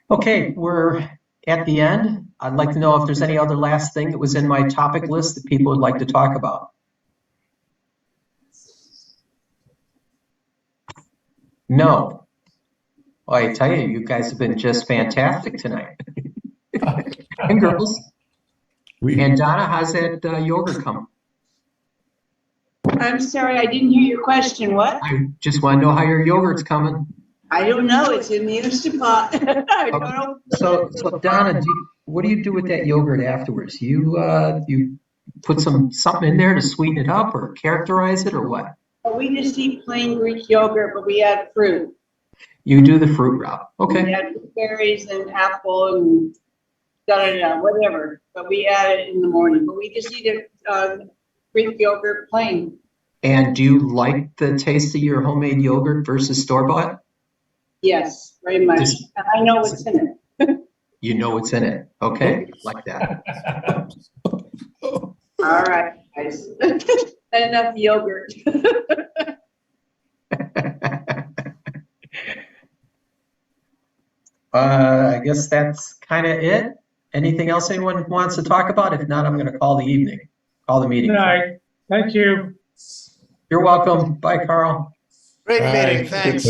Okay, we're at the end. I'd like to know if there's any other last thing that was in my topic list that people would like to talk about. No. Well, I tell you, you guys have been just fantastic tonight. And girls. And Donna, how's that yogurt coming? I'm sorry, I didn't hear your question. What? I just want to know how your yogurt's coming. I don't know. It's in the Instapot. I don't know. So Donna, what do you do with that yogurt afterwards? You put something in there to sweeten it up or characterize it or what? We just eat plain Greek yogurt, but we add fruit. You do the fruit route. Okay. We add berries and apple and whatever. But we add it in the morning. But we just eat it Greek yogurt plain. And do you like the taste of your homemade yogurt versus store-bought? Yes, very much. And I know what's in it. You know what's in it. Okay, like that. All right, guys. Enough yogurt. I guess that's kind of it. Anything else anyone wants to talk about? If not, I'm going to call the meeting. Good night. Thank you. You're welcome. Bye, Carl. Great meeting. Bye. Thanks.